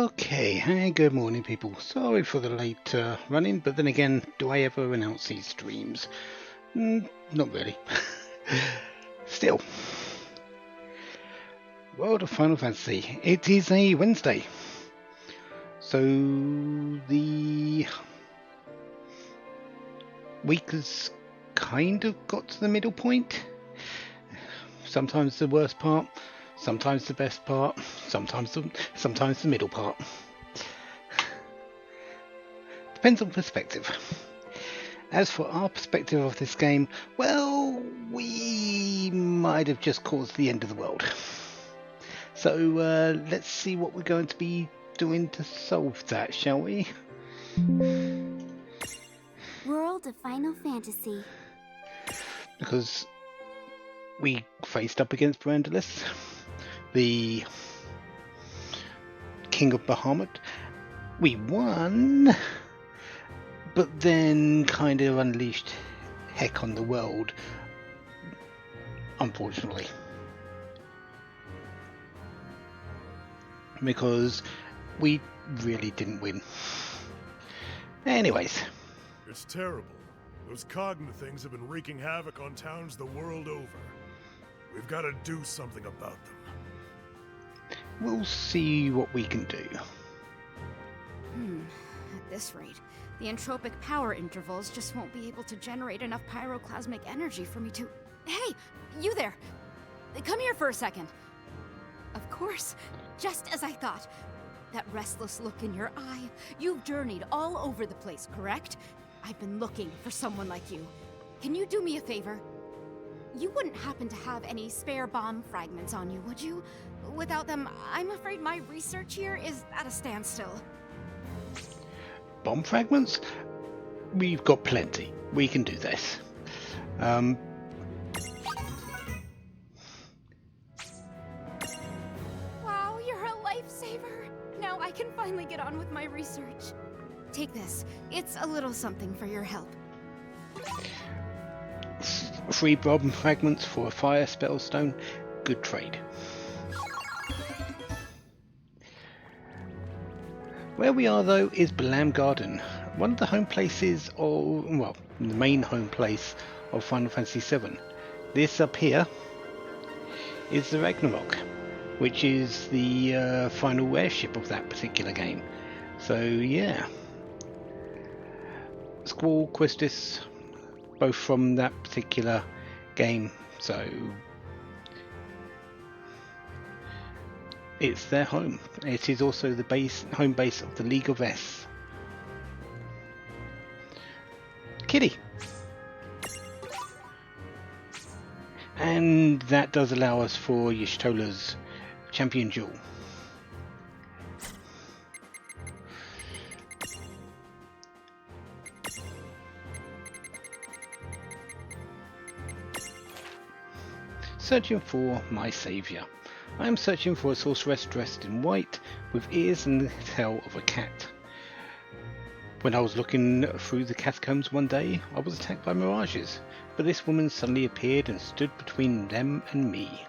Okay, hey, good morning people. Sorry for the late running, but then again, do I ever announce these streams? Not really. Still. World of Final Fantasy. It is a Wednesday. So the week has kind of got to the middle point. Sometimes the worst part, sometimes the best part, sometimes the middle part. Depends on perspective. As for our perspective of this game, well, we might have just caused the end of the world. So let's see what we're going to be doing to solve that, shall we? World of Final Fantasy. Because we faced up against Brandalis, the King of Bahamut. We won, but then kind of unleashed heck on the world, unfortunately. Because we really didn't win. Anyways. It's terrible. Those Cogna things have been wreaking havoc on towns the world over. We've got to do something about them. We'll see what we can do. At this rate, the entropic power intervals just won't be able to generate enough pyroclasmic energy for me to... Hey, you there! Come here for a second. Of course, just as I thought. That restless look in your eye. You've journeyed all over the place, correct? I've been looking for someone like you. Can you do me a favor? You wouldn't happen to have any spare bomb fragments on you, would you? Without them, I'm afraid my research here is at a standstill. Bomb fragments? We've got plenty. We can do this. Wow, you're a lifesaver. Now I can finally get on with my research. Take this. It's a little something for your help. 3 bomb fragments for a fire spell stone. Good trade. Where we are though is Balam Garden, one of the home places of, well, the main home place of Final Fantasy VII. This up here is the Ragnarok, which is the final airship of that particular game. So yeah, Squall, Quistis, both from that particular game, so it's their home. It is also the home base of the League of S. Kitty! And that does allow us for Y'shtola's champion jewel. Searching for my saviour. I am searching for a sorceress dressed in white, with ears and the tail of a cat. When I was looking through the catacombs one day, I was attacked by mirages, but this woman suddenly appeared and stood between them and me.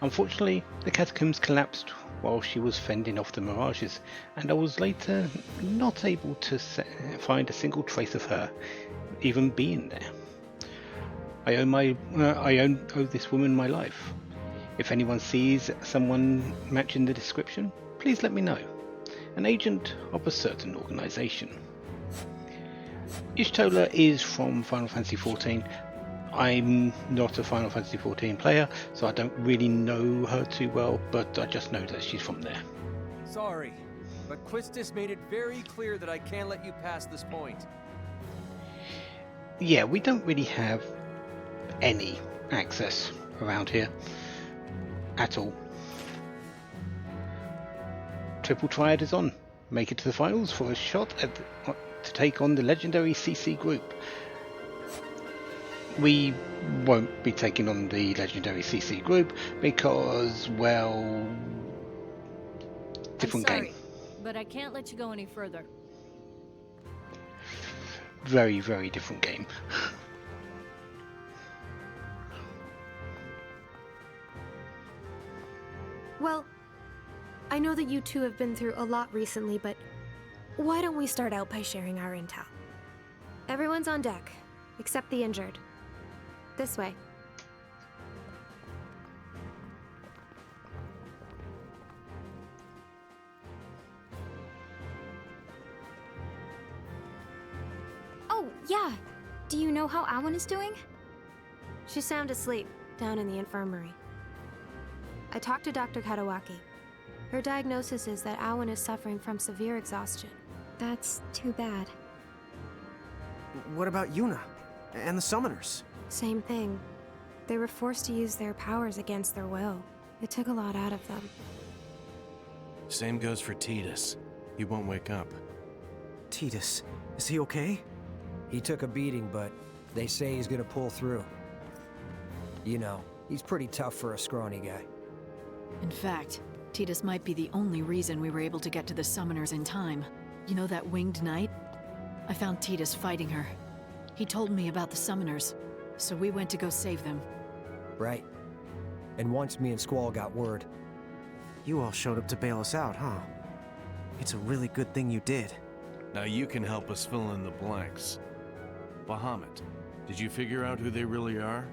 Unfortunately, the catacombs collapsed while she was fending off the mirages, and I was later not able to find a single trace of her even being there. I owe this woman my life. If anyone sees someone matching the description, please let me know. An agent of a certain organisation. Y'shtola is from Final Fantasy XIV. I'm not a Final Fantasy XIV player, so I don't really know her too well, but I just know that she's from there. Sorry, but Quistis made it very clear that I can't let you pass this point. Yeah, we don't really have any access around here at all. Triple Triad is on. Make it to the finals for a shot to take on the legendary CC group. We won't be taking on the legendary CC group because, well, different game. But I can't let you go any further. Very, very different game. Well, I know that you two have been through a lot recently, but why don't we start out by sharing our intel? Everyone's on deck, except the injured. This way. Oh, yeah. Do you know how Awan is doing? She's sound asleep, down in the infirmary. I talked to Dr. Katawaki. Her diagnosis is that Awan is suffering from severe exhaustion. That's too bad. What about Yuna? And the summoners? Same thing. They were forced to use their powers against their will. It took a lot out of them. Same goes for Tidus. He won't wake up. Tidus, is he okay? He took a beating, but they say he's gonna pull through. You know, he's pretty tough for a scrawny guy. In fact, Tidus might be the only reason we were able to get to the summoners in time. You know that winged knight? I found Tidus fighting her. He told me about the summoners, so we went to go save them. Right. And once me and Squall got word, You all showed up to bail us out, huh? It's a really good thing you did. Now you can help us fill in the blanks. Bahamut, did you figure out who they really are?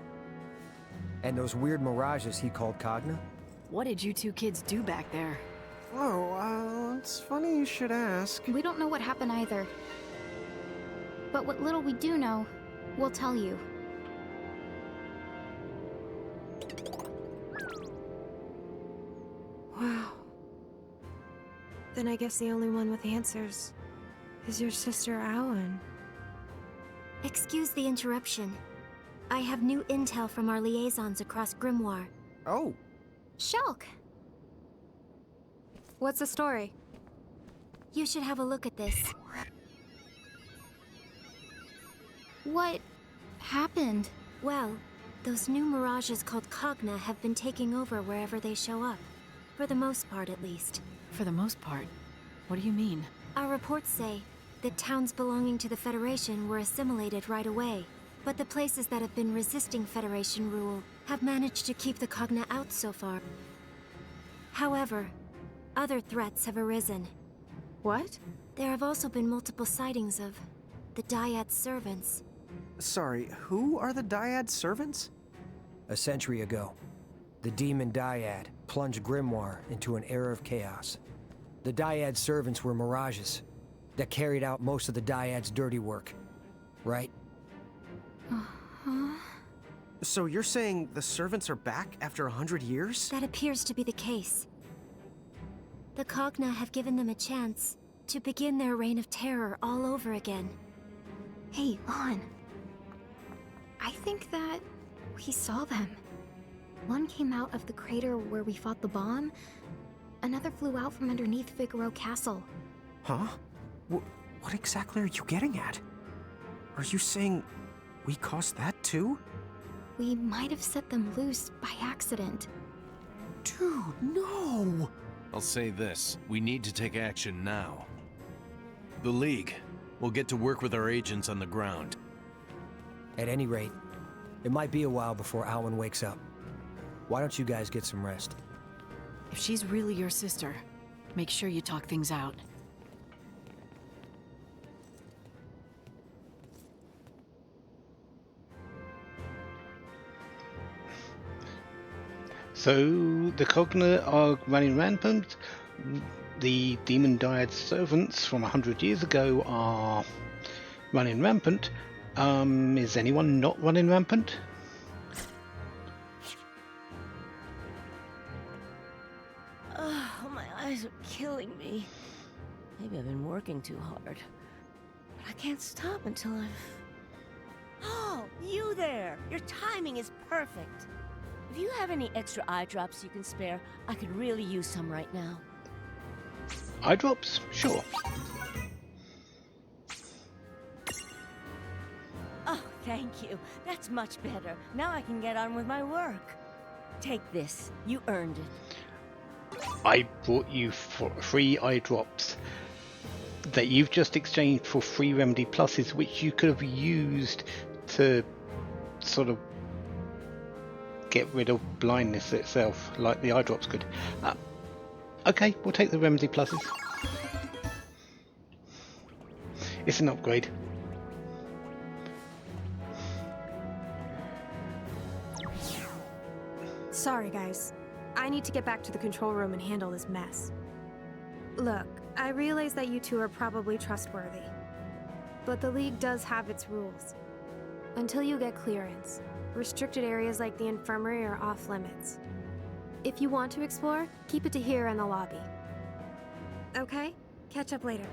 and those weird mirages he called Cogna? What did you two kids do back there? Oh, it's funny you should ask. We don't know what happened either. But what little we do know, we'll tell you. Wow. Then I guess the only one with answers is your sister Alan. Excuse the interruption. I have new intel from our liaisons across Grimoire. Oh, Shulk! What's the story? You should have a look at this. What happened? Well, those new mirages called Cogna have been taking over wherever they show up. For the most part, at least. For the most part. What do you mean? Our reports say that towns belonging to the Federation were assimilated right away. But the places that have been resisting Federation rule have managed to keep the Cogna out so far. However, other threats have arisen. What? There have also been multiple sightings of the Dyad servants. sorry, who are the Dyad servants? A century ago, the demon Dyad plunged Grimoire into an era of chaos. The Dyad servants were mirages that carried out most of the Dyad's dirty work. Right? So you're saying the servants are back after 100 years? That appears to be the case. The Cogna have given them a chance to begin their reign of terror all over again. Hey, Lon. I think that we saw them. One came out of the crater where we fought the bomb. Another flew out from underneath Figaro Castle. Huh? What exactly are you getting at? Are you saying we caused that too? We might have set them loose by accident. Dude, no! I'll say this, we need to take action now. The League will get to work with our agents on the ground. At any rate, it might be a while before Alwyn wakes up. Why don't you guys get some rest? If she's really your sister, make sure you talk things out. So the Cogna are running rampant. The demon Dyad servants from 100 years ago are running rampant. Is anyone not running rampant? Oh, my eyes are killing me. Maybe I've been working too hard. But I can't stop until I've... Oh, you there! Your timing is perfect. If you have any extra eye drops you can spare, I could really use some right now. Eye drops? Sure. Oh, thank you. That's much better. Now I can get on with my work. Take this. You earned it. I brought you free eye drops that you've just exchanged for free remedy pluses, which you could have used to sort of get rid of blindness itself, like the eye drops could. Okay, we'll take the Remedy Pluses. It's an upgrade. Sorry, guys. I need to get back to the control room and handle this mess. Look, I realize that you two are probably trustworthy. But the League does have its rules. Until you get clearance, restricted areas like the infirmary are off limits. If you want to explore, keep it to here in the lobby. Okay? Catch up later.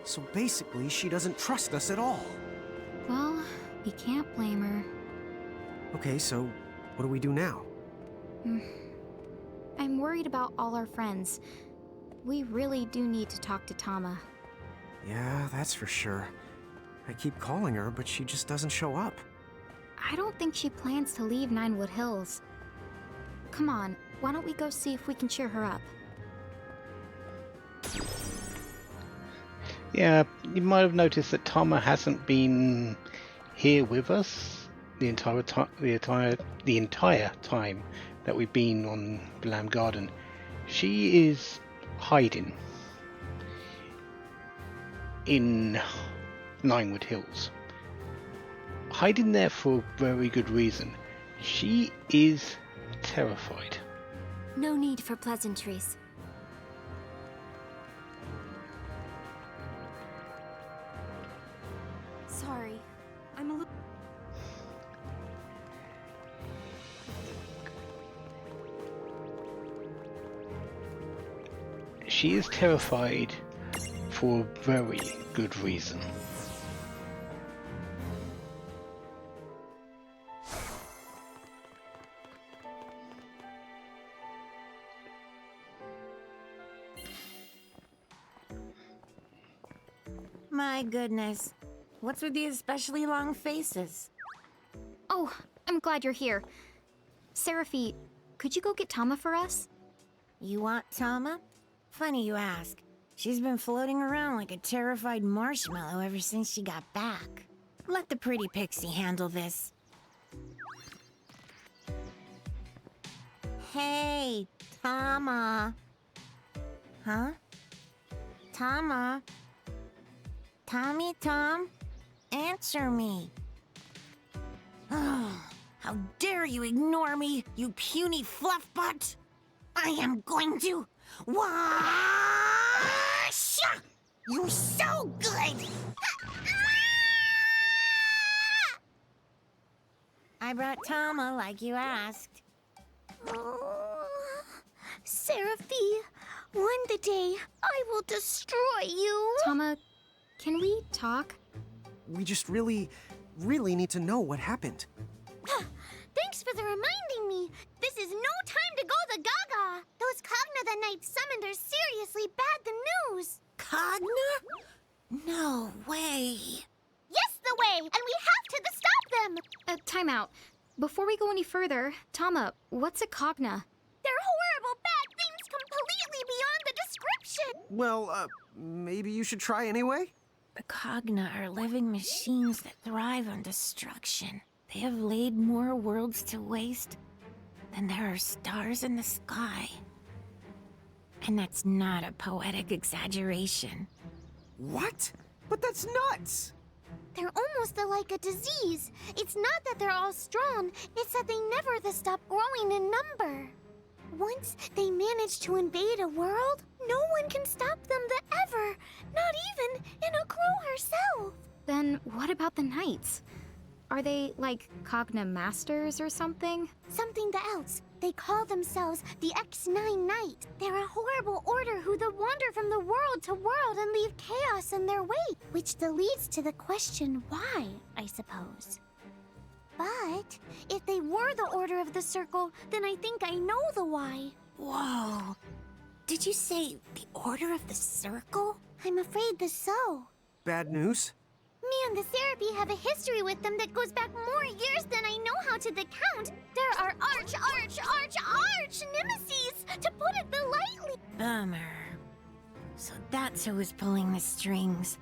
So basically, she doesn't trust us at all. Well, you can't blame her. Okay, so what do we do now? I'm worried about all our friends. We really do need to talk to Tama. Yeah, that's for sure. I keep calling her, but she just doesn't show up. I don't think she plans to leave Ninewood Hills. Come on, why don't we go see if we can cheer her up? Yeah, you might have noticed that Tama hasn't been here with us the entire time that we've been on Blam Garden. She is hiding in Ninewood Hills. Hiding there for a very good reason. She is terrified. No need for pleasantries. Sorry, I'm a little... She is terrified for a very good reason. My goodness. What's with these especially long faces? Oh, I'm glad you're here. Seraphi, could you go get Tama for us? You want Tama? Funny you ask. She's been floating around like a terrified marshmallow ever since she got back. Let the pretty pixie handle this. Hey, Tama. Huh? Tama? Tommy Tom? Answer me. Oh, how dare you ignore me, you puny fluff butt! I am going to... Wash! You're so good! I brought Tama like you asked. Oh, Seraphi, one the day I will destroy you. Tama, can we talk? We just really need to know what happened. Thanks for the reminding me. This is no time to go the gaga. Those Cogna the Night summoned are seriously bad the news. Cogna? No way. Yes, the way, and we have to stop them. Time out. Before we go any further, Tama, what's a Cogna? They're horrible, bad things completely beyond the description. Well, maybe you should try anyway? The Cogna are living machines that thrive on destruction. They have laid more worlds to waste than there are stars in the sky. And that's not a poetic exaggeration. What? But that's nuts! They're almost like a disease. It's not that they're all strong, it's that they never stop growing in number. Once they manage to invade a world, no one can stop them ever, not even Inokuro herself. Then what about the Knights? Are they like Cogna Masters or something? Something else. They call themselves the X9 Knight. They're a horrible order who wander from the world to world and leave chaos in their wake, which leads to the question why, I suppose. But if they were the Order of the Circle, then I think I know the why. Whoa. Did you say the Order of the Circle? I'm afraid so. Bad news? Me and the Serapi have a history with them that goes back more years than I know how to count. There are arch nemesis, to put it lightly. Bummer. So that's who was pulling the strings.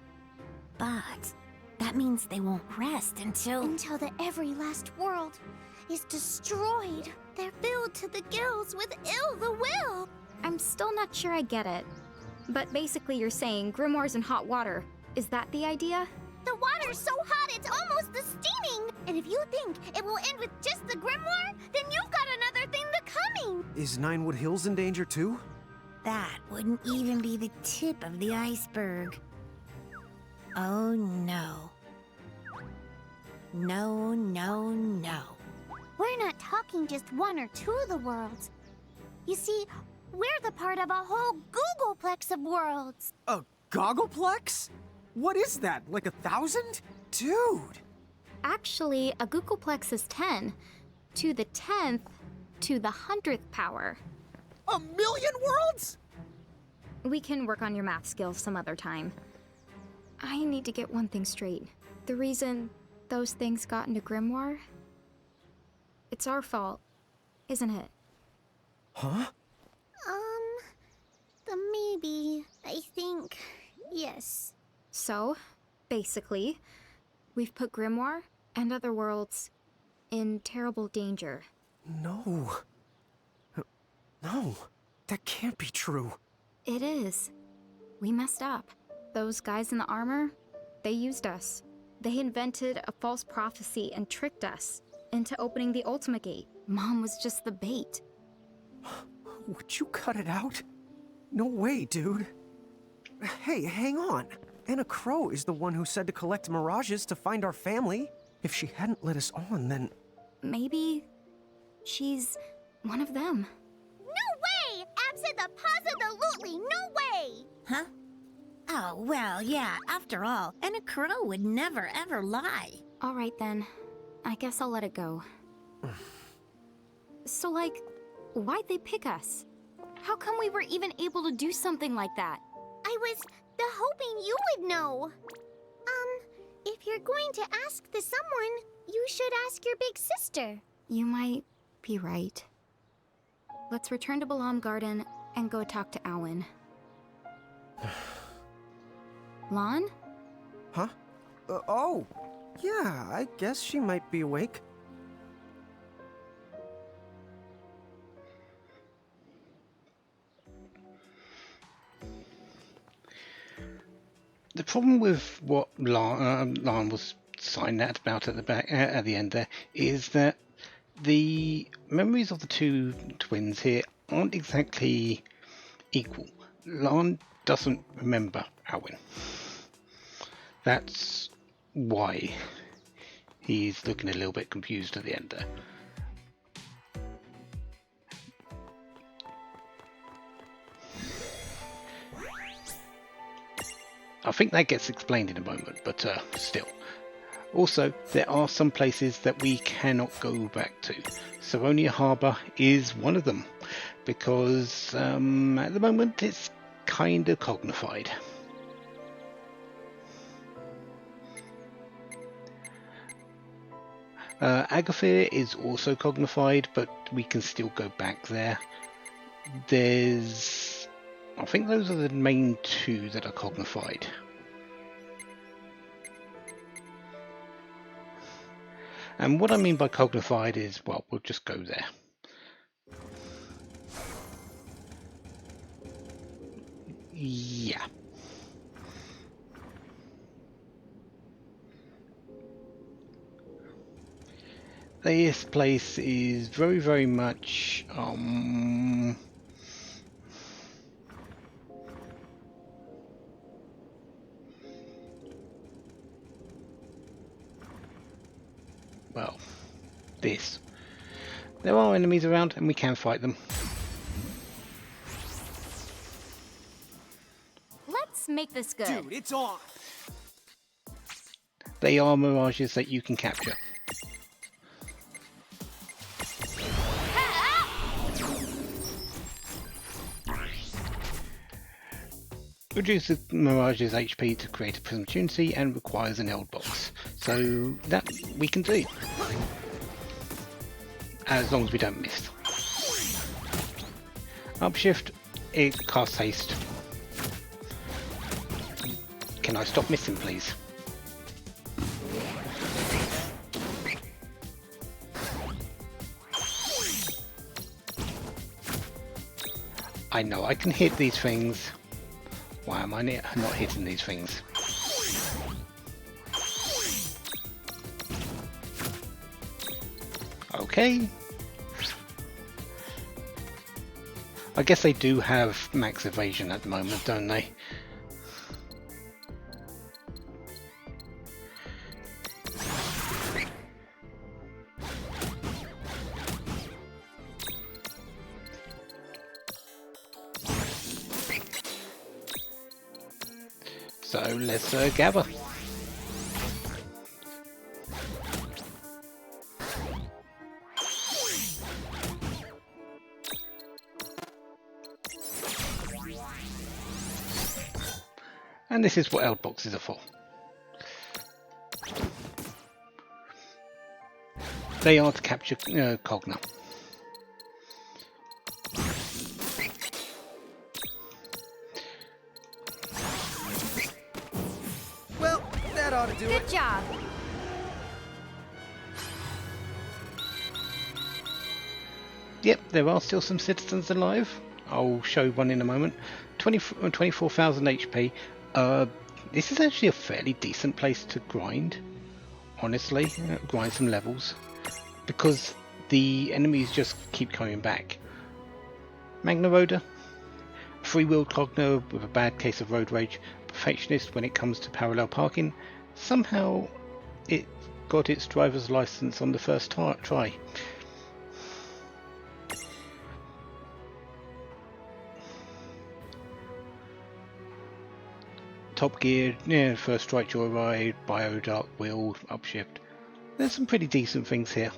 But that means they won't rest until the every last world. is destroyed. They're filled to the gills with ill the will. I'm still not sure I get it. But basically you're saying grimoires in hot water. Is that the idea? The water's so hot it's almost the steaming. And if you think it will end with just the grimoire, then you've got another thing coming. Is Ninewood Hills in danger too? That wouldn't even be the tip of the iceberg. Oh no. No, no, no. We're not talking just one or two of the worlds. You see, we're the part of a whole Googleplex of worlds. A goggleplex? What is that, like 1,000? Dude! Actually, a googleplex is 10. To the 10th, to the 100th power. 1,000,000 worlds?! We can work on your math skills some other time. I need to get one thing straight. The reason those things got into Grimoire? It's our fault, isn't it? Huh? Maybe. I think... yes. So, basically, we've put Grimoire and other worlds in terrible danger. No. No. That can't be true. It is. We messed up. Those guys in the armor, they used us. They invented a false prophecy and tricked us into opening the Ultima Gate. Mom was just the bait. Would you cut it out? No way, dude. Hey, hang on. Anna Crow is the one who said to collect mirages to find our family. If she hadn't let us on, then... Maybe she's one of them. No way! Abso-the-pos-the-lutely no way! Huh? Oh, well, yeah, after all, Anna Crow would never ever lie. All right then. I guess I'll let it go. So, like, why'd they pick us? How come we were even able to do something like that? I was hoping you would know. If you're going to ask the someone, you should ask your big sister. You might be right. Let's return to Balam Garden and go talk to Awen. Lon? Huh? Oh, yeah, I guess she might be awake. The problem with what Lan was signed at about at the back at the end there is that the memories of the two twins here aren't exactly equal. Lan doesn't remember Awen. That's why he's looking a little bit confused at the end there. I think that gets explained in a moment, but still. Also, there are some places that we cannot go back to. Saronia Harbour is one of them, because at the moment it's kind of cognified. Agathir is also cognified, but we can still go back there. I think those are the main two that are cognified. And what I mean by cognified is, well, we'll just go there. Yeah. This place is very, very much well, this. There are enemies around and we can fight them. Let's make this good. Dude, it's on! They are mirages that you can capture. Reduces Mirage's HP to create a prism opportunity and requires an Eld box. So that we can do. As long as we don't miss. Upshift, it casts haste. Can I stop missing, please? I know I can hit these things. Why am I not hitting these things? Okay. I guess they do have max evasion at the moment, don't they? So let's gather. And this is what L boxes are for. They are to capture Cogna. Well, that ought to do it. Good job. Yep, there are still some citizens alive. I'll show one in a moment. 24,000 HP. This is actually a fairly decent place to grind, honestly. Grind some levels, because the enemies just keep coming back. Magna Roda, free-wheeled Cogna with a bad case of road rage, perfectionist when it comes to parallel parking. Somehow it got its driver's license on the first try. Top Gear, yeah, First Strike Joyride, Bioduct, Wheel, Upshift. There's some pretty decent things here.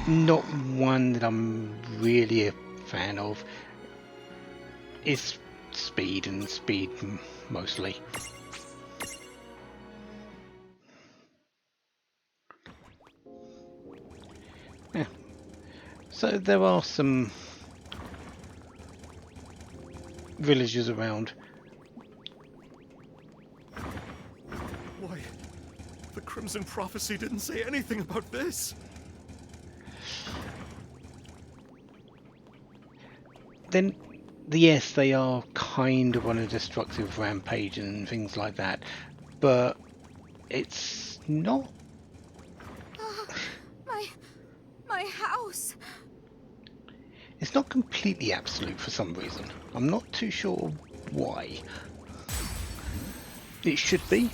Not one that I'm really a fan of. It's speed, and speed mostly. Yeah. So there are some villagers around. Why, the Crimson Prophecy didn't say anything about this. Then, yes, they are kind of on a destructive rampage and things like that, but it's not. My house. It's not completely absolute for some reason. I'm not too sure why. It should be,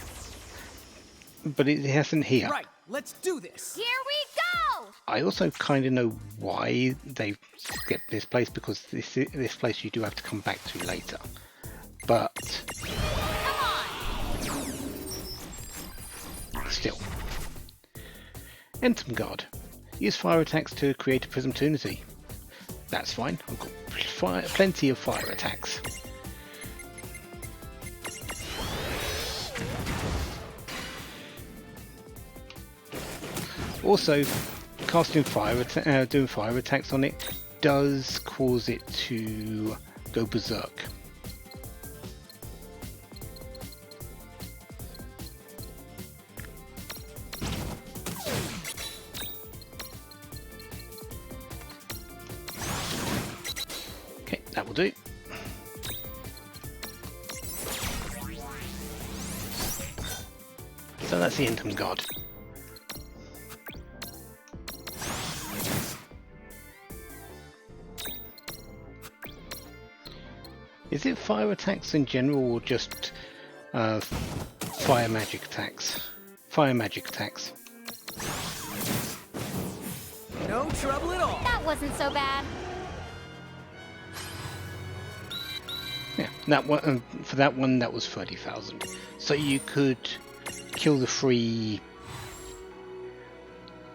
but it hasn't here. Right, let's do this. Here we go! I also kind of know why they've skipped this place, because this place you do have to come back to later. But still. Entom Guard. Use fire attacks to create a Prism Tunity. That's fine, I've got plenty of fire attacks. Also, casting doing fire attacks on it does cause it to go berserk. Okay, that will do. So that's the Entom Guard. Is it fire attacks in general, or just fire magic attacks? Fire magic attacks. No trouble at all. That wasn't so bad. Yeah, that one, for that one, that was 30,000. So you could kill the 3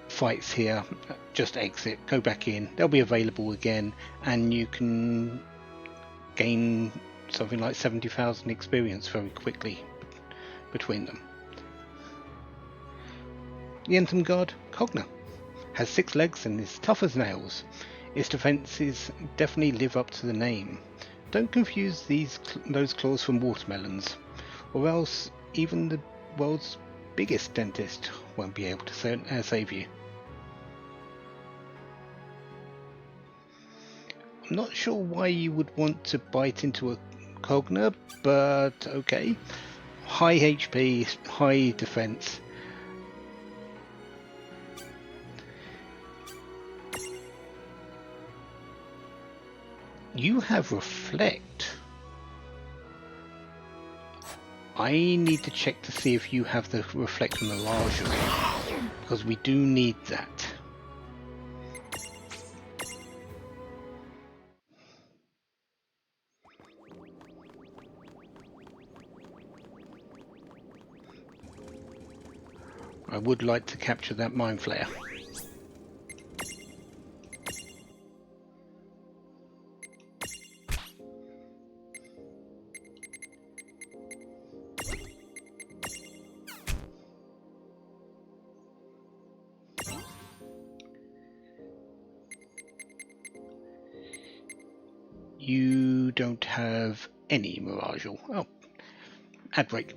fights here, just exit, go back in, they'll be available again, and you can gain something like 70,000 experience very quickly between them. The Entom Guard, Cogna, has 6 legs and is tough as nails. Its defences definitely live up to the name. Don't confuse those claws from watermelons, or else even the world's biggest dentist won't be able to save you. Not sure why you would want to bite into a Cogna, but okay. High HP, high defense. You have Reflect. I need to check to see if you have the Reflect Mirage, because we do need that. I would like to capture that Mind Flayer. You don't have any Mirage. Oh, ad break.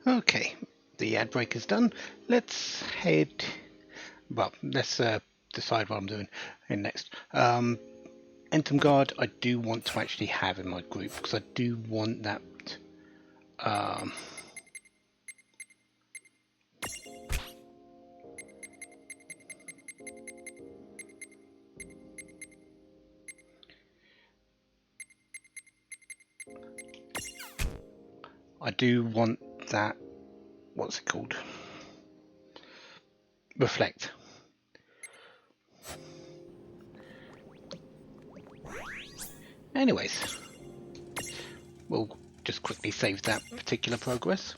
Okay, the ad break is done. Let's head. Well, let's decide what I'm doing in next. Entom Guard, I do want to actually have in my group because I do want that. Um, I do want that. What's it called? Reflect. Anyways, we'll just quickly save that particular progress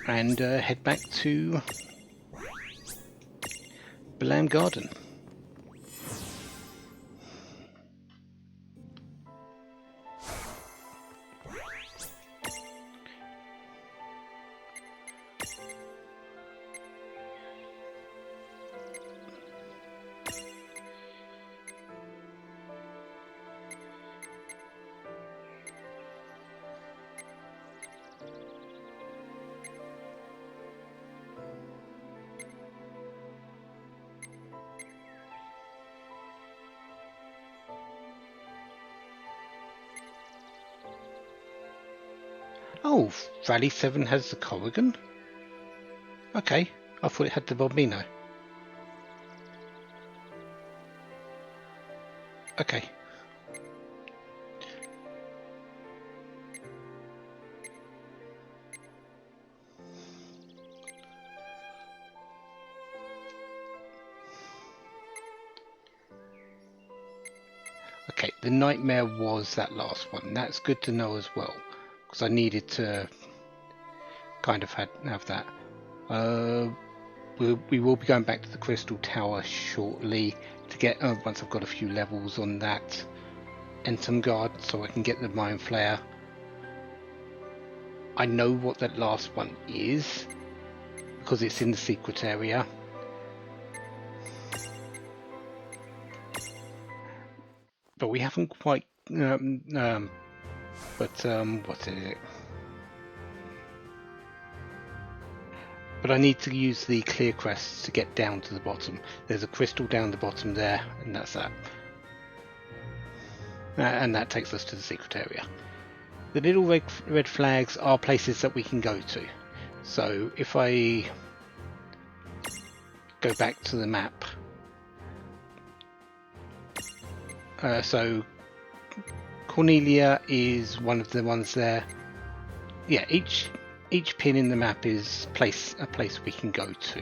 and head back to Balam Garden. Oh, Rally 7 has the Corrigan? Okay, I thought it had the Bombino. Okay. Okay, the Nightmare was that last one. That's good to know as well, because I needed to kind of have that. We will be going back to the Crystal Tower shortly to get once I've got a few levels on that Entom Guard, so I can get the Mind Flayer. I know what that last one is because it's in the secret area. But we haven't quite what is it? But I need to use the clear crests to get down to the bottom. There's a crystal down the bottom there, and that's that. And that takes us to the secret area. The little red flags are places that we can go to. So if I go back to the map, so Cornelia is one of the ones there. Yeah, each pin in the map is a place we can go to.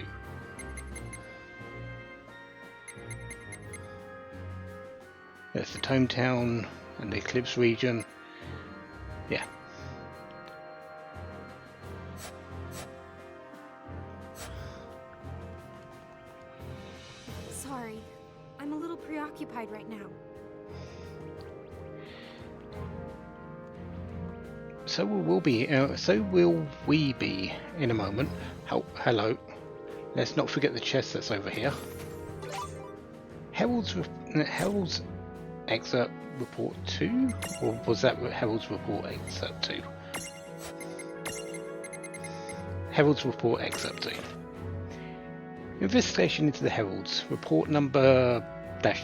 There's the Tome Town and the Eclipse region. Yeah. Sorry, I'm a little preoccupied right now. So will we be in a moment. Hello. Let's not forget the chest that's over here. Herald's excerpt report 2, or was that Herald's report excerpt 2? Herald's report excerpt 2. Investigation into the Heralds, report number ... It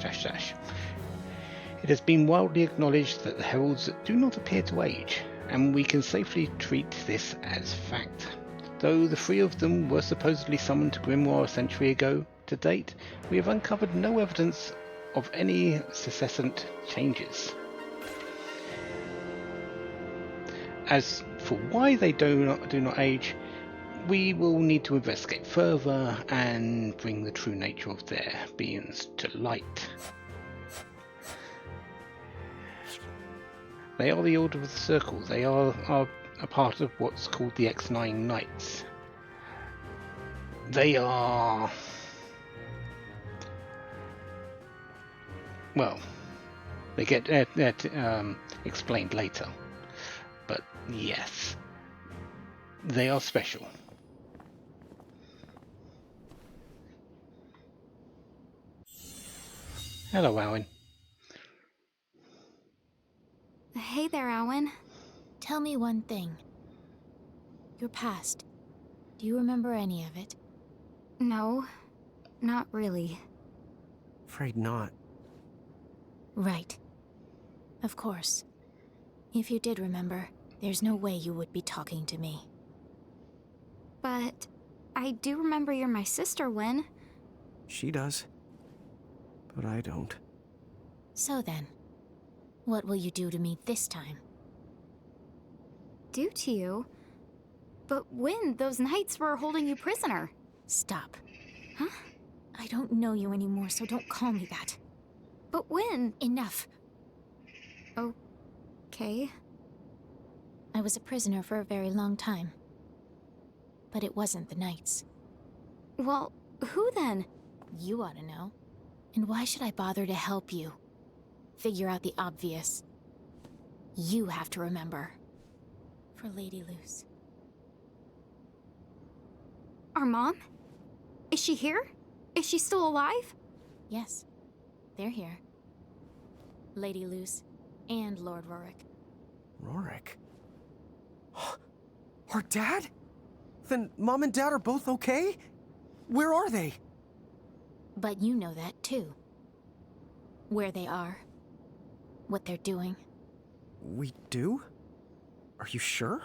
has been widely acknowledged that the Heralds do not appear to age, and we can safely treat this as fact. Though the 3 of them were supposedly summoned to Grimoire a century ago, to date, we have uncovered no evidence of any successant changes. As for why they do not age, we will need to investigate further and bring the true nature of their beings to light. They are the Order of the Circle. They are a part of what's called the X9 Knights. They are... well, they get explained later. But yes, they are special. Hello, Owen. Hey there, Owen. Tell me one thing. Your past. Do you remember any of it? No, not really. Afraid not. Right. Of course. If you did remember, there's no way you would be talking to me. But I do remember you're my sister, Wynn. She does. But I don't. So then, what will you do to me this time? Do to you? But Wynn, those knights were holding you prisoner. Stop. Huh? I don't know you anymore, so don't call me that. But Wynn... Enough. Okay. I was a prisoner for a very long time. But it wasn't the Knights. Well, who then? You ought to know. And why should I bother to help you? Figure out the obvious. You have to remember. For Lady Luce. Our mom? Is she here? Is she still alive? Yes, they're here. Lady Luce and Lord Rorik. Rorik? Our dad? Then Mom and Dad are both okay? Where are they? But you know that too. Where they are. What they're doing. We do? Are you sure?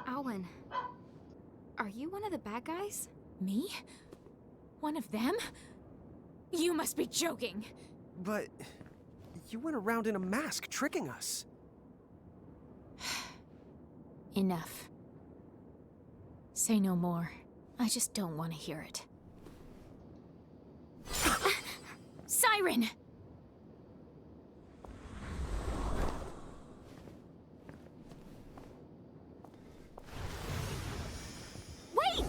Alwyn, are you one of the bad guys? Me? One of them? You must be joking. But you went around in a mask tricking us. Enough. Say no more. I just don't want to hear it. Siren! Wait!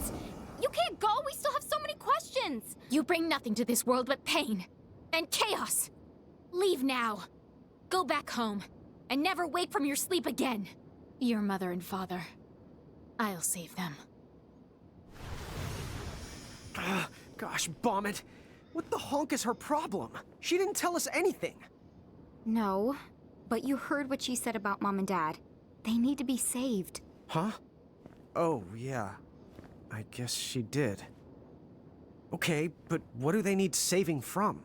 You can't go! We still have so many questions! You bring nothing to this world but pain and chaos. Leave now. Go back home and never wake from your sleep again. Your mother and father. I'll save them. Gosh, bomb it. What the honk is her problem? She didn't tell us anything. No, but you heard what she said about Mom and Dad. They need to be saved. Huh? Oh, yeah. I guess she did. Okay, but what do they need saving from?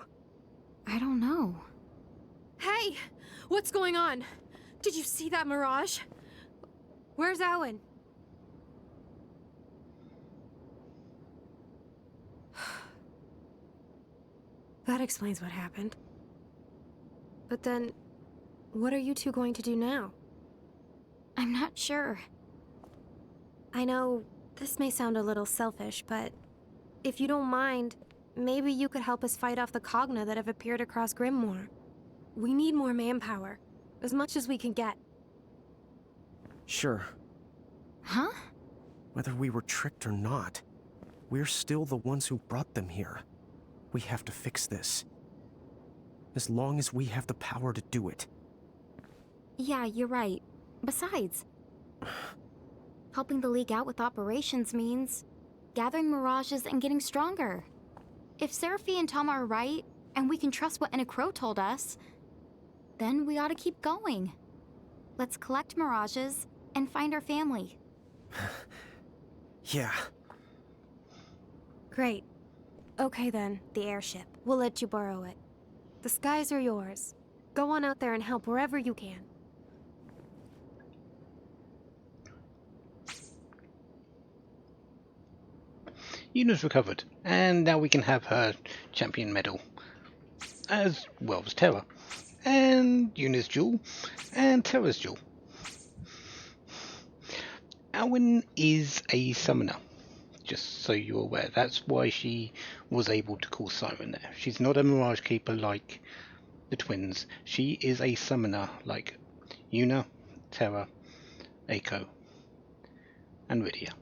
I don't know. Hey! What's going on? Did you see that mirage? Where's Alwyn? That explains what happened. But then, what are you two going to do now? I'm not sure. I know this may sound a little selfish, but if you don't mind, maybe you could help us fight off the Cogna that have appeared across Grimoire. We need more manpower, as much as we can get. Sure. Huh? Whether we were tricked or not, we're still the ones who brought them here. We have to fix this. As long as we have the power to do it. Yeah, you're right. Besides, helping the League out with operations means gathering mirages and getting stronger. If Seraphi and Tom are right, and we can trust what Enna Crow told us, then we ought to keep going. Let's collect mirages and find our family. Yeah. Great. Okay then, the airship. We'll let you borrow it. The skies are yours. Go on out there and help wherever you can. Yuna's recovered, and now we can have her champion medal, as well as Terra, and Yuna's jewel, and Terra's jewel. Alwyn is a summoner, just so you're aware. That's why she was able to call Siren there. She's not a Mirage Keeper like the twins. She is a summoner like Yuna, Terra, Eiko, and Rydia.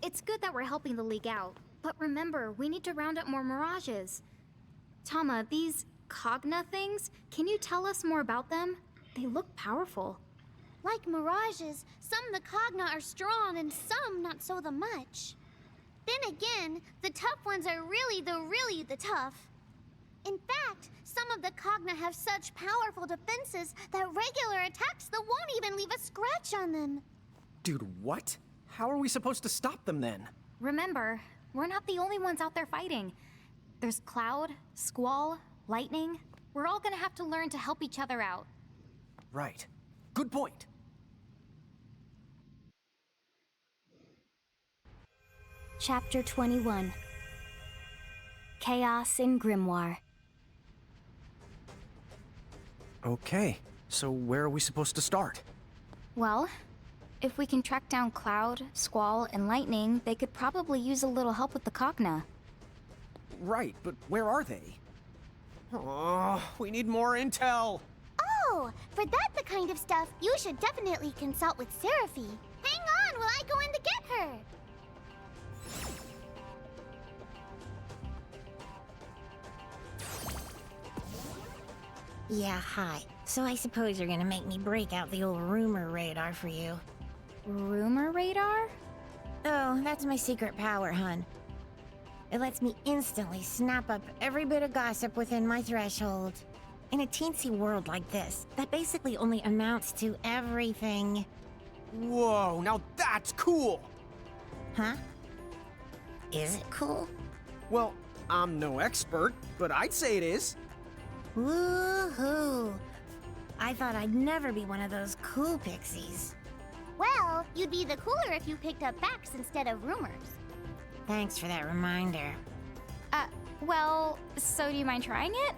It's good that we're helping the League out, but remember, we need to round up more mirages. Tama, these Cogna things, can you tell us more about them? They look powerful. Like mirages, some of the Cogna are strong and some not so the much. Then again, the tough ones are really the tough. In fact, some of the Cogna have such powerful defenses that regular attacks that won't even leave a scratch on them. Dude, what? How are we supposed to stop them then? Remember, we're not the only ones out there fighting. There's Cloud, Squall, Lightning. We're all gonna have to learn to help each other out. Right. Good point. Chapter 21. Chaos in Grimoire. Okay, so where are we supposed to start? Well, if we can track down Cloud, Squall, and Lightning, they could probably use a little help with the Cogna. Right, but where are they? Oh, we need more intel. Oh, for that the kind of stuff, you should definitely consult with Seraphy. Hang on while I go in to get her. Yeah, hi. So I suppose you're gonna make me break out the old rumor radar for you. Rumor radar? Oh, that's my secret power, hun. It lets me instantly snap up every bit of gossip within my threshold. In a teensy world like this, that basically only amounts to everything. Whoa, now that's cool! Huh? Is it cool? Well, I'm no expert, but I'd say it is. Woohoo! I thought I'd never be one of those cool pixies. Well, you'd be the cooler if you picked up facts instead of rumors. Thanks for that reminder. Well, so do you mind trying it?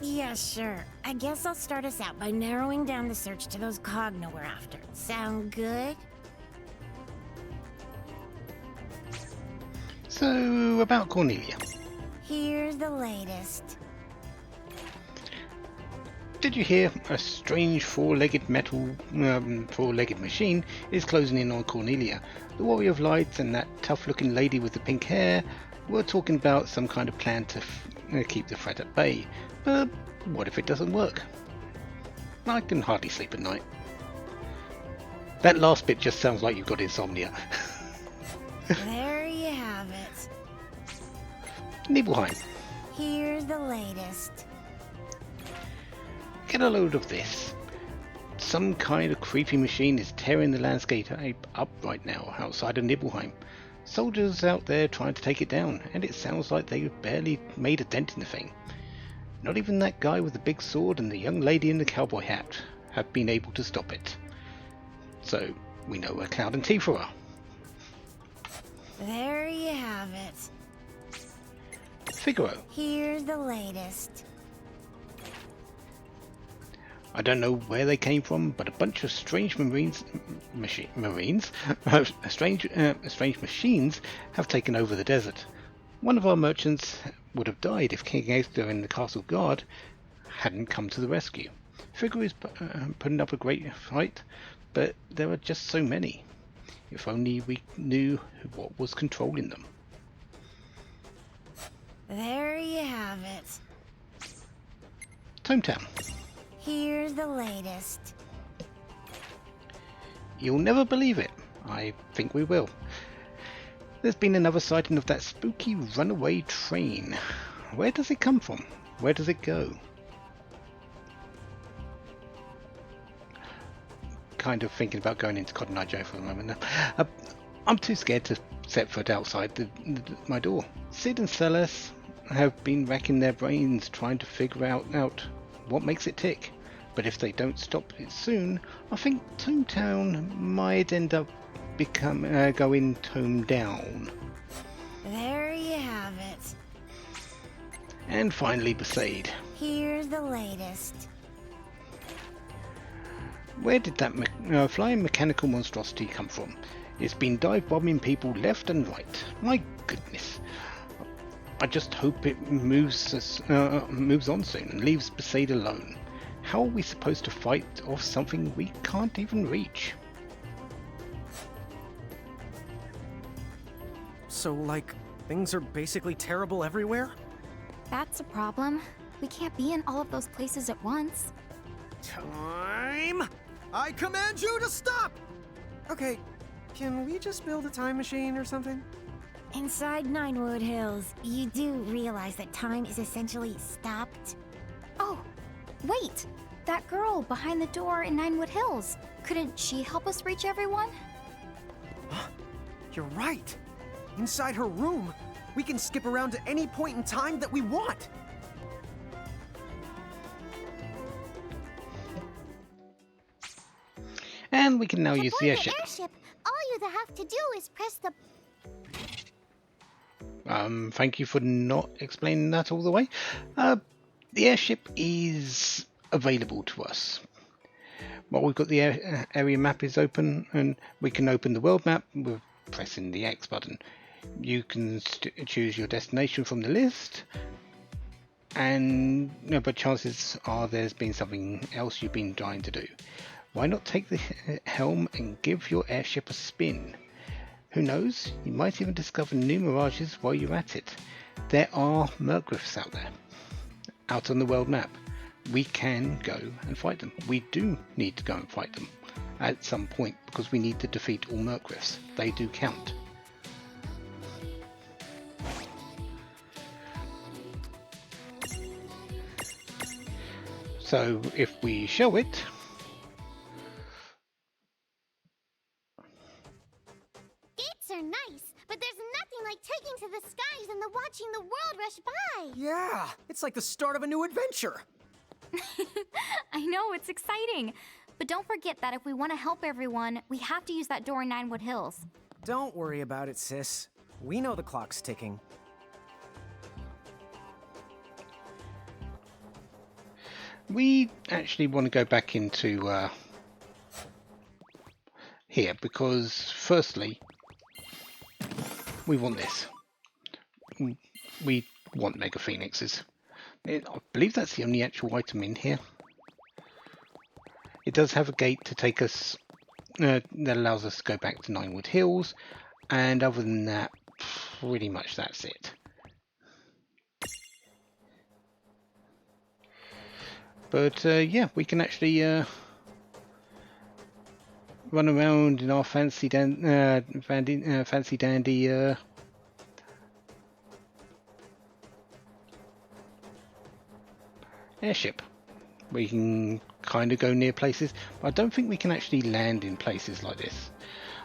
Yeah, sure. I guess I'll start us out by narrowing down the search to those Cogna we're after. Sound good? So, about Cornelia. Here's the latest. Did you hear? A strange four-legged machine is closing in on Cornelia. The Warrior of Light and that tough-looking lady with the pink hair were talking about some kind of plan to keep the threat at bay. But what if it doesn't work? I can hardly sleep at night. That last bit just sounds like you've got insomnia. There you have it. Nibelheim. Here's the latest. Get a load of this. Some kind of creepy machine is tearing the landscape up right now outside of Nibelheim. Soldiers out there trying to take it down, and it sounds like they've barely made a dent in the thing. Not even that guy with the big sword and the young lady in the cowboy hat have been able to stop it. So, we know where Cloud and Tifa are. There you have it. Figaro. Here's the latest. I don't know where they came from, but a bunch of strange strange machines have taken over the desert. One of our merchants would have died if King Aether and the castle guard hadn't come to the rescue. Figaro is putting up a great fight, but there are just so many. If only we knew what was controlling them. There you have it. Tometown. Here's the latest. You'll never believe it. I think we will. There's been another sighting of that spooky runaway train. Where does it come from? Where does it go? Kind of thinking about going into Cotton Eye Joe for the moment now. I'm too scared to set foot outside my door. Sid and Celes have been racking their brains trying to figure out what makes it tick. But if they don't stop it soon, I think Tometown might end up going tome down. There you have it. And finally, Besaid. Here's the latest. Where did that flying mechanical monstrosity come from? It's been dive bombing people left and right. My goodness. I just hope it moves on soon and leaves Besaid alone. How are we supposed to fight off something we can't even reach? So, like, things are basically terrible everywhere? That's a problem. We can't be in all of those places at once. Time! I command you to stop! Okay, can we just build a time machine or something? Inside Ninewood Hills, you do realize that time is essentially stopped? Oh, wait! That girl behind the door in Ninewood Hills. Couldn't she help us reach everyone? You're right. Inside her room, we can skip around to any point in time that we want. And we can now use the airship. All you have to do is press the... Thank you for not explaining that all the way. The airship is available to us. while we've got the area map is open, and we can open the world map with pressing the X button. You can choose your destination from the list, and but chances are there's been something else you've been trying to do. Why not take the helm and give your airship a spin? Who knows, you might even discover new mirages while you're at it. There are Mergryphs out there, out on the world map. We can go and fight them. We do need to go and fight them at some point, because we need to defeat all Mergryphs. They do count. So if we show it, Gates are nice, but there's nothing like taking to the skies and watching the world rush by. Yeah, it's like the start of a new adventure. I know, it's exciting. But don't forget that if we want to help everyone, we have to use that door in Ninewood Hills. Don't worry about it, sis. We know the clock's ticking. we actually want to go back into here, because firstly, we want this. We want Mega Phoenixes. I believe that's the only actual item in here. It does have a gate to take us, that allows us to go back to Ninewood Hills, and other than that, pretty much that's it. But yeah, we can actually run around in our fancy dandy airship. We can kind of go near places, but I don't think we can actually land in places like this.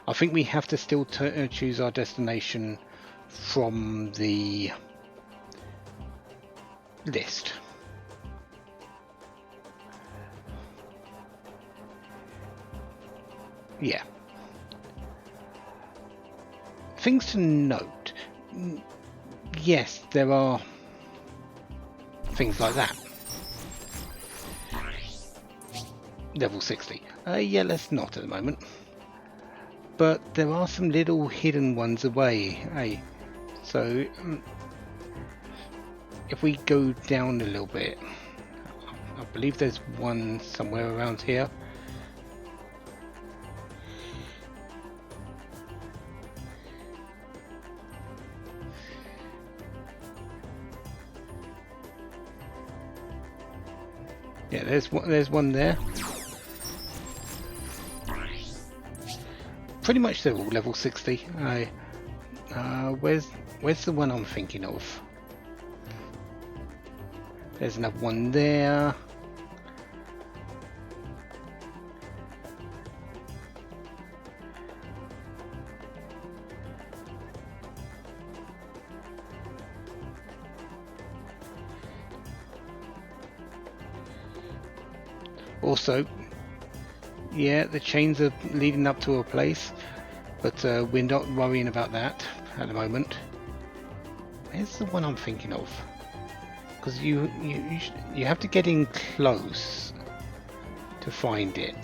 I think we have to still choose our destination from the list. Yeah. Things to note. Yes, there are things like that. Level 60. Yeah, let's not at the moment. But there are some little hidden ones away. Hey, so if we go down a little bit, I believe there's one somewhere around here. Yeah, there's one there. Pretty much they're all level 60. Where's the one I'm thinking of? There's another one there. Also, yeah, the chains are leading up to a place, but we're not worrying about that at the moment. Where's the one I'm thinking of? Because you have to get in close to find it.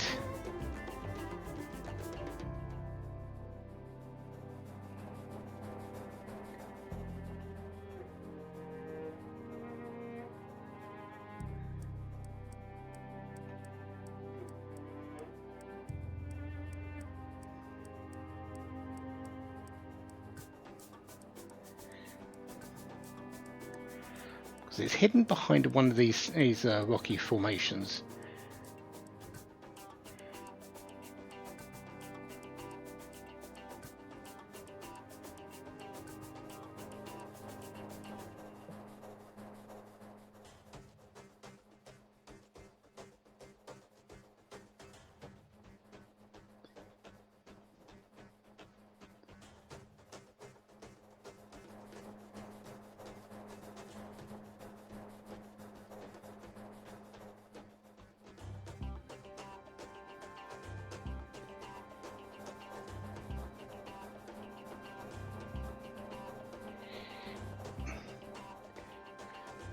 It's hidden behind one of these rocky formations.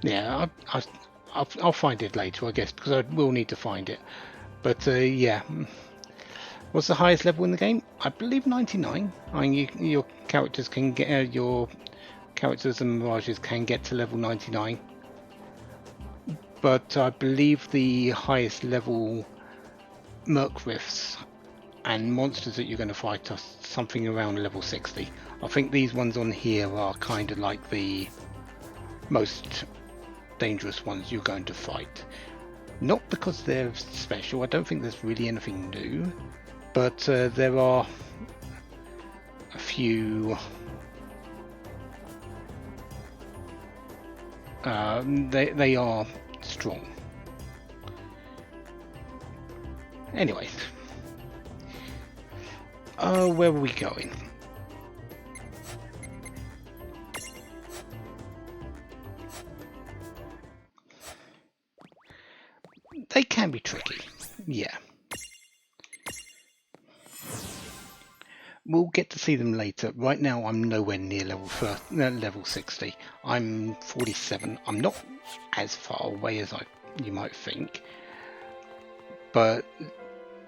Yeah, I'll find it later, I guess, because I will need to find it. But yeah, what's the highest level in the game? I believe 99. I mean, your characters can get your characters and mirages can get to level 99. But I believe the highest level Merc Rifts and monsters that you're going to fight are something around level 60. I think these ones on here are kind of like the most dangerous ones you're going to fight. Not because they're special, I don't think there's really anything new, but there are a few they are strong. Anyway, where were we going? They can be tricky, yeah. We'll get to see them later. Right now I'm nowhere near level 60. I'm 47. I'm not as far away as you might think, but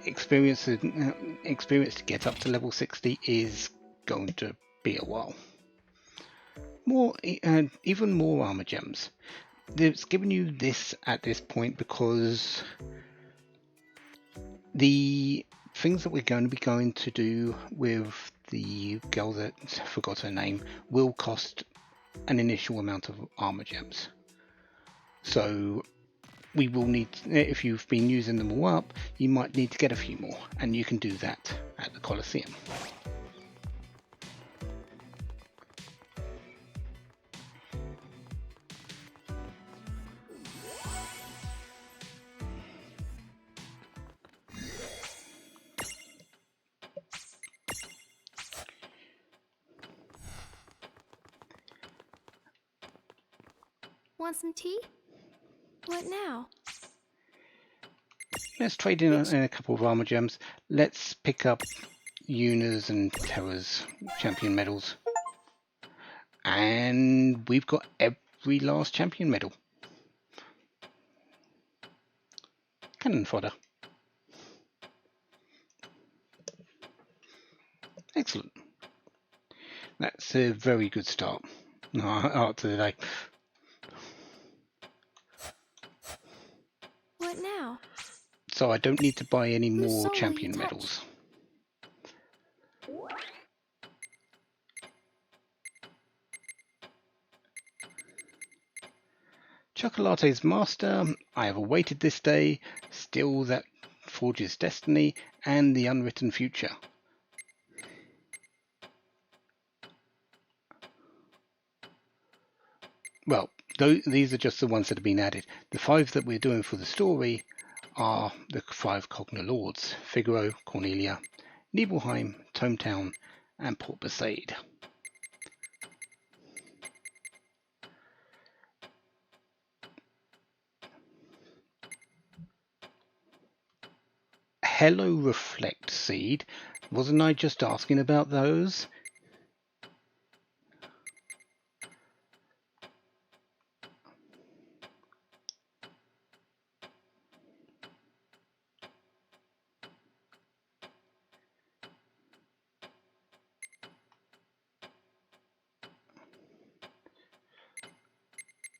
experience to get up to level 60 is going to be a while. Even more armor gems. It's given you this at this point because the things that we're going to be going to do with the girl that forgot her name will cost an initial amount of armor gems. So we will need, if you've been using them all up, you might need to get a few more, and you can do that at the Colosseum. Want some tea? What now? Let's trade in a couple of armor gems. Let's pick up Yuna's and Terra's champion medals. And we've got every last champion medal. Cannon fodder. Excellent. That's a very good start to the day. What now? So I don't need to buy any more champion medals. Chocolate's master, I have awaited this day, still that forges destiny and the unwritten future. Well, these are just the ones that have been added. The 5 that we're doing for the story are the 5 Cogna Lords: Figaro, Cornelia, Nibelheim, Tometown, and Port Besaid. Hello, Reflect Seed. Wasn't I just asking about those?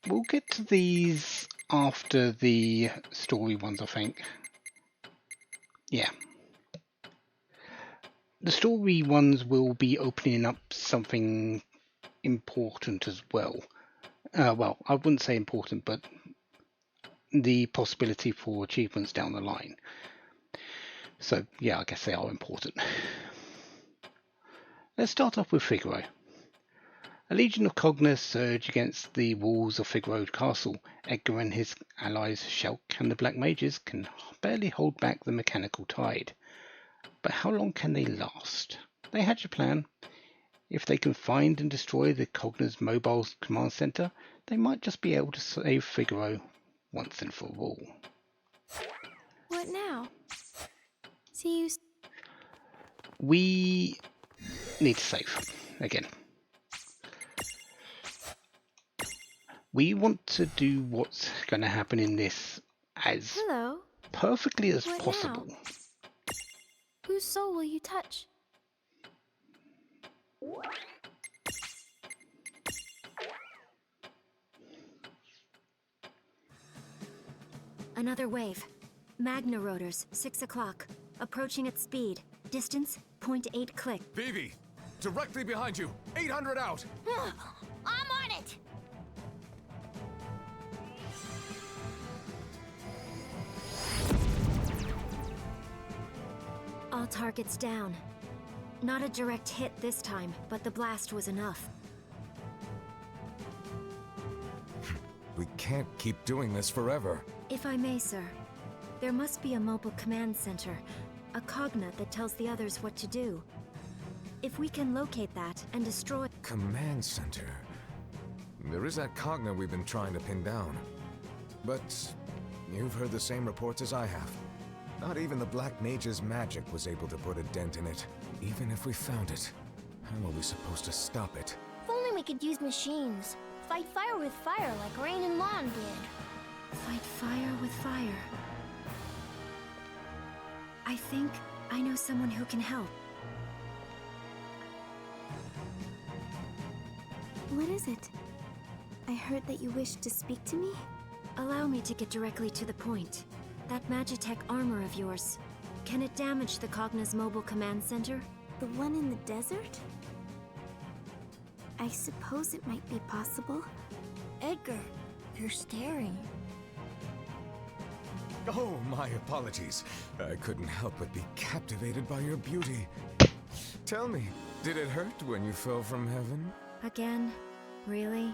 We'll get to these after the story ones, I think. Yeah. The story ones will be opening up something important as well. Well, I wouldn't say important, but the possibility for achievements down the line. So, yeah, I guess they are important. Let's start off with Figaro. A legion of Cogna surge against the walls of Figaro Castle. Edgar and his allies, Shulk and the Black Mages, can barely hold back the mechanical tide. But how long can they last? They hatch a plan. If they can find and destroy the Cogna's mobile command center, they might just be able to save Figaro once and for all. What now? See you. We need to save again. We want to do what's going to happen in this as Hello. perfectly as What possible. now? Whose soul will you touch? Another wave. Magna rotors, 6 o'clock. Approaching at speed. Distance, 0.8 click. Vivi, directly behind you. 800 out. I'm on it! All targets down. Not a direct hit this time, but the blast was enough. We can't keep doing this forever. If I may, sir. There must be a mobile command center, a cognate that tells the others what to do. If we can locate that and destroy... Command center. There is that cognate we've been trying to pin down. But you've heard the same reports as I have. Not even the Black Mage's magic was able to put a dent in it. Even if we found it, how are we supposed to stop it? If only we could use machines. Fight fire with fire like Rain and Lawn did. Fight fire with fire. I think I know someone who can help. What is it? I heard that you wished to speak to me? Allow me to get directly to the point. That Magitech armor of yours, can it damage the Cogna's mobile command center? The one in the desert? I suppose it might be possible. Edgar, you're staring. Oh, my apologies. I couldn't help but be captivated by your beauty. Tell me, did it hurt when you fell from heaven? Again? Really?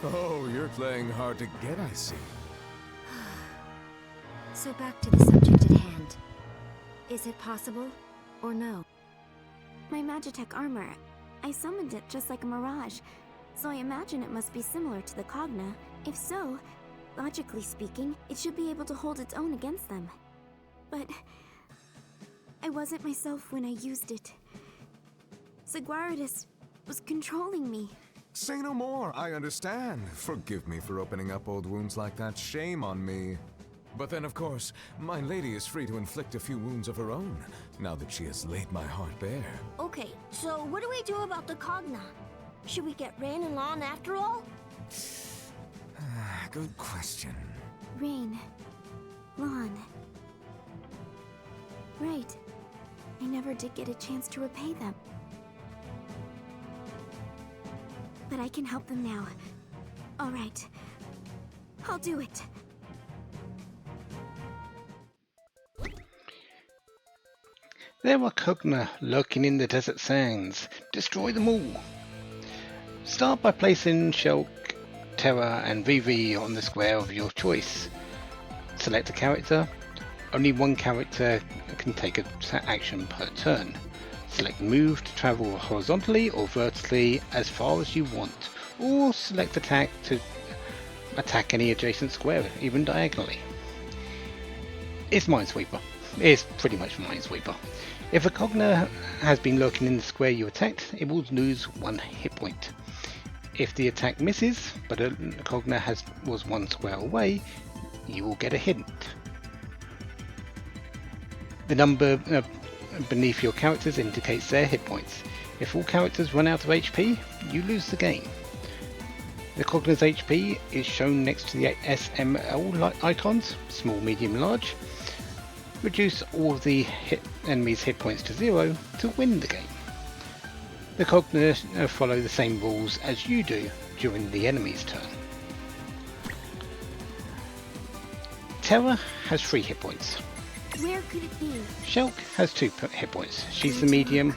Oh, you're playing hard to get, I see. So back to the subject at hand. Is it possible, or no? My Magitech armor, I summoned it just like a mirage, so I imagine it must be similar to the Cogna. If so, logically speaking, it should be able to hold its own against them. But I wasn't myself when I used it. Seguridus was controlling me. Say no more, I understand. Forgive me for opening up old wounds like that. Shame on me. But then, of course, my lady is free to inflict a few wounds of her own, now that she has laid my heart bare. Okay, so what do we do about the Cogna? Should we get Rain and Lawn after all? Good question. Rain. Lawn. Right. I never did get a chance to repay them. But I can help them now. All right. I'll do it. There are Cogna lurking in the desert sands. Destroy them all. Start by placing Shulk, Terra and Vivi on the square of your choice. Select a character. Only one character can take an action per turn. Select move to travel horizontally or vertically as far as you want, or select attack to attack any adjacent square, even diagonally. It's Minesweeper. It's pretty much Minesweeper. If a Cogna has been lurking in the square you attacked, it will lose 1 hit point. If the attack misses, but a Cogna was 1 square away, you will get a hint. The number beneath your characters indicates their hit points. If all characters run out of HP, you lose the game. The Cogna's HP is shown next to the SML icons, small, medium, large. Reduce all of the enemy's hit points to 0 to win the game. The Cogna follow the same rules as you do during the enemy's turn. Terra has 3 hit points. Where could it be? Shulk has 2 hit points. She's the medium,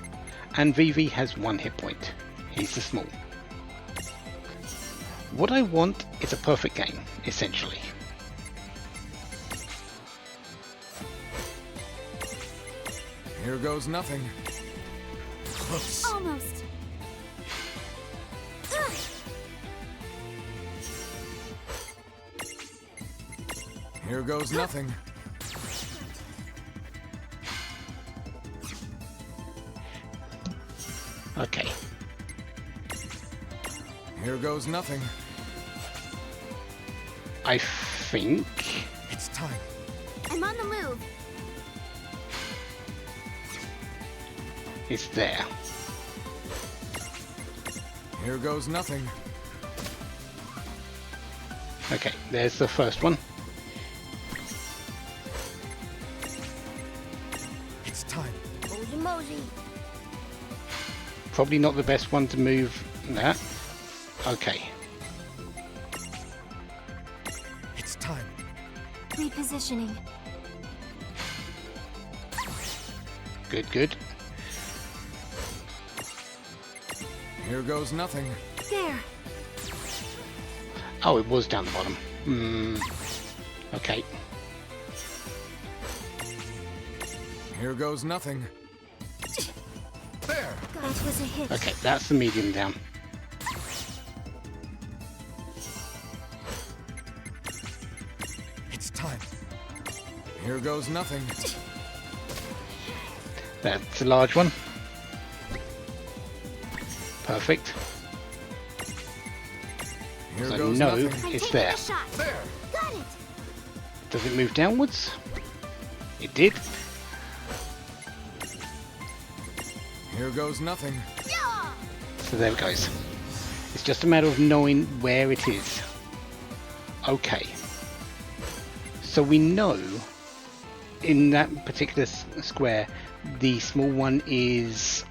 and Vivi has 1 hit point. He's the small. What I want is a perfect game, essentially. Here goes nothing. Close. Almost. Here goes nothing. Okay. Here goes nothing. I think time. I'm on the move. It's there. Here goes nothing. Okay, there's the first one. It's time. Mosey mosey. Probably not the best one to move that. Okay. It's time. Repositioning. Good, good. Here goes nothing. There. Oh, it was down the bottom. Okay. Here goes nothing. There. That was a hit. Okay, that's the medium down. It's time. Here goes nothing. That's a large one. Perfect. Here So goes no, nothing. it's there. There. Got it. Does it move downwards? It did. Here goes nothing. So there it goes. It's just a matter of knowing where it is. Okay. So we know in that particular square, the small one is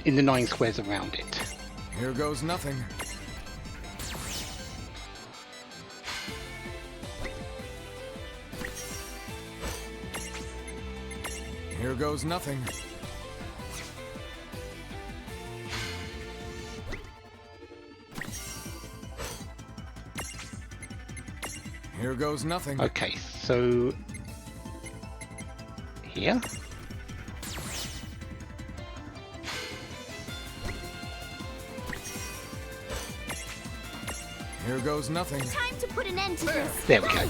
in the 9 squares around it. Here goes nothing. Here goes nothing. Here goes nothing. Okay, so here. Here goes nothing. Time to put an end to this. There we go.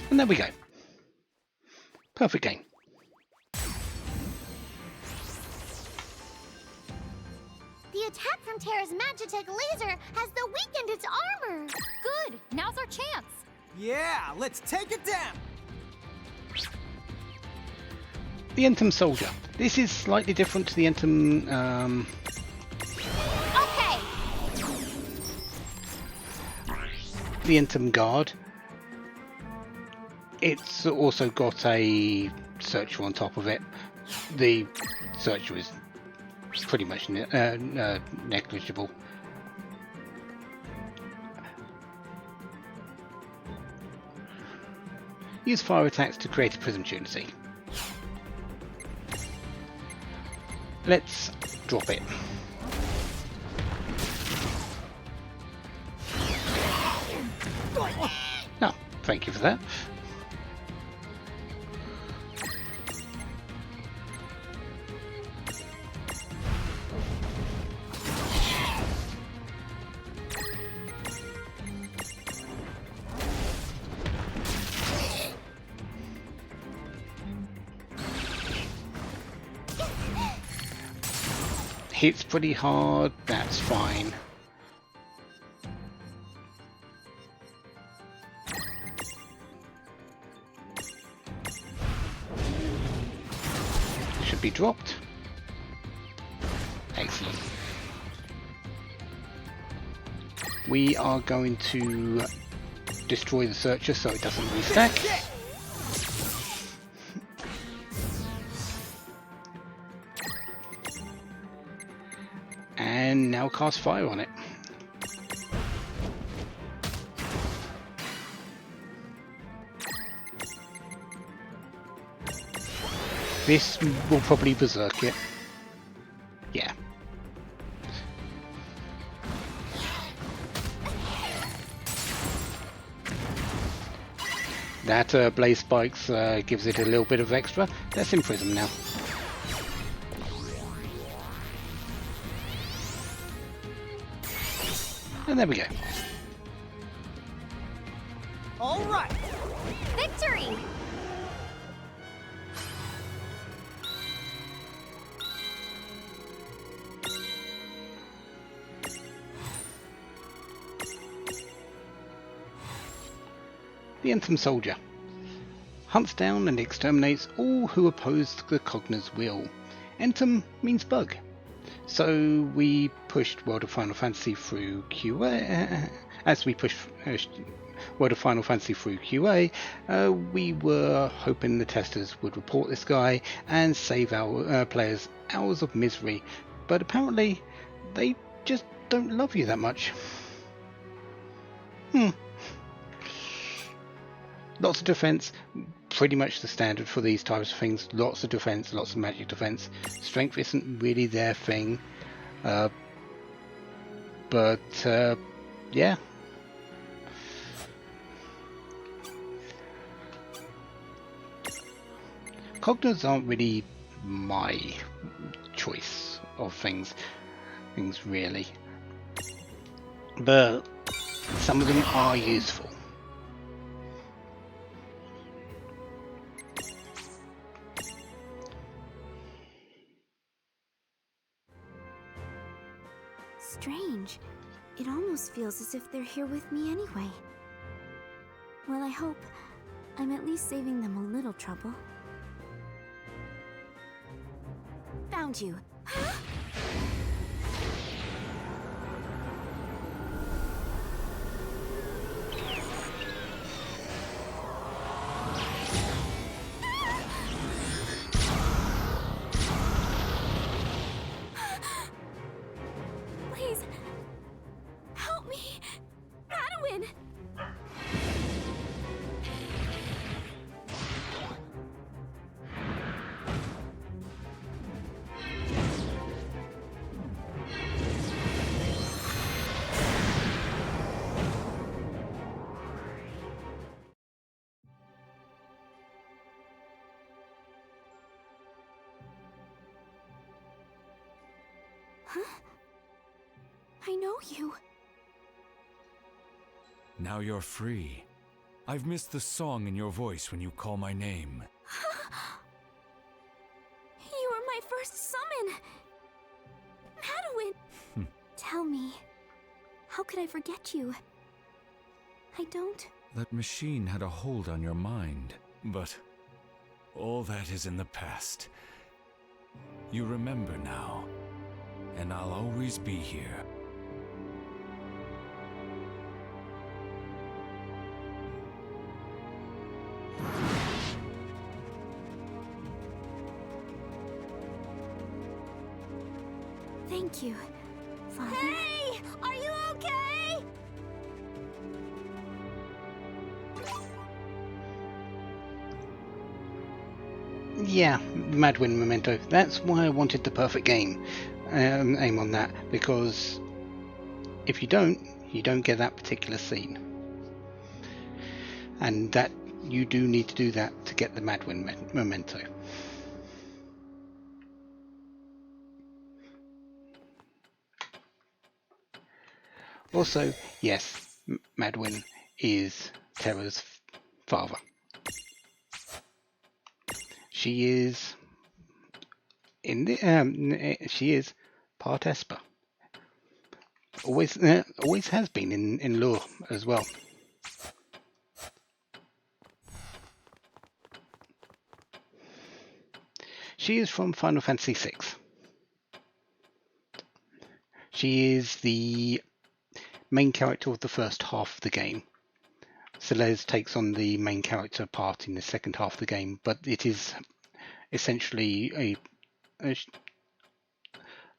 And there we go. Perfect game. The attack from Terra's Magitech laser has the weakened its armor. Good! Now's our chance! Yeah, let's take it down. The Entom Soldier. This is slightly different to the Entom. Okay. The Entom Guard. It's also got a searcher on top of it. The searcher is pretty much negligible. Use fire attacks to create a prism trinity. Let's drop it. No, thank you for that. Hits pretty hard, that's fine. Should be dropped. Excellent. We are going to destroy the searcher so it doesn't restack. And now cast fire on it. This will probably berserk it. Yeah. That blaze spikes gives it a little bit of extra. Let's imprison now. And there we go. All right. Victory! the Entom Soldier. Hunts down and exterminates all who oppose the Cogna's will. Entom means bug. So we pushed World of Final Fantasy through QA. As we pushed World of Final Fantasy through QA, we were hoping the testers would report this guy and save our players hours of misery, but apparently they just don't love you that much. Lots of defense, pretty much the standard for these types of things. Lots of defense, lots of magic defense. Strength isn't really their thing, but yeah. Cognas aren't really my choice of things really, but some of them are useful. Strange. It almost feels as if they're here with me anyway. Well, I hope I'm at least saving them a little trouble. Found you. Please, help me, Madeline. Huh? I know you. Now you're free. I've missed the song in your voice when you call my name. You were my first summon! Madeline! Tell me, how could I forget you? I don't... That machine had a hold on your mind, but all that is in the past. You remember now, and I'll always be here. Thank you, Father. Hey! Are you okay? Yeah, Madwin Memento. That's why I wanted the perfect game. Aim on that, because if you don't get that particular scene. And that you do need to do that to get the Madwin Memento. Also, yes, Madwin is Terra's father. She is she is part Esper. Always has been in lore as well. She is from Final Fantasy VI. She is the main character of the first half of the game. Celeste takes on the main character part in the second half of the game, but it is essentially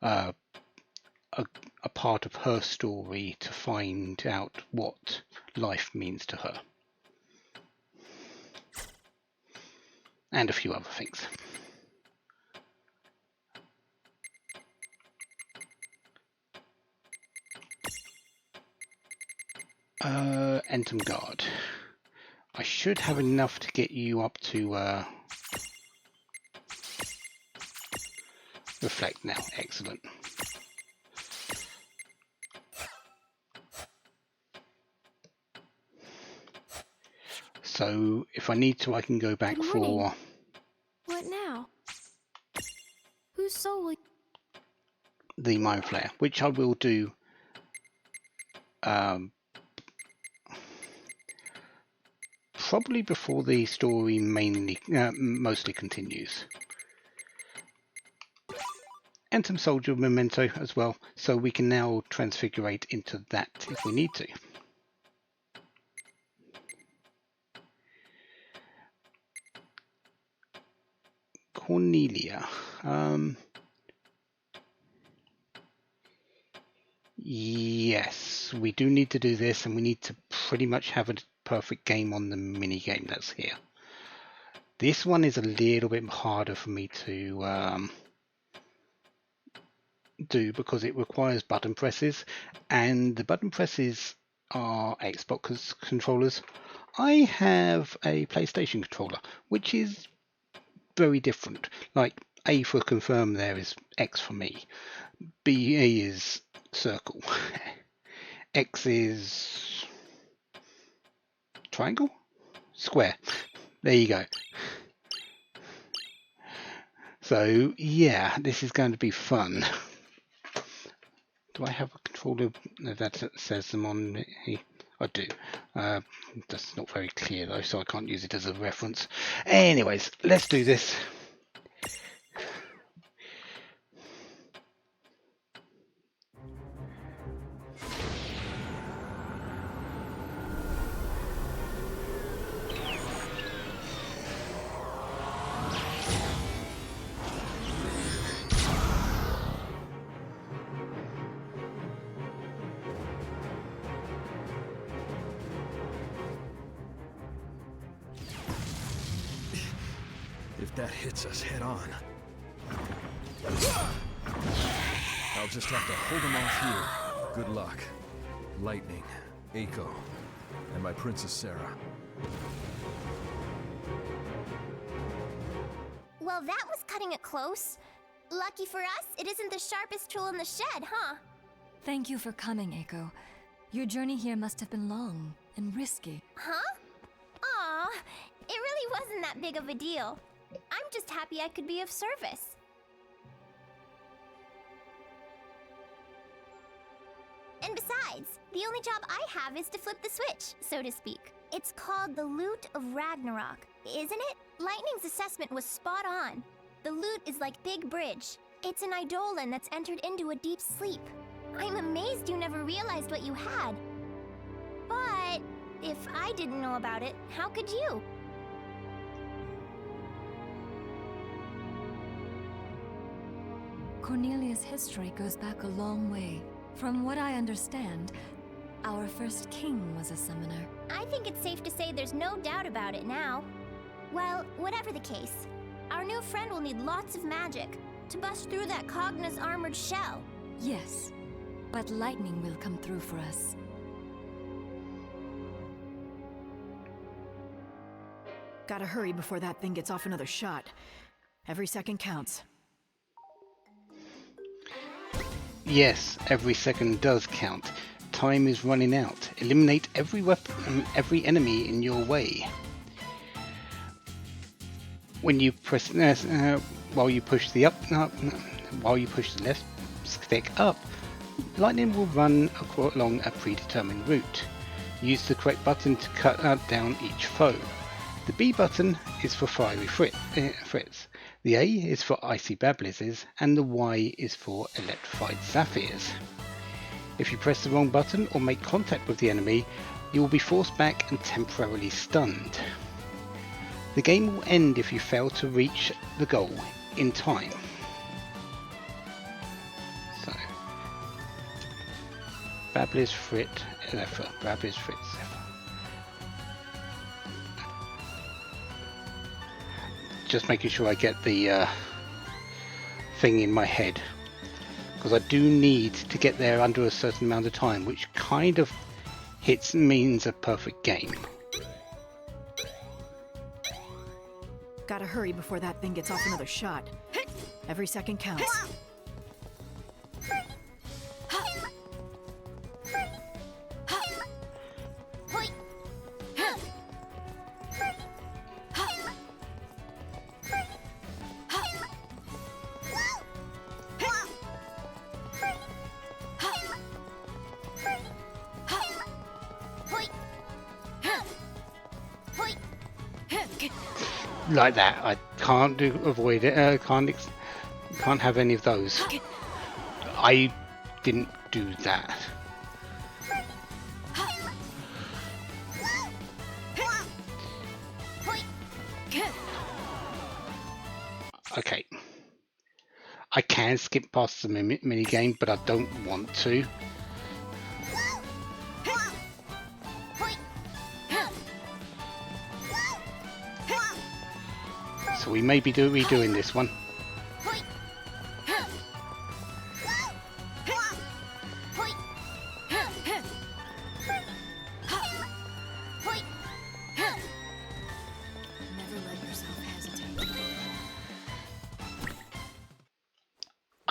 a part of her story to find out what life means to her. And a few other things. Entom Guard. I should have enough to get you up to reflect now. Excellent. So if I need to, I can go back for... What now? Whose soul will... the Mind Flayer, which I will do probably before the story mostly continues. And some soldier memento as well, so we can now transfigurate into that if we need to. Cornelia. Yes, we do need to do this, and we need to pretty much have a perfect game on the mini game that's here. This one is a little bit harder for me to do because it requires button presses, and the button presses are Xbox controllers. I have a PlayStation controller, which is very different. Like A for confirm there is X for me. B is circle. X is triangle? Square. There you go. So yeah, this is going to be fun. Do I have a controller that says them on here? I do. That's not very clear though, so I can't use it as a reference. Anyways, let's do this. If that hits us head on, I'll just have to hold them off here. Good luck. Lightning, Eiko, and my Princess Sarah. Well, that was cutting it close. Lucky for us, it isn't the sharpest tool in the shed, huh? Thank you for coming, Eiko. Your journey here must have been long and risky. Huh? Aw, it really wasn't that big of a deal. I'm just happy I could be of service. And besides, the only job I have is to flip the switch, so to speak. It's called the Lute of Ragnarok, isn't it? Lightning's assessment was spot on. The lute is like Big Bridge. It's an eidolon that's entered into a deep sleep. I'm amazed you never realized what you had. But if I didn't know about it, how could you? Cornelia's history goes back a long way. From what I understand, our first king was a summoner. I think it's safe to say there's no doubt about it now. Well, whatever the case, our new friend will need lots of magic to bust through that Cogna's armored shell. Yes, but lightning will come through for us. Gotta hurry before that thing gets off another shot. Every second counts. Yes, every second does count. Time is running out. Eliminate every weapon, every enemy in your way. When you press while you push the while you push the left stick up, lightning will run along a predetermined route. Use the correct button to cut down each foe. The B button is for fiery frits. The A is for icy babblises, and the Y is for electrified sapphires. If you press the wrong button or make contact with the enemy, you will be forced back and temporarily stunned. The game will end if you fail to reach the goal in time. So, Babblis Frit Zephyr, Babblis Frit Zephyr. Just making sure I get the thing in my head, because I do need to get there under a certain amount of time, which kind of means a perfect game. Gotta hurry before that thing gets off another shot. Every second counts. like that. I can't avoid it. Can't have any of those. I didn't do that. Okay. I can skip past the mini game, but I don't want to. So we may be redoing this one.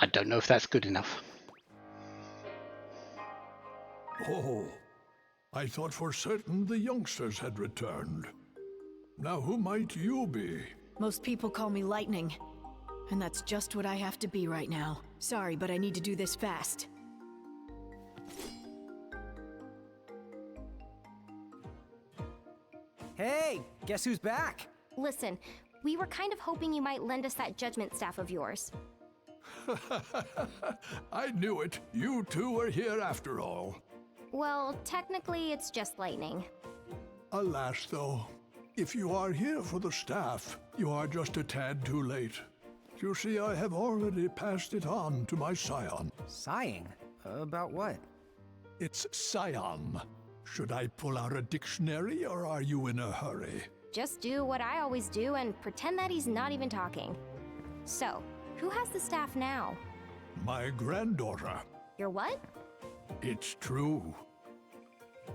I don't know if that's good enough. Oh, I thought for certain the youngsters had returned. Now who might you be? Most people call me Lightning. And that's just what I have to be right now. Sorry, but I need to do this fast. Hey, guess who's back? Listen, we were kind of hoping you might lend us that judgment staff of yours. I knew it. You two were here after all. Well, technically it's just lightning. Alas, though, if you are here for the staff, you are just a tad too late. You see, I have already passed it on to my scion. Sighing? About what? It's scion. Should I pull out a dictionary, or are you in a hurry? Just do what I always do and pretend that he's not even talking. So, who has the staff now? My granddaughter. Your what? It's true.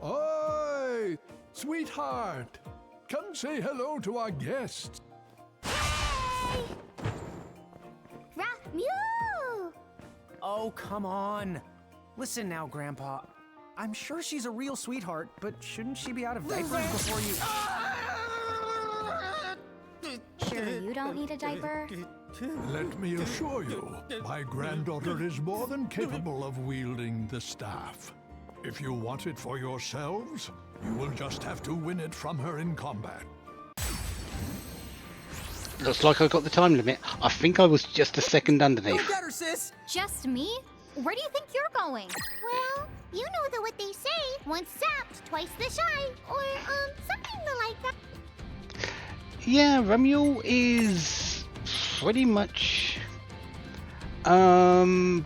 Oi! Sweetheart! Come say hello to our guests. Mew! Oh, come on. Listen now, Grandpa. I'm sure she's a real sweetheart, but shouldn't she be out of diapers before you... Sure you don't need a diaper? Let me assure you, my granddaughter is more than capable of wielding the staff. If you want it for yourselves, you will just have to win it from her in combat. Looks like I got the time limit. I think I was just a second underneath. Go get her, sis! Just me? Where do you think you're going? Well, you know what they say, once zapped, twice the shy, or, something like that. Yeah, Ramiel is pretty much Ramu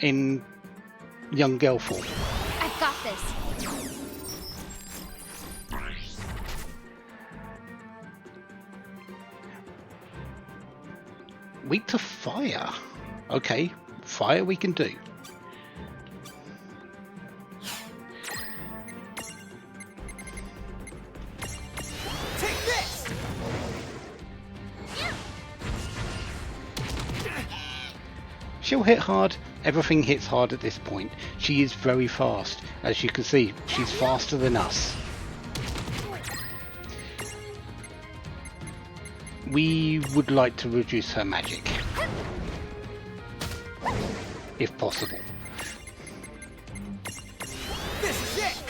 in young girl form. I've got this. Weak to fire. Okay, fire we can do. Take this! She'll hit hard. Everything hits hard at this point. She is very fast. As you can see, she's faster than us. We would like to reduce her magic, if possible. This is it!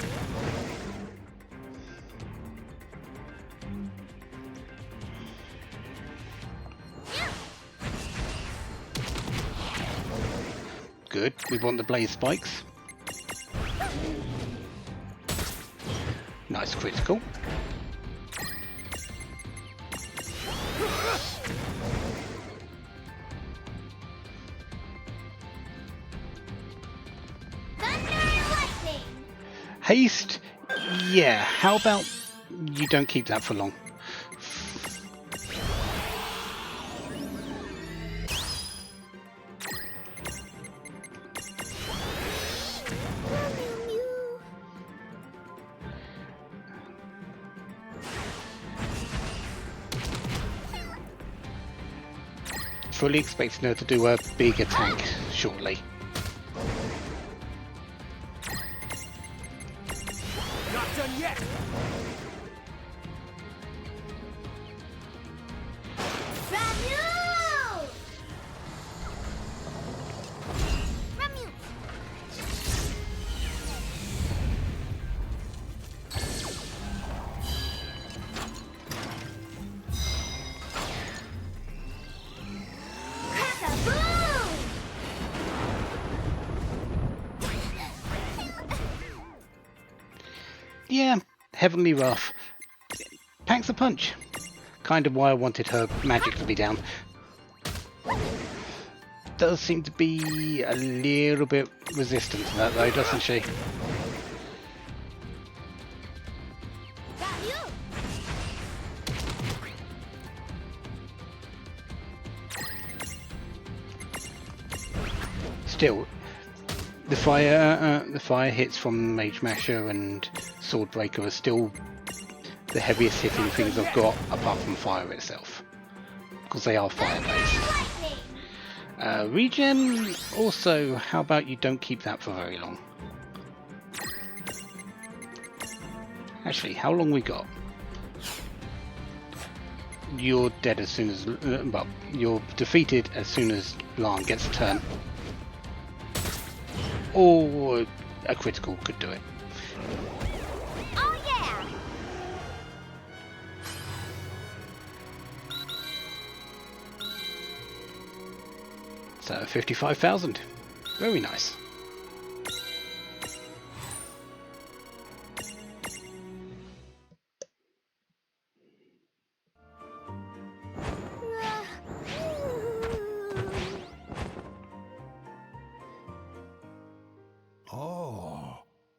Good. We want the blaze spikes. Nice critical. Haste? Yeah, how about you don't keep that for long? Fully expecting her to do a big attack shortly. Not done yet! Heavenly Wrath. Packs a punch. Kind of why I wanted her magic to be down. Does seem to be a little bit resistant to that though, doesn't she? Still, the fire hits from Mage Masher and Swordbreaker are still the heaviest hitting things I've got, apart from fire itself, because they are fire based. Regen, also, how about you don't keep that for very long? Actually, how long we got? You're dead as soon as, well, you're defeated as soon as Lan gets a turn. Or a critical could do it. Oh yeah! So 55,000. Very nice.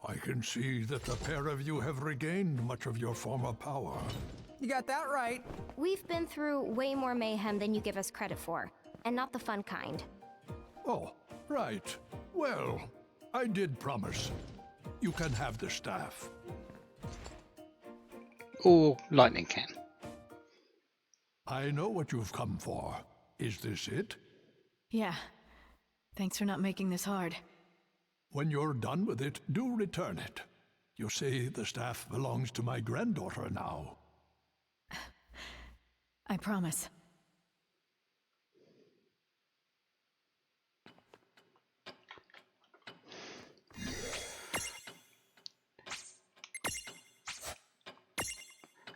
I can see that the pair of you have regained much of your former power. You got that right. We've been through way more mayhem than you give us credit for, and not the fun kind. Oh, right. Well, I did promise. You can have the staff. Or Lightning can. I know what you've come for. Is this it? Yeah. Thanks for not making this hard. When you're done with it, do return it. You see, the staff belongs to my granddaughter now. I promise.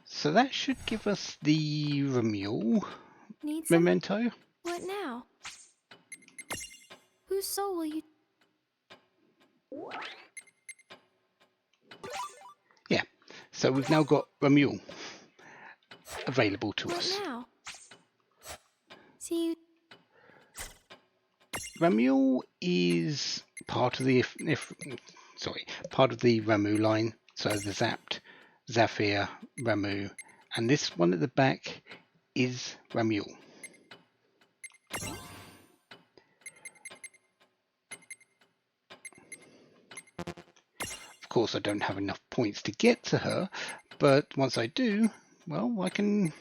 So that should give us the Remule memento. What now? Whose soul will you... Yeah, so we've now got Remule available to us. What now? See you... Remule is part of the part of the Ramu line. So the Zapt, Zafir, Ramu, and this one at the back is Remule. Of course, I don't have enough points to get to her, but once I do, well, I can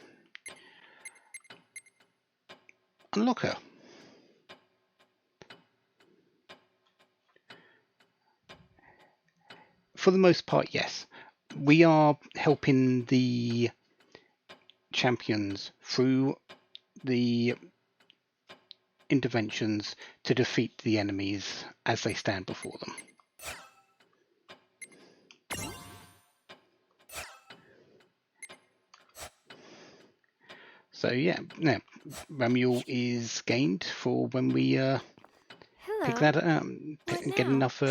unlock her. For the most part, yes. We are helping the champions through the interventions to defeat the enemies as they stand before them. So yeah, Remule is gained for when we pick that up, get enough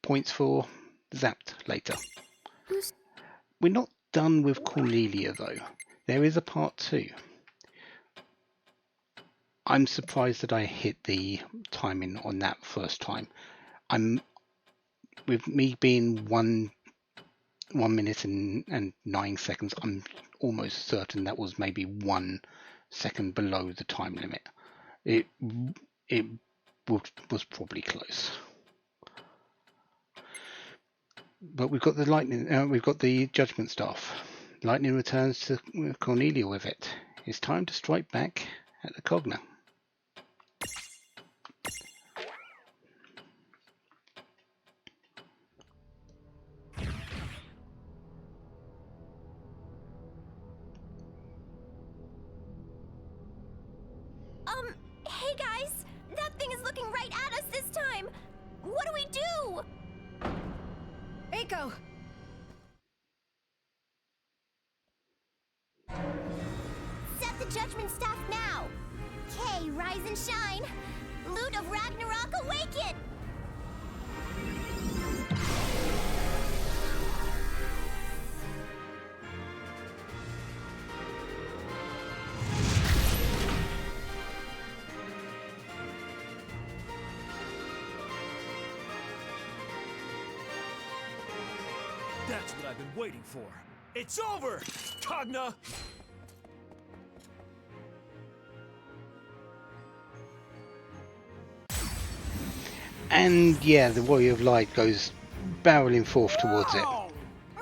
points for Zapt later. We're not done with Cornelia though. There is a part 2. I'm surprised that I hit the timing on that first time. With me being 1 minute and 9 seconds, I'm almost certain that was maybe 1 second below the time limit. It was probably close. But we've got the lightning. We've got the judgment staff. Lightning returns to Cornelia with it. It's time to strike back at the Cogna. Hey guys! That thing is looking right at us this time! What do we do? Eiko! Set the judgment staff now! K, rise and shine! Loot of Ragnarok, awaken! That's what I've been waiting for. It's over, Cogna! And yeah, the Warrior of Light goes barreling forth towards it. I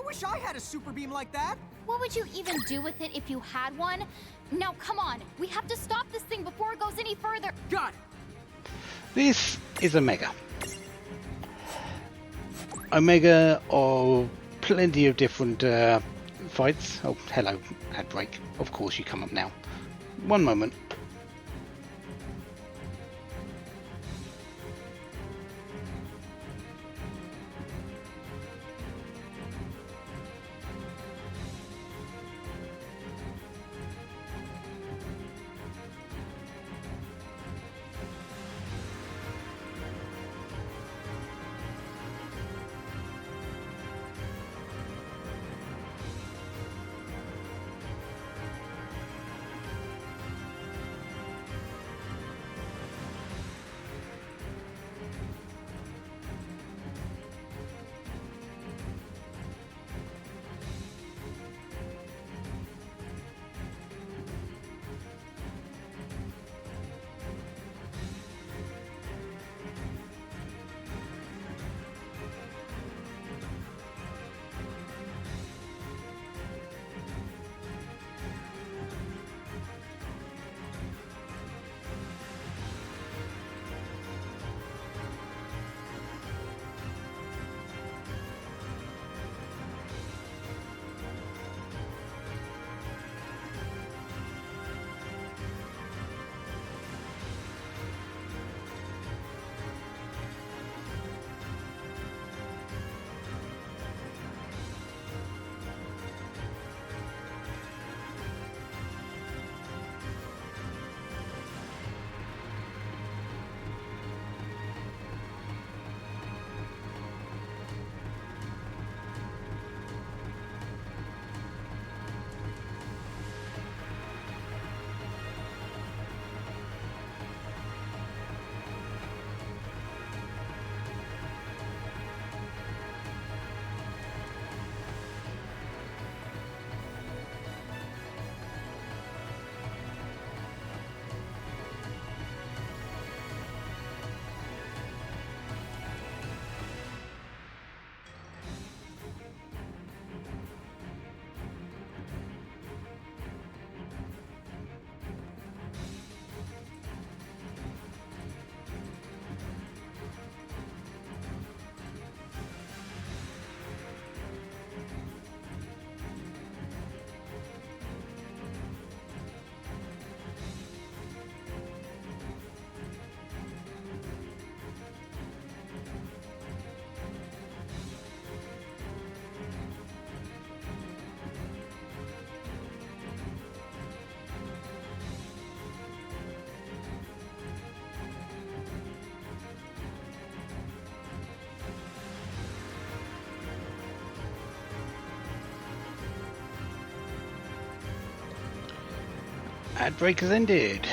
wish I had a super beam like that. What would you even do with it if you had one? Now, come on. We have to stop this thing before it goes any further. Got it. This is Omega. Omega of plenty of different fights. Oh, hello, ad break. Of course you come up now. One moment. Ad break has ended.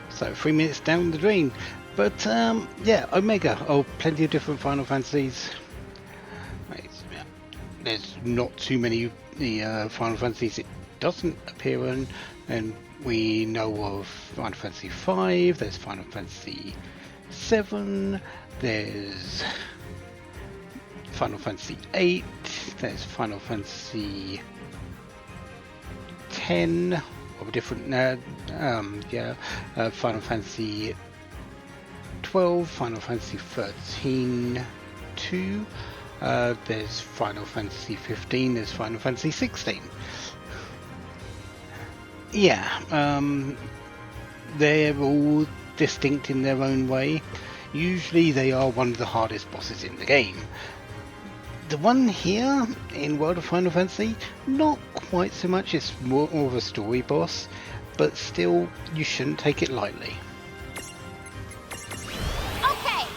So 3 minutes down the drain. But yeah, Omega. Oh, plenty of different Final Fantasies. There's not too many Final Fantasies it doesn't appear in, and we know of Final Fantasy V. There's Final Fantasy VII. There's Final Fantasy VIII. There's Final Fantasy X. Of a different Final Fantasy 12, Final Fantasy 13 2, there's Final Fantasy 15, there's Final Fantasy 16. Yeah, they're all distinct in their own way. Usually they are one of the hardest bosses in the game. The one here in World of Final Fantasy, not quite so much, it's more of a story boss, but still, you shouldn't take it lightly. Okay.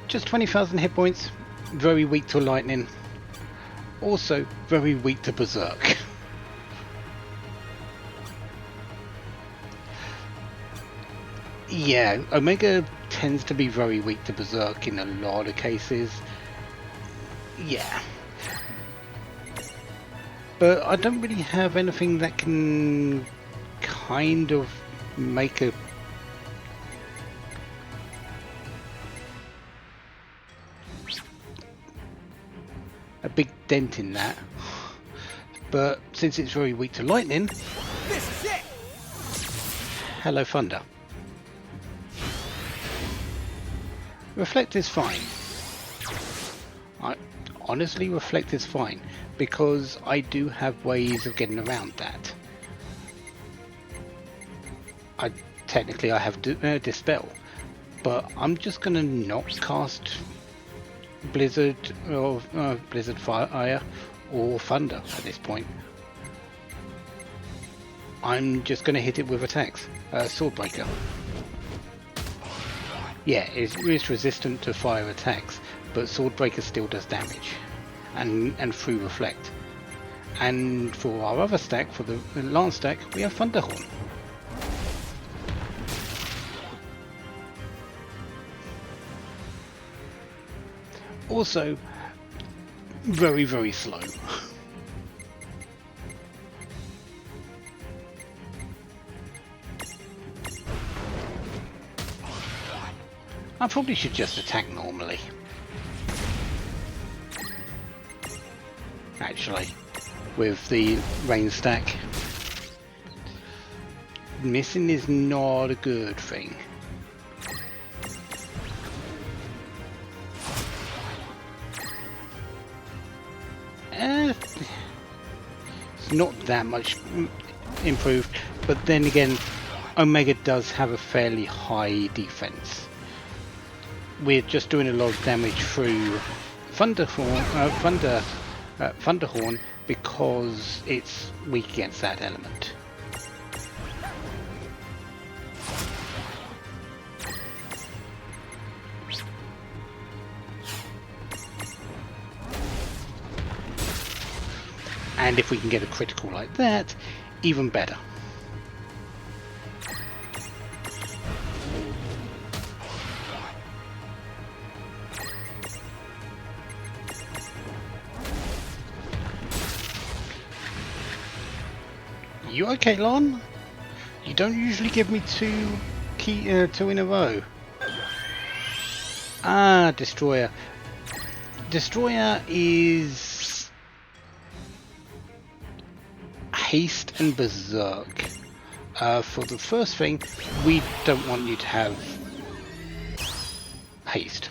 Just 20,000 hit points, very weak to lightning, also very weak to berserk. Yeah, Omega tends to be very weak to Berserk in a lot of cases. Yeah. But I don't really have anything that can kind of make a big dent in that. But since it's very weak to lightning, This is it. hello thunder. Reflect is fine. Honestly, Reflect is fine because I do have ways of getting around that. Technically I have Dispel, but I'm just gonna not cast Blizzard or Blizzard Fire or Thunder at this point. I'm just gonna hit it with attacks. Swordbreaker. Yeah, it's resistant to fire attacks, but Swordbreaker still does damage, and through Reflect. And for our other stack, for the Lance stack, we have Thunderhorn. Also, very, very slow. I probably should just attack normally. Actually, with the rain stack. Missing is not a good thing. It's not that much improved, but then again, Omega does have a fairly high defense. We're just doing a lot of damage through Thunderhorn because it's weak against that element. And if we can get a critical like that, even better. You okay, Lon? You don't usually give me two in a row. Ah, Destroyer. Destroyer is haste and berserk. For the first thing, we don't want you to have haste.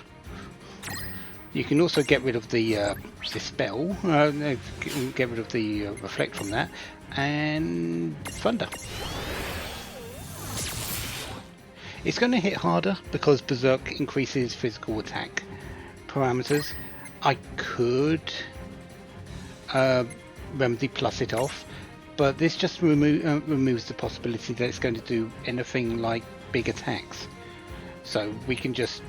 You can also get rid of the dispel, get rid of the reflect from that, and thunder. It's going to hit harder because berserk increases physical attack parameters. I could remedy plus it off, but this just removes the possibility that it's going to do anything like big attacks. So we can just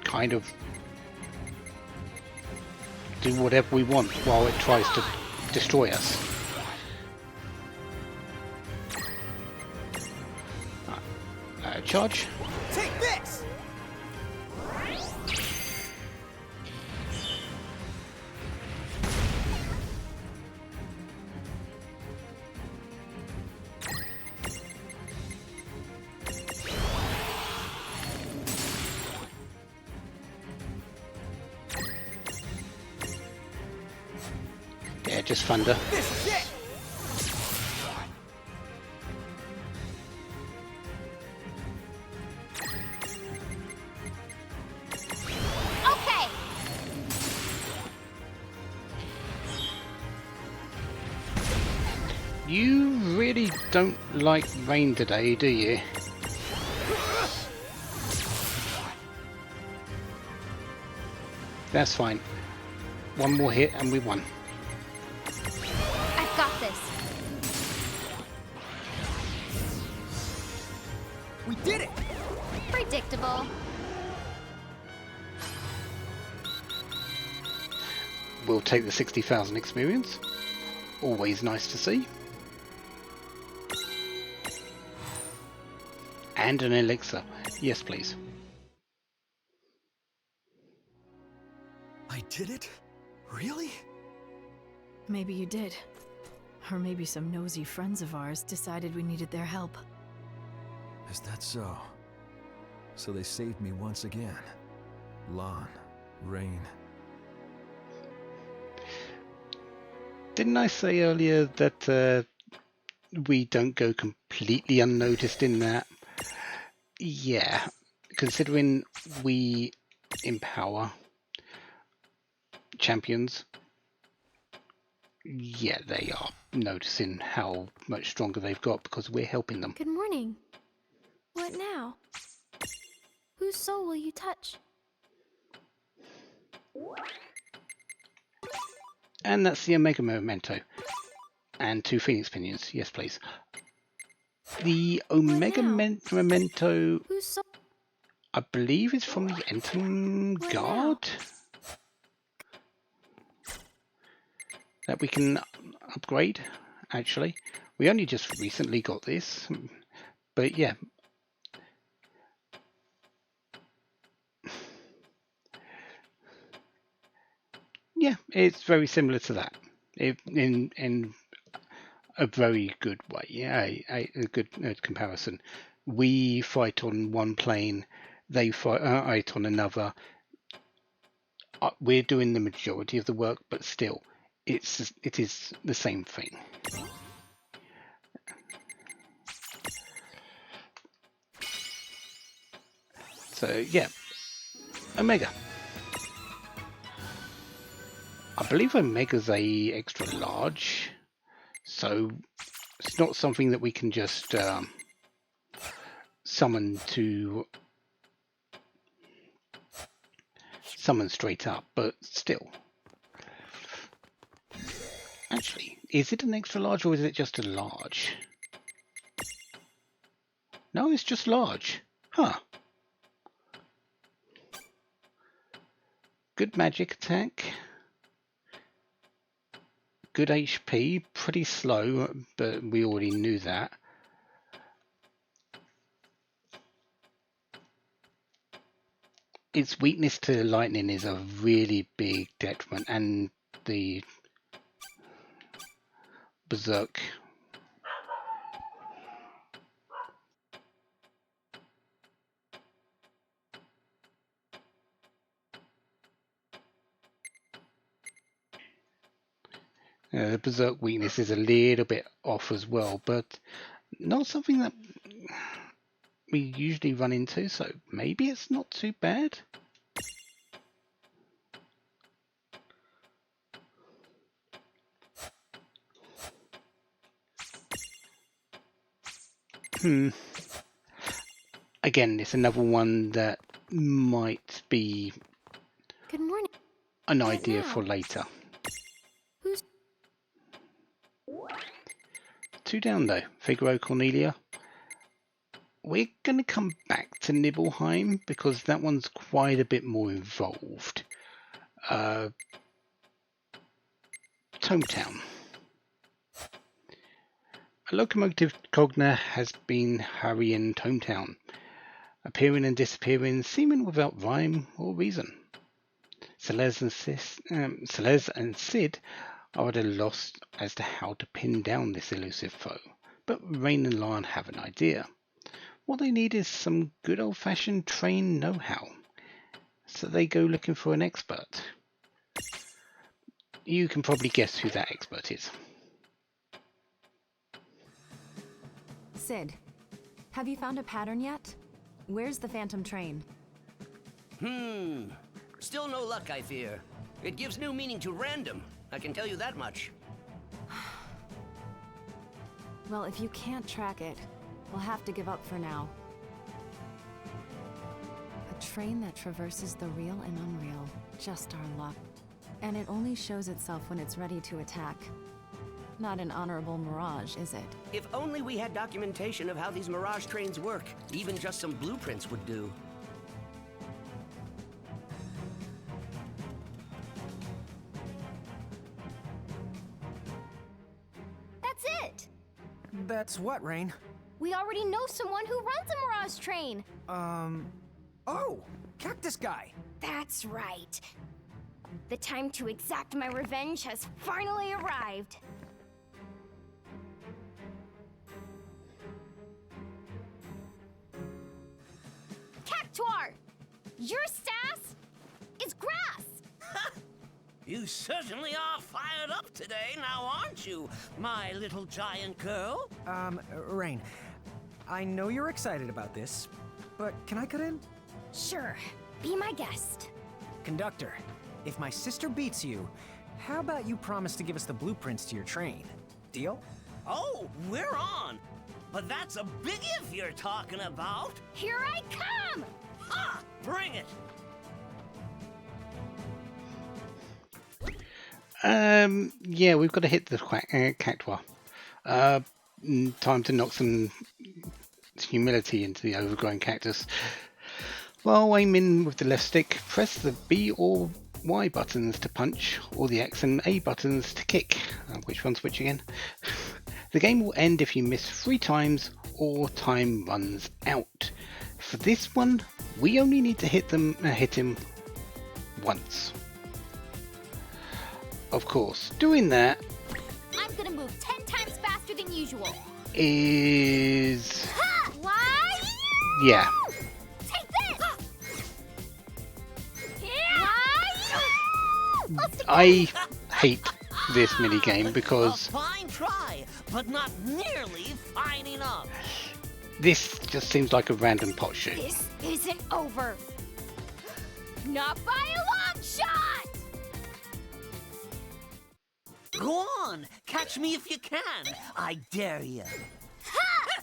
kind of do whatever we want while it tries to destroy us. Charge. Take this. Yeah, just thunder. This is it. Okay. You really don't like rain today, do you? That's fine. One more hit and we won. I've got this. We did it. Predictable. We'll take the 60,000 experience. Always nice to see. And an elixir. Yes, please. I did it? Really? Maybe you did. Or maybe some nosy friends of ours decided we needed their help. Is that so? So they saved me once again. Lon, Rain. Didn't I say earlier that we don't go completely unnoticed in that? Yeah, considering we empower champions, yeah, they are noticing how much stronger they've got because we're helping them. Good morning. What now? Whose soul will you touch? And that's the Omega Memento. And 2 Phoenix Pinions. Yes, please. The Omega Memento, Whose soul? I believe, is from the Entom Guard. That we can upgrade, actually. We only just recently got this. But yeah. Yeah, it's very similar to that. In a very good way, yeah, a good comparison. We fight on one plane, they fight on another. We're doing the majority of the work, but still, it is the same thing. So yeah, Omega. I believe Omega's a extra large, so it's not something that we can just summon straight up, but still. Actually, is it an extra large or is it just a large? No, it's just large. Huh. Good magic attack. Good HP, pretty slow, but we already knew that. Its weakness to lightning is a really big detriment, and the Berserk. The Berserk weakness is a little bit off as well, but not something that we usually run into, so maybe it's not too bad. Again, it's another one that might be Good morning. An idea for later. Who's 2 down though. Figaro, Cornelia. We're going to come back to Nibelheim because that one's quite a bit more involved. Tometown. A locomotive cogner has been harrying Tometown, appearing and disappearing, seeming without rhyme or reason. Celeste and Sid are at a loss as to how to pin down this elusive foe, but Rain and Lion have an idea. What they need is some good old-fashioned trained know-how, so they go looking for an expert. You can probably guess who that expert is. Sid, have you found a pattern yet? Where's the Phantom train? Still no luck, I fear. It gives new meaning to random, I can tell you that much. Well, if you can't track it, we'll have to give up for now. A train that traverses the real and unreal. Just our luck. And it only shows itself when it's ready to attack. Not an honorable mirage, is it? If only we had documentation of how these Mirage trains work. Even just some blueprints would do. That's it! That's what, Rain? We already know someone who runs a Mirage train. Oh, Cactus Guy. That's right. The time to exact my revenge has finally arrived. Cactuar! Your sass is grass! You certainly are fired up today, now aren't you, my little giant girl? Rain, I know you're excited about this, but can I cut in? Sure, be my guest. Conductor, if my sister beats you, how about you promise to give us the blueprints to your train? Deal? Oh, we're on! But that's a big if you're talking about. Here I come! Ha! Bring it! Yeah, we've got to hit the Cactuar. Time to knock some humility into the overgrown cactus. While aiming with the left stick, press the B or Y buttons to punch, or the X and A buttons to kick. Which one's which again? The game will end if you miss 3 times or time runs out. For this one, we only need to hit him once. Of course, doing that I'm gonna move 10 times faster than usual. is... Ha! Why? yeah. Take this! Why? I hate this minigame because A fine try, but not nearly fine enough. this just seems like a random pot shoot. This isn't over. Not by a long shot! Go on, catch me if you can. I dare you. Ha!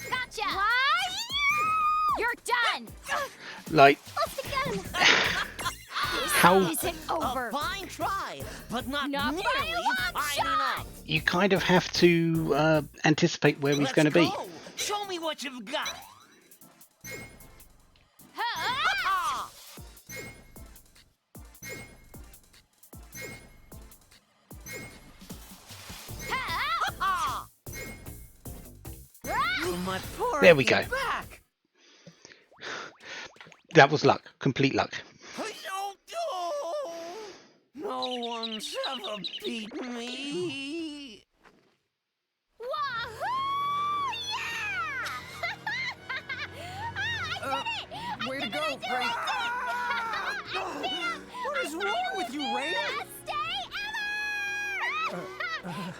Gotcha! Why? You're done! Like, Again. how This isn't over. A fine try, but not Not by a nearly long fine shot! enough. you kind of have to anticipate where he's Let's going to be. go. Show me what you've got. Ha! Ha! Oh, my poor There we go. back. That was luck, complete luck. No one's ever beat me. Wahoo! Yeah! Way to go, Rain. What is wrong with you, Rain? Best day ever!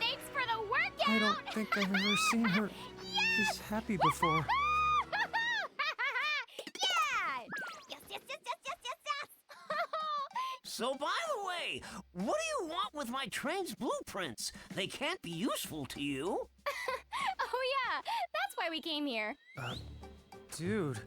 Thanks for the workout! I don't think I've ever seen her this happy before. So, by the way, what do you want with my train's blueprints? They can't be useful to you. Oh yeah, that's why we came here. Dude.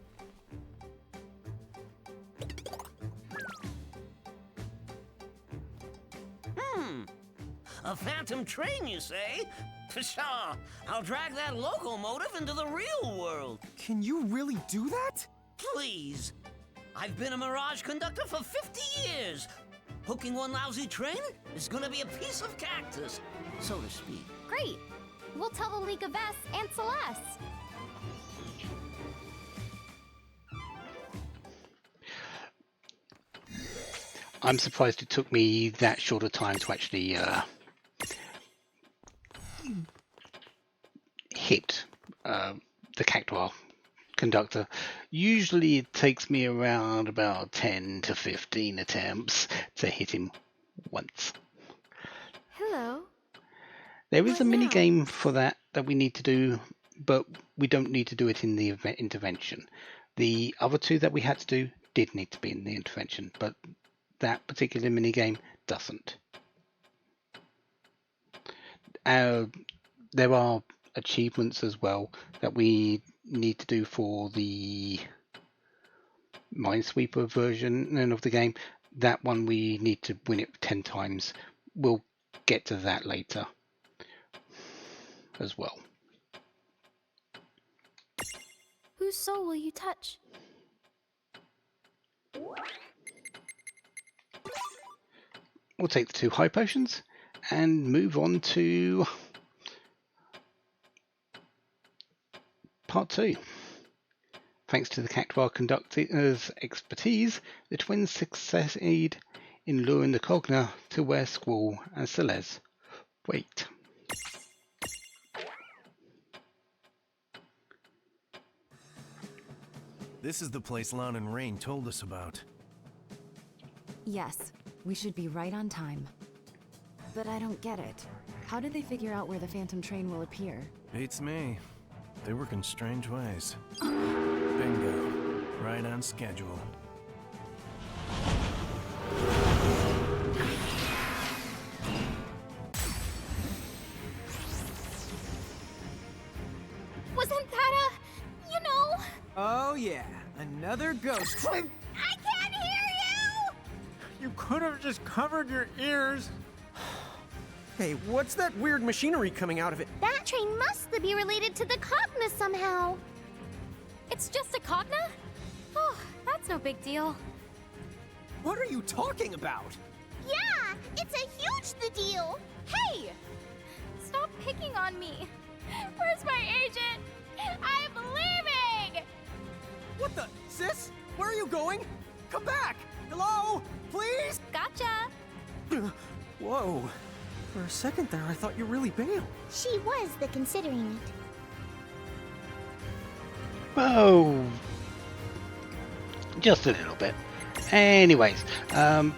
A phantom train, you say? Pshaw, I'll drag that locomotive into the real world. Can you really do that? Please. I've been a Mirage conductor for 50 years. Hooking one lousy train is gonna be a piece of cactus, so to speak. Great. We'll tell the League of S and Celeste. I'm surprised it took me that short a time to actually hit the Cactuar conductor. Usually it takes me around about 10 to 15 attempts to hit him once. Hello. There is a mini game for that we need to do, but we don't need to do it in the intervention. The other two that we had to do did need to be in the intervention, but that particular mini game doesn't. There are achievements as well that we need to do for the Minesweeper version of the game. That one we need to win it 10 times. We'll get to that later as well. Whose soul will you touch? We'll take the 2 high potions and move on to Part 2. Thanks to the Cactuar conductor's expertise, the twins succeed in luring the Cogna to where Squall and Celeste wait. This is the place Lon and Rain told us about. Yes, we should be right on time. But I don't get it. How did they figure out where the Phantom train will appear? Beats me. They work in strange ways. Bingo. Right on schedule. Wasn't that a... you know... Oh yeah, another ghost. I can't hear you! You could have just covered your ears. Hey, what's that weird machinery coming out of it? That train must be related to the Cogna somehow. It's just a Cogna? Oh, that's no big deal. What are you talking about? Yeah, it's a huge deal. Hey! Stop picking on me. Where's my agent? I'm leaving! What the? Sis? Where are you going? Come back! Hello? Please? Gotcha! Whoa. For a second there, I thought you really bailed. She was the considering it. Oh, just a little bit. Anyways, the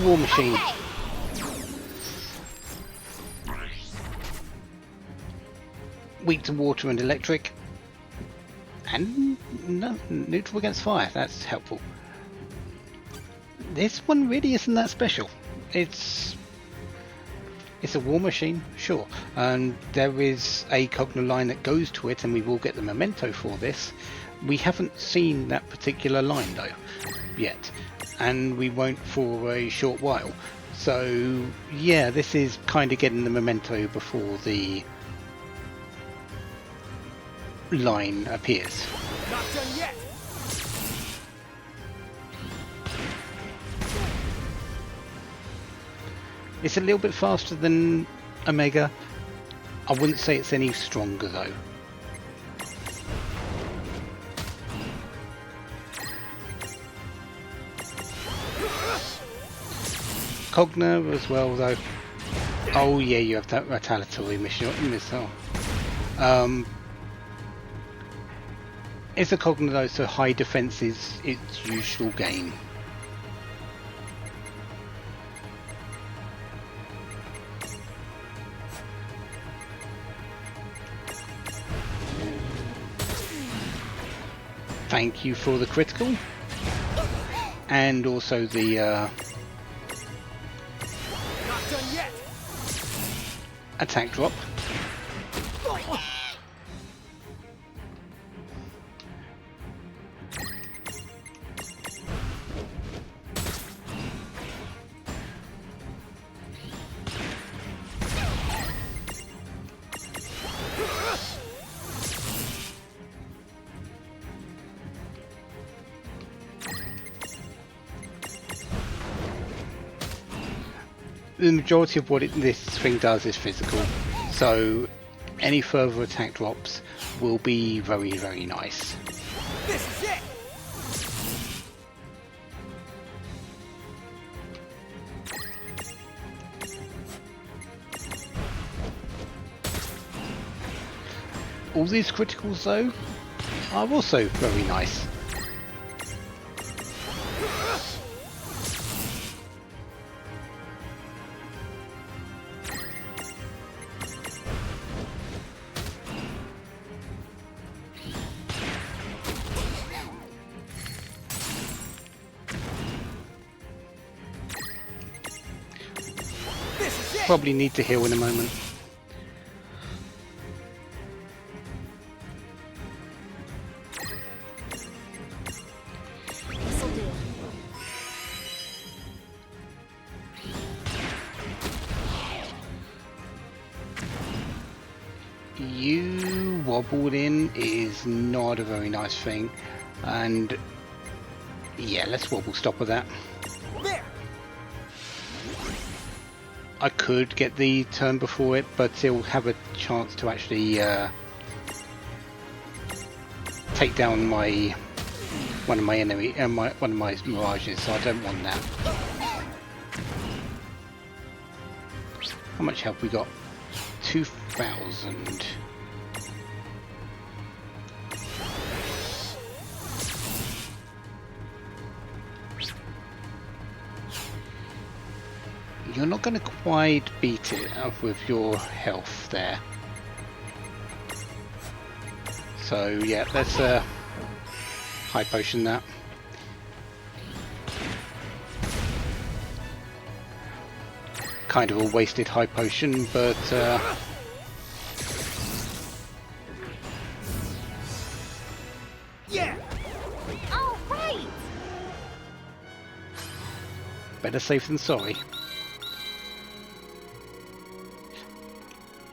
war machine. Okay. Weak to water and electric, and no, neutral against fire. That's helpful. This one really isn't that special. It's a war machine, sure, and there is a Cogna line that goes to it, and we will get the memento for this. We haven't seen that particular line though yet, and we won't for a short while. So yeah, this is kind of getting the memento before the line appears. Not done yet. It's a little bit faster than Omega. I wouldn't say it's any stronger though. Cogna as well though. Oh yeah, you have that retaliatory missile. It's a Cogna though, so high defense is its usual game. Thank you for the critical, and also the Not done yet. attack drop. The majority of what this thing does is physical, so any further attack drops will be very, very nice. This is it. All these criticals though are also very nice. Probably need to heal in a moment. This'll do. You wobbled in is not a very nice thing, and yeah, let's wobble stop with that. There. I could get the turn before it, but it'll have a chance to actually take down one of my enemy, one of my mirages, so I don't want that. How much health we got? 2,000. You're not going to quite beat it up with your health there. So yeah, let's high potion that. Kind of a wasted high potion, but Yeah. All right. better safe than sorry.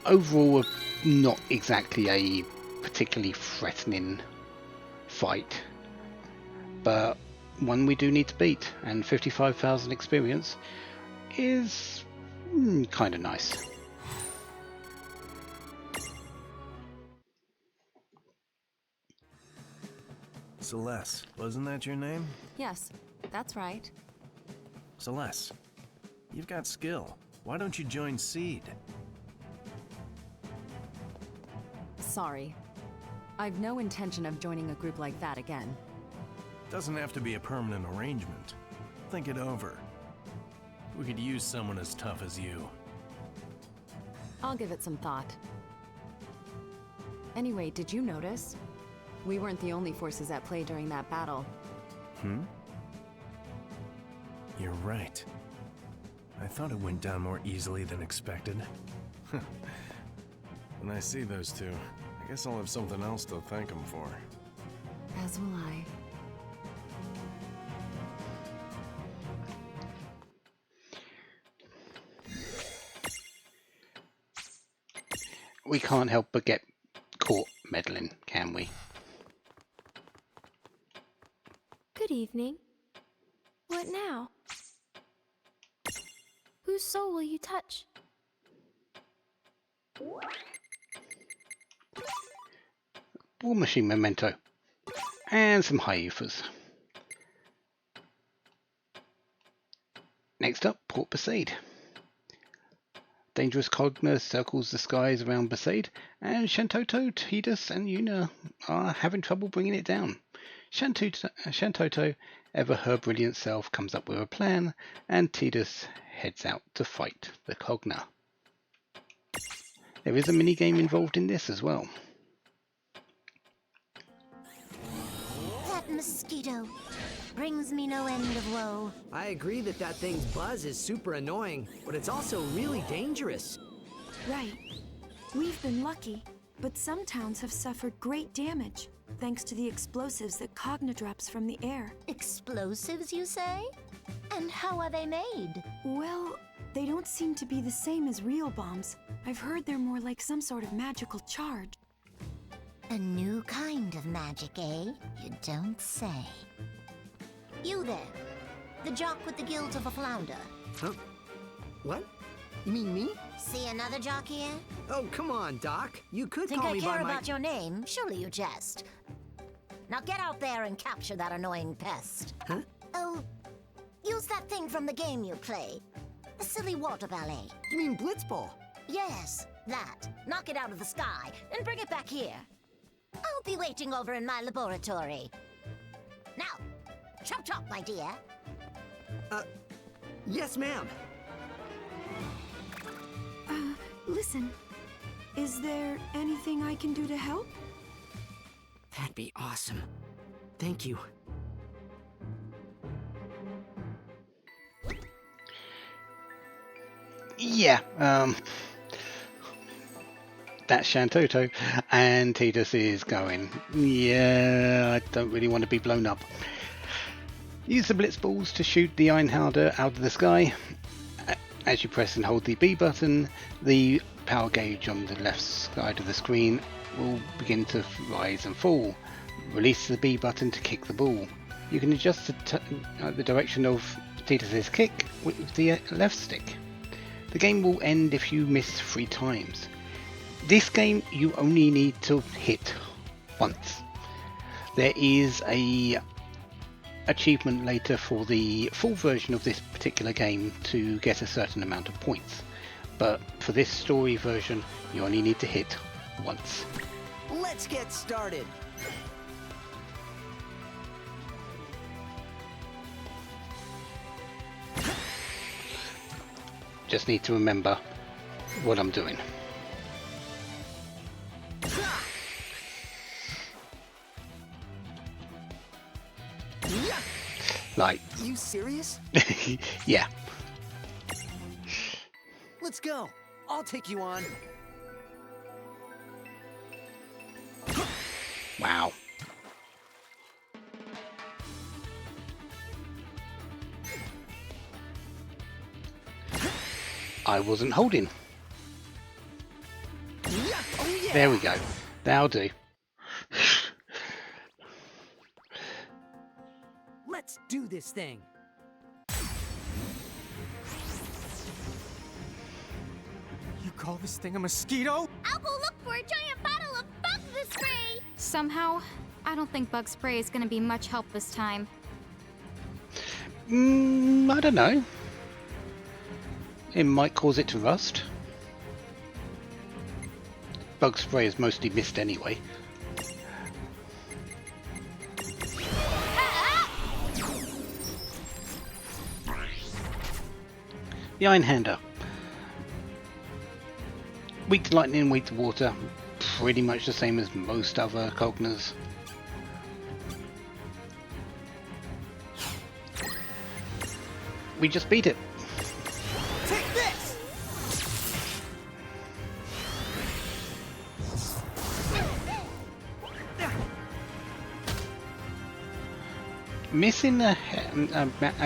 Overall, not exactly a particularly threatening fight, but one we do need to beat, and 55,000 experience is kind of nice. Celeste, wasn't that your name? Yes, that's right. Celeste, you've got skill. Why don't you join Seed? Sorry. I've no intention of joining a group like that again. Doesn't have to be a permanent arrangement. Think it over. We could use someone as tough as you. I'll give it some thought. Anyway, did you notice? We weren't the only forces at play during that battle. You're right. I thought it went down more easily than expected. When I see those two, I guess I'll have something else to thank them for. As will I. We can't help but get caught meddling, can we? Good evening. What now? Whose soul will you touch? War Machine memento. And some Hyuthas. Next up, Port Besaid. Dangerous Cogna circles the skies around Besaid, and Shantoto, Tidus, and Yuna are having trouble bringing it down. Shantoto, ever her brilliant self, comes up with a plan, and Tidus heads out to fight the Cogna. There is a minigame involved in this as well. That mosquito brings me no end of woe. I agree that that thing's buzz is super annoying, but it's also really dangerous. Right. We've been lucky, but some towns have suffered great damage, thanks to the explosives that Cogna drops from the air. Explosives, you say? And how are they made? Well, they don't seem to be the same as real bombs. I've heard they're more like some sort of magical charge. A new kind of magic, eh? You don't say. You there, the jock with the gills of a flounder. Huh? What? You mean me? See another jock here? Oh, come on, Doc. You could Think call I me care by my... about your name? Surely you jest. Now get out there and capture that annoying pest. Huh? Oh, use that thing from the game you play. The silly water ballet. You mean Blitzball? Yes, that. Knock it out of the sky and bring it back here. I'll be waiting over in my laboratory. Now, chop chop, my dear. Yes, ma'am. Listen. Is there anything I can do to help? That'd be awesome. Thank you. Yeah, that's Shantoto, and Tidus is going, yeah, I don't really want to be blown up. Use the blitz balls to shoot the Einharder out of the sky. As you press and hold the B button, the power gauge on the left side of the screen will begin to rise and fall. Release the B button to kick the ball. You can adjust the direction of Tidus' kick with the left stick. The game will end if you miss 3 times. This game you only need to hit once. There is a achievement later for the full version of this particular game to get a certain amount of points, but for this story version you only need to hit once. Let's get started. Just need to remember what I'm doing. Like, You serious? yeah. Let's go. I'll take you on. Wow. I wasn't holding. Oh, yeah. There we go. That'll do. Let's do this thing. You call this thing a mosquito? I'll go look for a giant bottle of bug spray! Somehow, I don't think bug spray is gonna be much help this time. I don't know. It might cause it to rust. Bug spray is mostly mist anyway. The Iron Hander. Weak to lightning, weak to water. Pretty much the same as most other Cogners. We just beat it. Take this! Missing a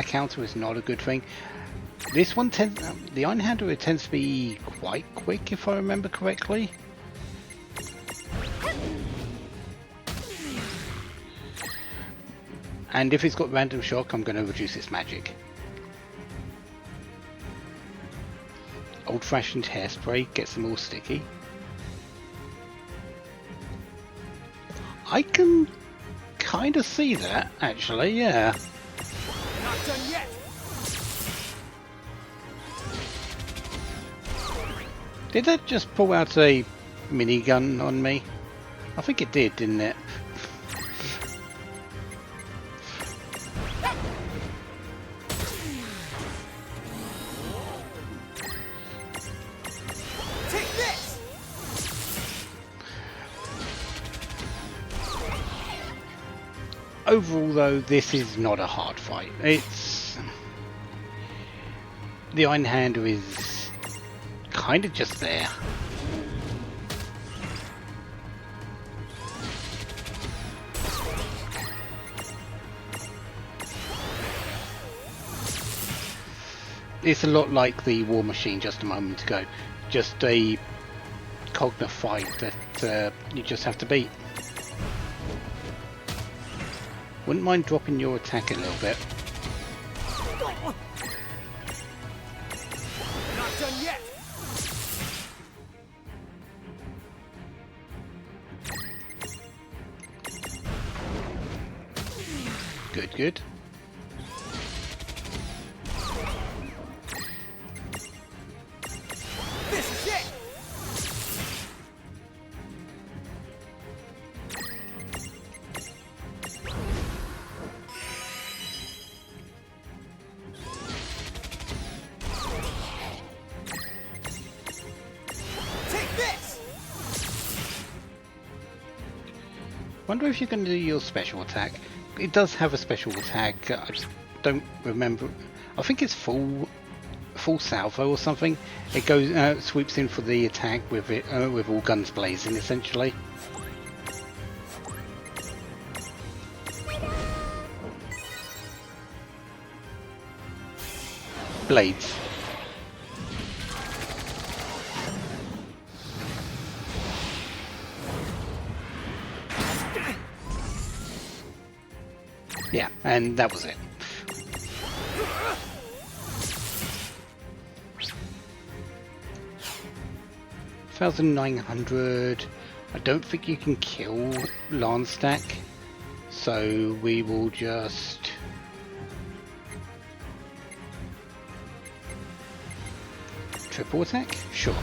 counter is not a good thing. This one tends, the Iron Hander tends to be quite quick if I remember correctly. And if it's got random shock, I'm going to reduce its magic. Old-fashioned hairspray gets them all sticky. I can kind of see that, actually, yeah. Not done yet. Did that just pull out a minigun on me? I think it did, didn't it? Take this! Overall, though, this is not a hard fight. It's... The Iron Hander is kind of just there. It's a lot like the War Machine just a moment ago. Just a Cogna fight that you just have to beat. Wouldn't mind dropping your attack a little bit. Not done yet. Good, good. This is it! Take this! Wonder if you can do your special attack. It does have a special attack. I just don't remember. I think it's full salvo or something. It goes sweeps in for the attack with it with all guns blazing essentially. Blades. Yeah, and that was it. $1,900. I don't think you can kill Lance Stack. So we will just triple attack? Sure.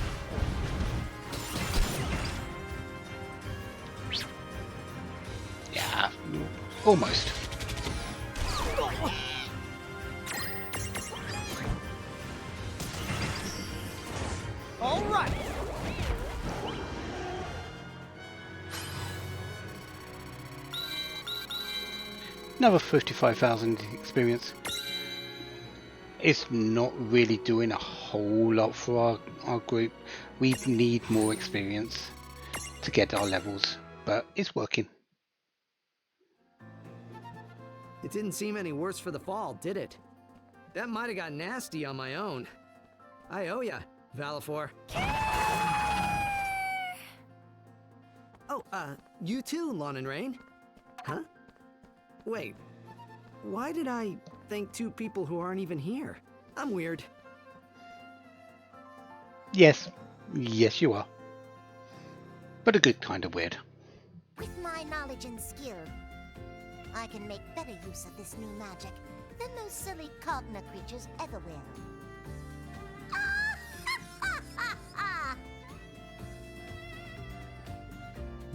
Yeah, almost. All right. Another 55,000 experience. It's not really doing a whole lot for our group. We need more experience to get our levels, but it's working. It didn't seem any worse for the fall, did it? That might have got nasty on my own. I owe ya, Valifor. Oh, you too, Lon and Rain? Huh? Wait, why did I thank two people who aren't even here? I'm weird. Yes, yes you are. But a good kind of weird. With my knowledge and skill, I can make better use of this new magic than those silly Cogna creatures ever will.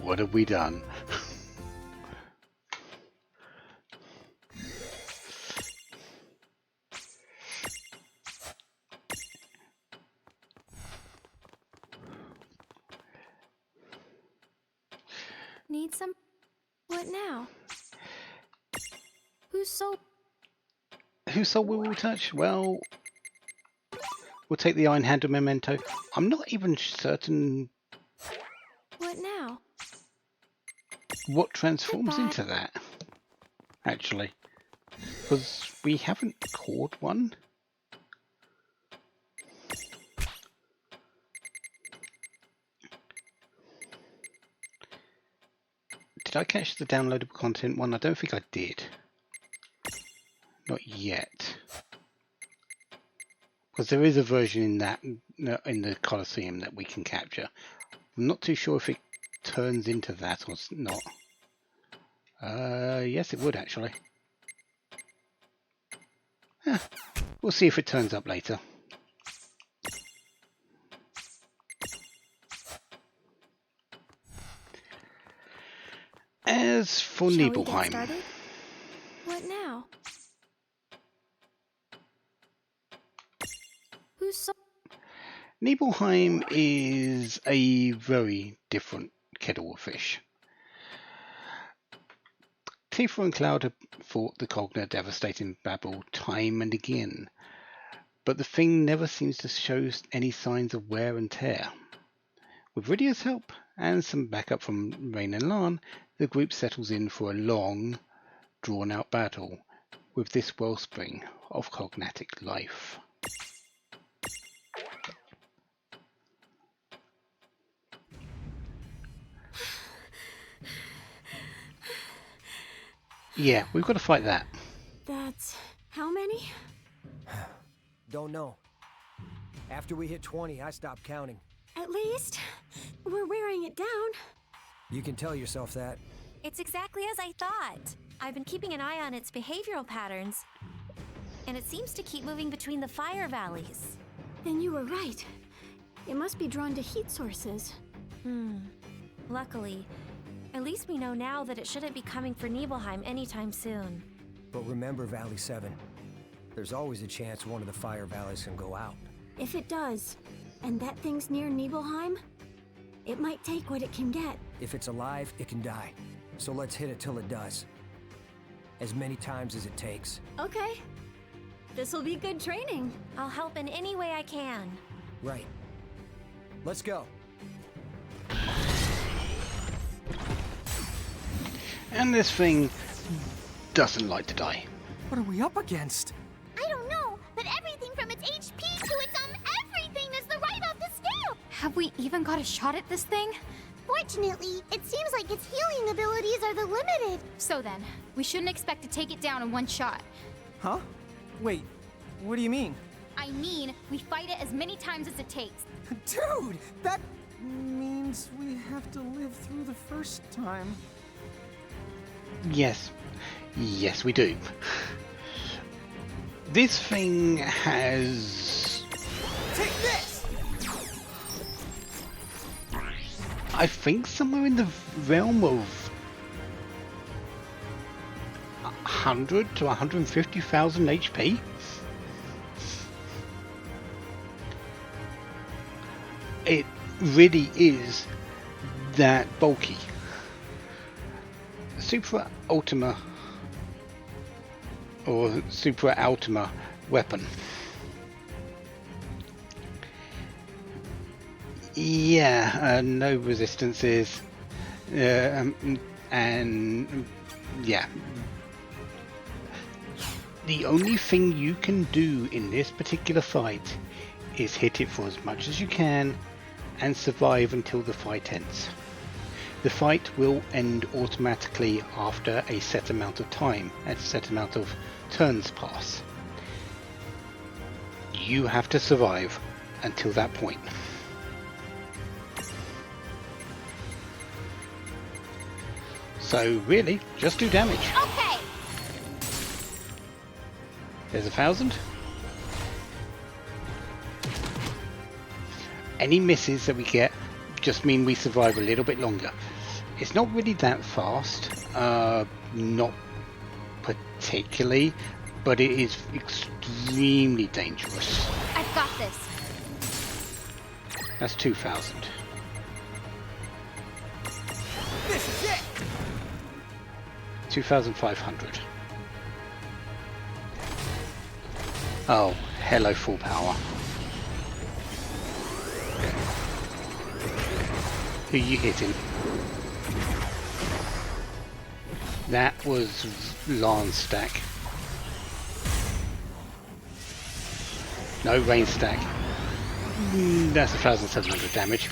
What have we done? Need some? What now? Whose soul? Whose soul will we touch? Well, we'll take the Iron Handle memento. I'm not even certain What now? what transforms into that, actually. Because we haven't caught one. Did I catch the downloadable content one? I don't think I did. Not yet. Because there is a version in that in the Colosseum that we can capture. I'm not too sure if it turns into that or not. Yes, it would actually. We'll see if it turns up later. As for Shall we get Nibelheim, started? What now? Whose soul? Nibelheim is a very different kettle of fish. Tifa and Cloud have fought the Cogna devastating Babel time and again, but the thing never seems to show any signs of wear and tear. With Rydia's help and some backup from Rain and Lan, the group settles in for a long, drawn-out battle with this wellspring of cognatic life. Yeah, we've got to fight that. That's how many? Don't know. After we hit 20, I stopped counting. At least we're wearing it down. You can tell yourself that. It's exactly as I thought. I've been keeping an eye on its behavioral patterns, and it seems to keep moving between the fire valleys. Then you were right. It must be drawn to heat sources. Luckily, at least we know now that it shouldn't be coming for Nibelheim anytime soon. But remember Valley 7. There's always a chance one of the fire valleys can go out. If it does, and that thing's near Nibelheim, it might take what it can get. If it's alive, it can die. So let's hit it till it does. As many times as it takes. Okay. This'll be good training. I'll help in any way I can. Right. Let's go. And this thing doesn't like to die. What are we up against? I don't know, but everything from its HP to its everything is the right off the scale. Have we even got a shot at this thing? Fortunately, it seems like its healing abilities are the limited. So then, we shouldn't expect to take it down in one shot. Huh? Wait, what do you mean? I mean, we fight it as many times as it takes. Dude, that means we have to live through the first time. Yes. Yes, we do. This thing has... Take this! I think somewhere in the realm of 100 to 150,000 HP. It really is that bulky. Super Ultima or Super Ultima weapon. Yeah, no resistances, and yeah. The only thing you can do in this particular fight is hit it for as much as you can and survive until the fight ends. The fight will end automatically after a set amount of time, a set amount of turns pass. You have to survive until that point. So really, just do damage. Okay. There's 1,000. Any misses that we get just mean we survive a little bit longer. It's not really that fast, not particularly, but it is extremely dangerous. I've got this. That's 2,000. This is it! 2,500. Oh, hello full power. Who you hitting? That was Lance stack. No rain stack. That's 1,700 damage.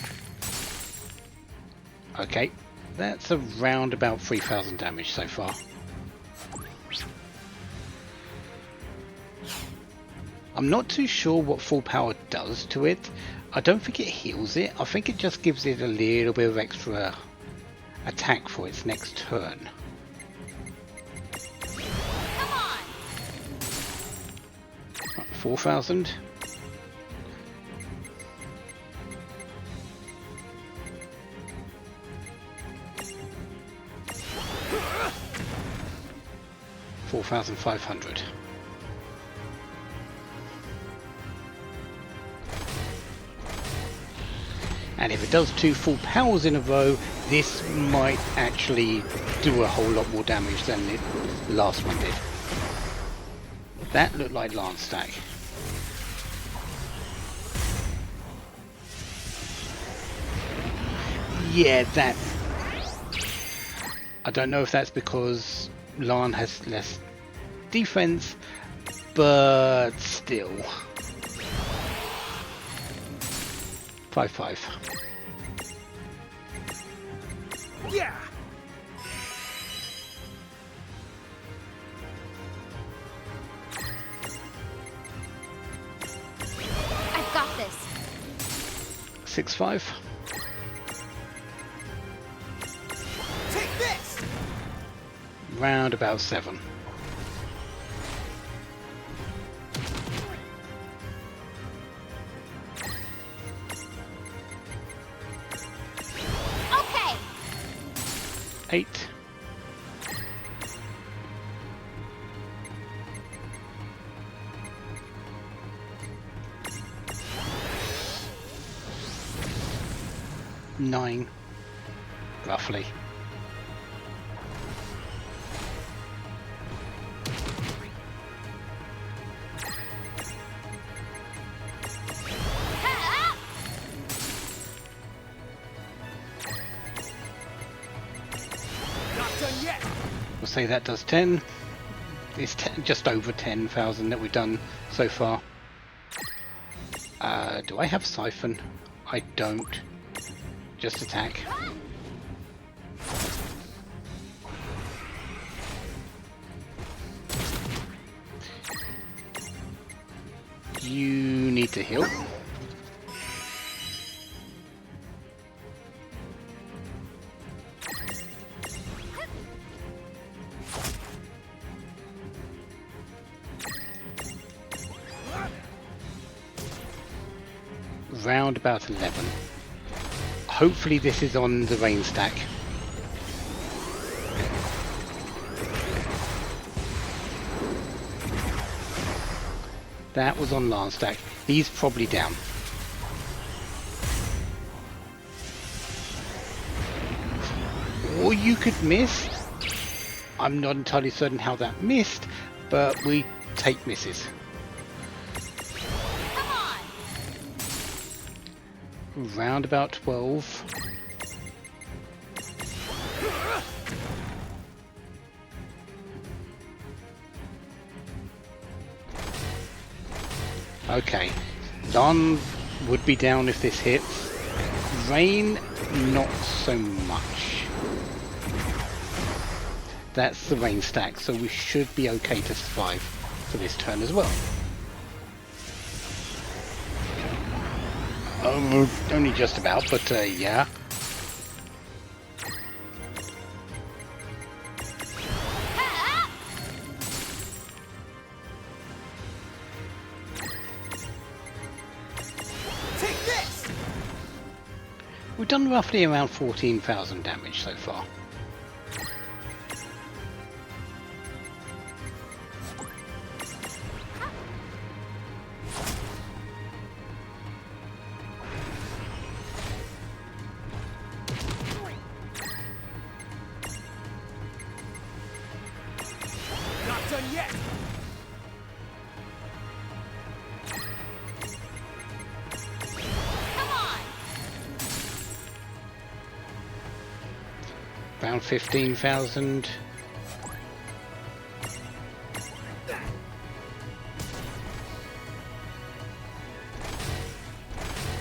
Okay, that's around about 3,000 damage so far. I'm not too sure what full power does to it. I don't think it heals it. I think it just gives it a little bit of extra attack for its next turn. Come on. 4,000. $4,500. And if it does 2 full powers in a row, this might actually do a whole lot more damage than the last one did. That looked like Lance stack. Yeah, that... I don't know if that's because Lan has less defense, but still. 5-5. Yeah! I've got this. 6-5. Take this! Round about 7. Okay. 8. Nine, roughly. Not done yet! We'll say that does 10. It's just over 10,000 that we've done so far. Do I have Siphon? I don't. Just attack. You need to heal. round about 11. Hopefully this is on the rain stack. That was on Lance stack. He's probably down. Or you could miss. I'm not entirely certain how that missed, but we take misses. Round about 12. Okay, Don would be down if this hits. Rain, not so much. That's the rain stack, so we should be okay to survive for this turn as well. Only just about, but yeah. Take this! We've done roughly around 14,000 damage so far. Not done yet! Around 15,000.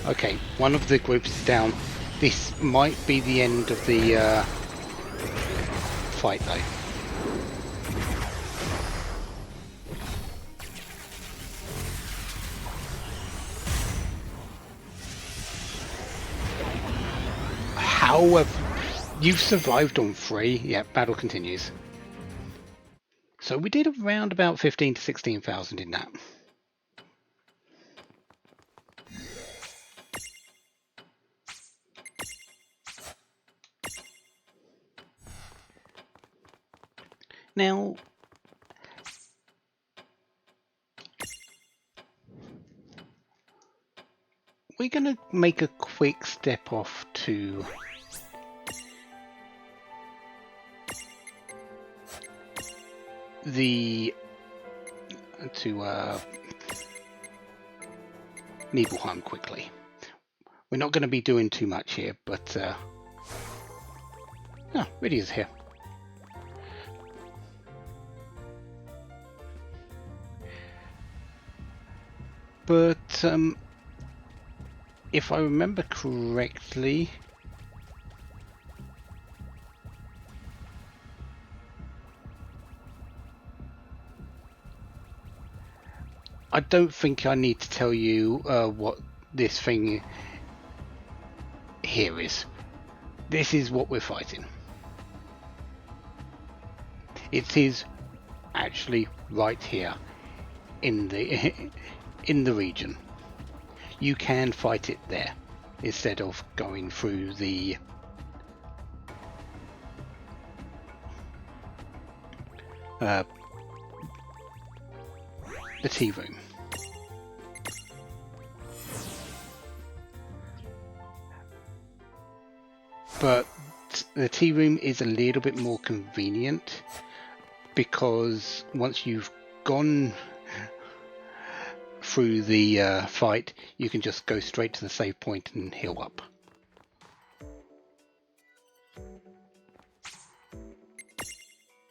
Okay, one of the groups is down. This might be the end of the fight though. However, you've survived on 3. Yeah, battle continues. So we did around about 15 to 16,000 in that. Now, we're going to make a quick step off to Nibelheim quickly. We're not going to be doing too much here, but Rydia is here. But if I remember correctly, I don't think I need to tell you what this thing here is. This is what we're fighting. It is actually right here in the in the region. You can fight it there instead of going through the tea room. But the tea room is a little bit more convenient because once you've gone through the fight, you can just go straight to the save point and heal up.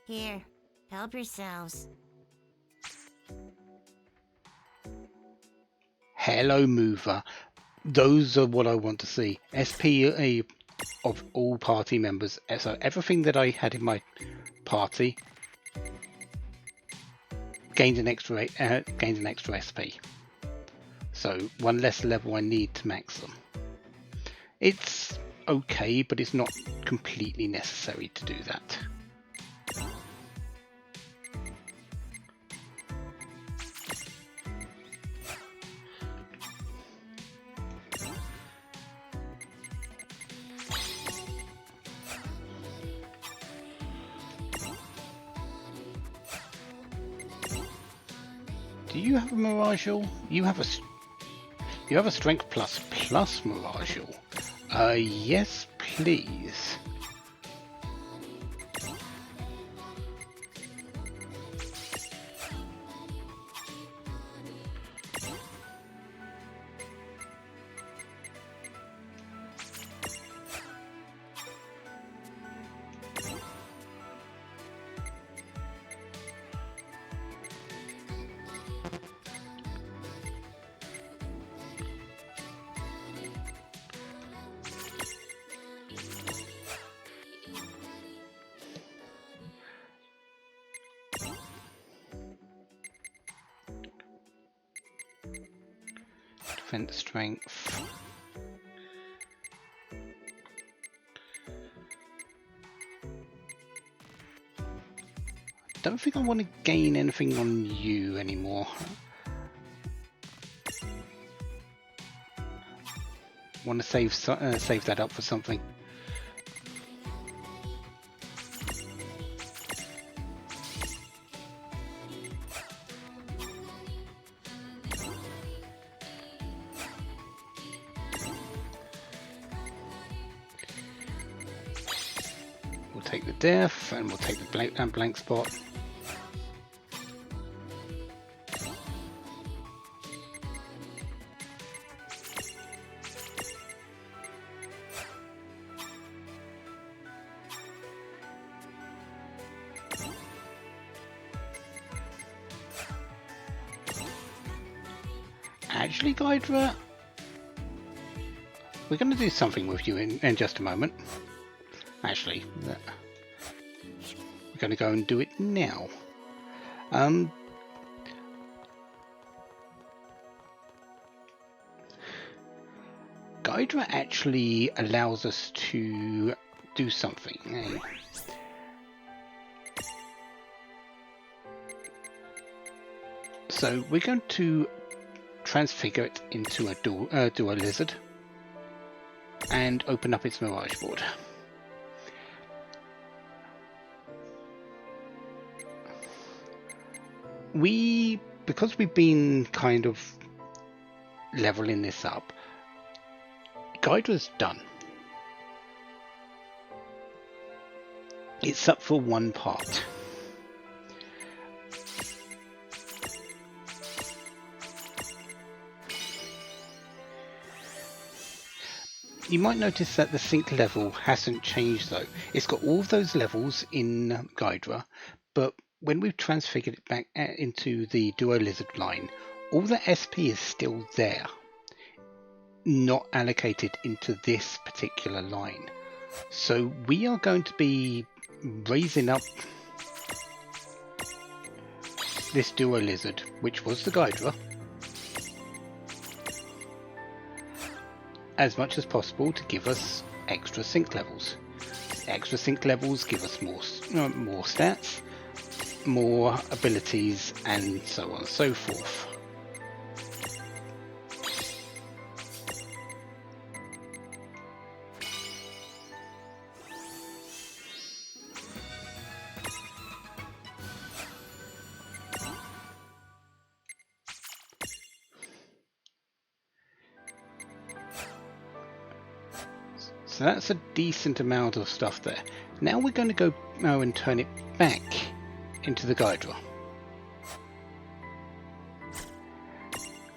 Here, help yourselves. Hello, mover. Those are what I want to see. SPA of all party members. So everything that I had in my party gained an extra SP. So one less level I need to max them. It's okay, but it's not completely necessary to do that. Do you have a Miragel? You have a Strength plus Miragel. Yes, please. Defense strength. Don't think I want to gain anything on you anymore. Want to save that up for something. We'll take the death, and we'll take the blank spot. Actually, Gydra, we're going to do something with you in just a moment. Actually, we're going to go and do it now. Gydra actually allows us to do something. So we're going to transfigure it into a dual lizard and open up its mirage board. Because we've been kind of leveling this up, Gydra's done. It's up for one part. You might notice that the sync level hasn't changed though. It's got all of those levels in Gydra, but when we've transfigured it back into the Duo Lizard line, all the SP is still there, not allocated into this particular line. So we are going to be raising up this Duo Lizard, which was the Gydra, as much as possible to give us extra sync levels. Extra sync levels give us more stats, more abilities, and so on and so forth. So that's a decent amount of stuff there. Now we're going to go and turn it back into the Gydra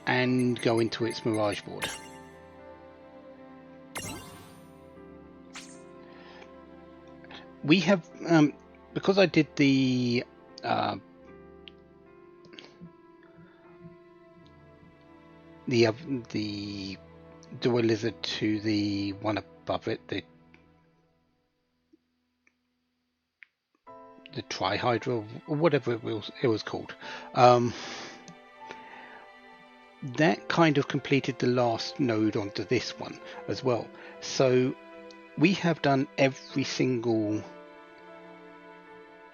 and go into its mirage board. We have, because I did the Dual Lizard to the one above it, the Trihydra, or whatever it was called. That kind of completed the last node onto this one as well. So we have done every single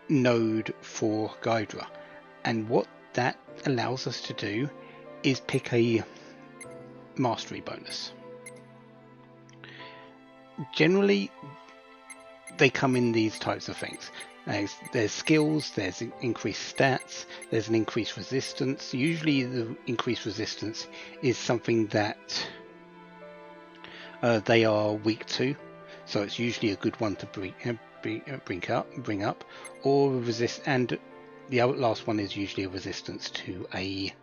node for Gydra, and what that allows us to do is pick a mastery bonus. Generally they come in these types of things. There's skills, there's increased stats, there's an increased resistance. Usually the increased resistance is something that they are weak to, so it's usually a good one to bring up, or resist. And the last one is usually a resistance to a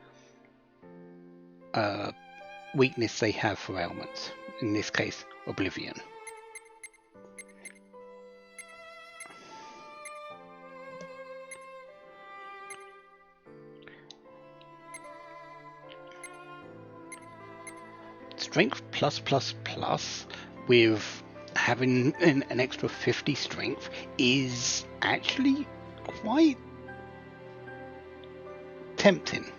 weakness they have for ailments. In this case, Oblivion. Strength plus with having an extra 50 strength is actually quite tempting.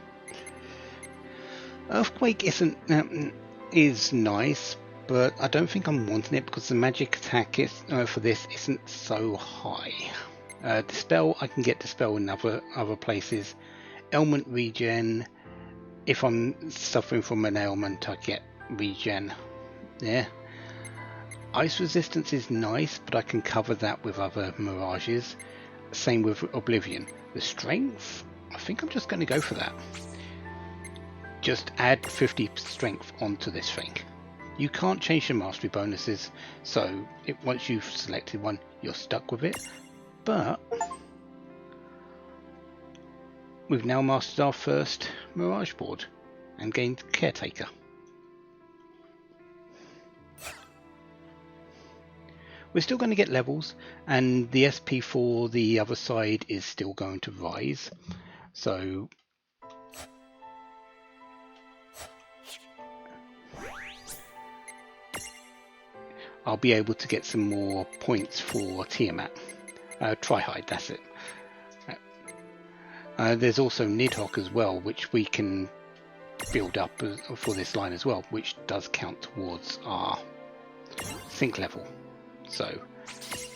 Earthquake is nice, but I don't think I'm wanting it because the magic attack for this isn't so high. Dispel, I can get Dispel in other places. Ailment regen, if I'm suffering from an ailment, I get regen. Yeah. Ice resistance is nice, but I can cover that with other mirages. Same with Oblivion. The strength, I think I'm just going to go for that. Just add 50 strength onto this thing. You can't change the mastery bonuses, so once you've selected one, you're stuck with it. But we've now mastered our first Mirage board and gained Caretaker. We're still going to get levels, and the SP for the other side is still going to rise. So I'll be able to get some more points for Tiamat. Trihide, that's it. There's also Nidhogg as well, which we can build up for this line as well, which does count towards our sync level. So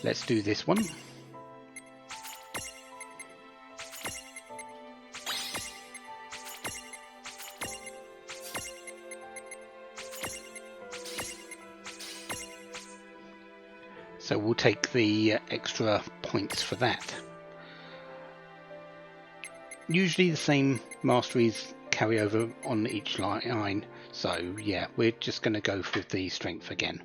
let's do this one. So we'll take the extra points for that. Usually the same masteries carry over on each line, so yeah, we're just going to go with the strength again.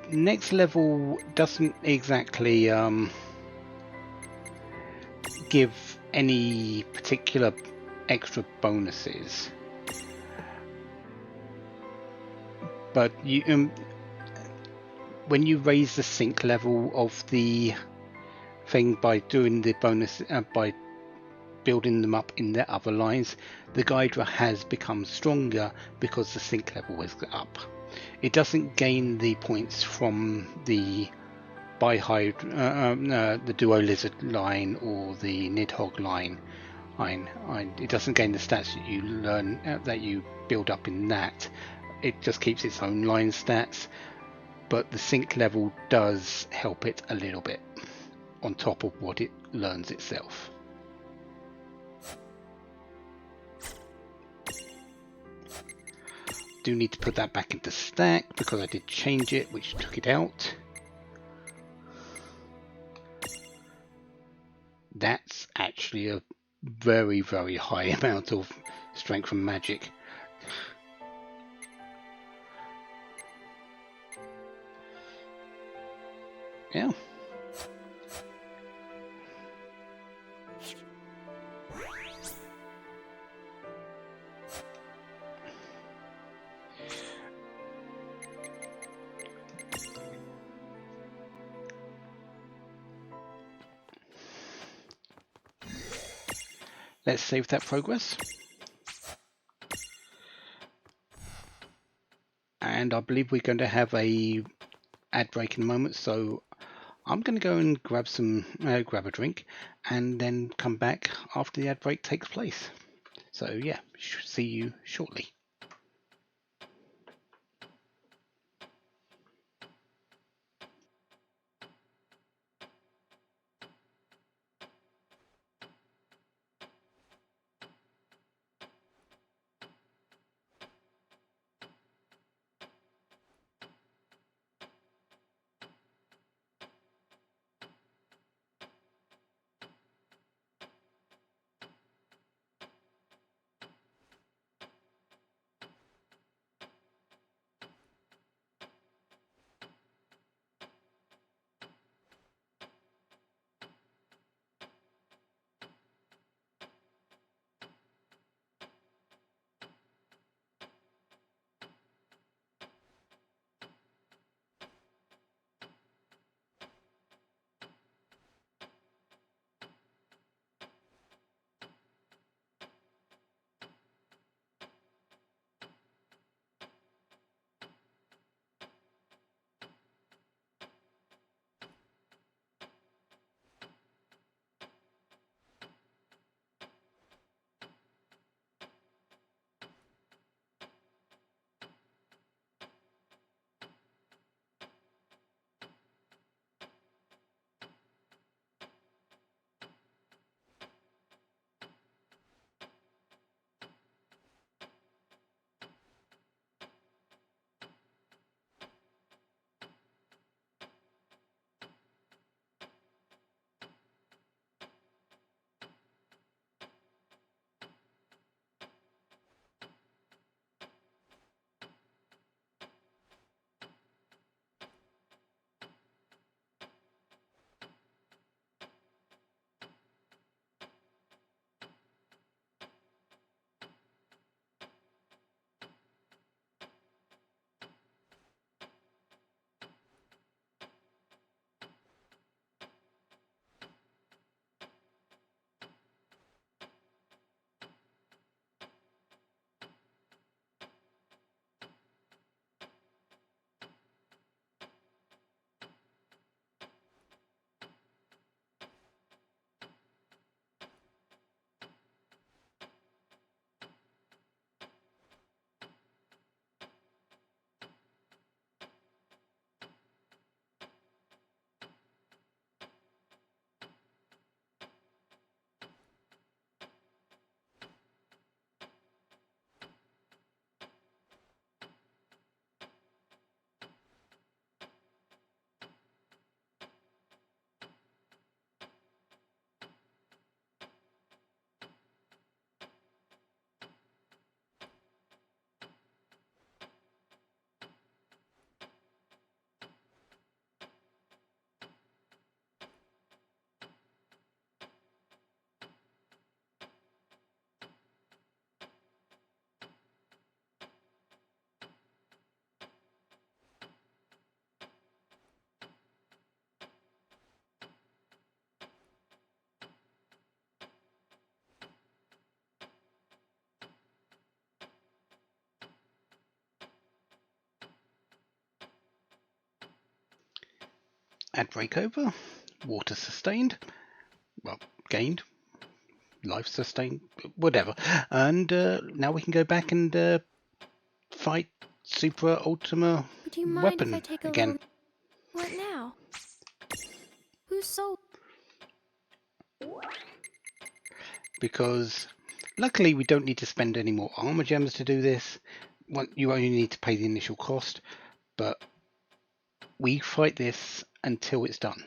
Next level doesn't exactly give any particular extra bonuses, but you when you raise the sync level of the thing by doing the bonus by building them up in their other lines, the Gydra has become stronger because the sync level is up. It doesn't gain the points from the the Duo Lizard line or the Nidhogg line. It doesn't gain the stats that you learn that you build up in that. It just keeps its own line stats, but the sync level does help it a little bit on top of what it learns itself. Do need to put that back into stack because I did change it, which took it out. That's actually a very, very high amount of strength from magic. Yeah. Let's save that progress. And I believe we're going to have a ad break in a moment, so I'm going to go and grab a drink and then come back after the ad break takes place. So yeah, see you shortly. add breakover, water sustained, well, gained, life sustained, whatever. And now we can go back and fight Super Ultima Do you mind Weapon if I take a again. What now? Who's so... Because luckily we don't need to spend any more armor gems to do this. You only need to pay the initial cost, but we fight this until it's done.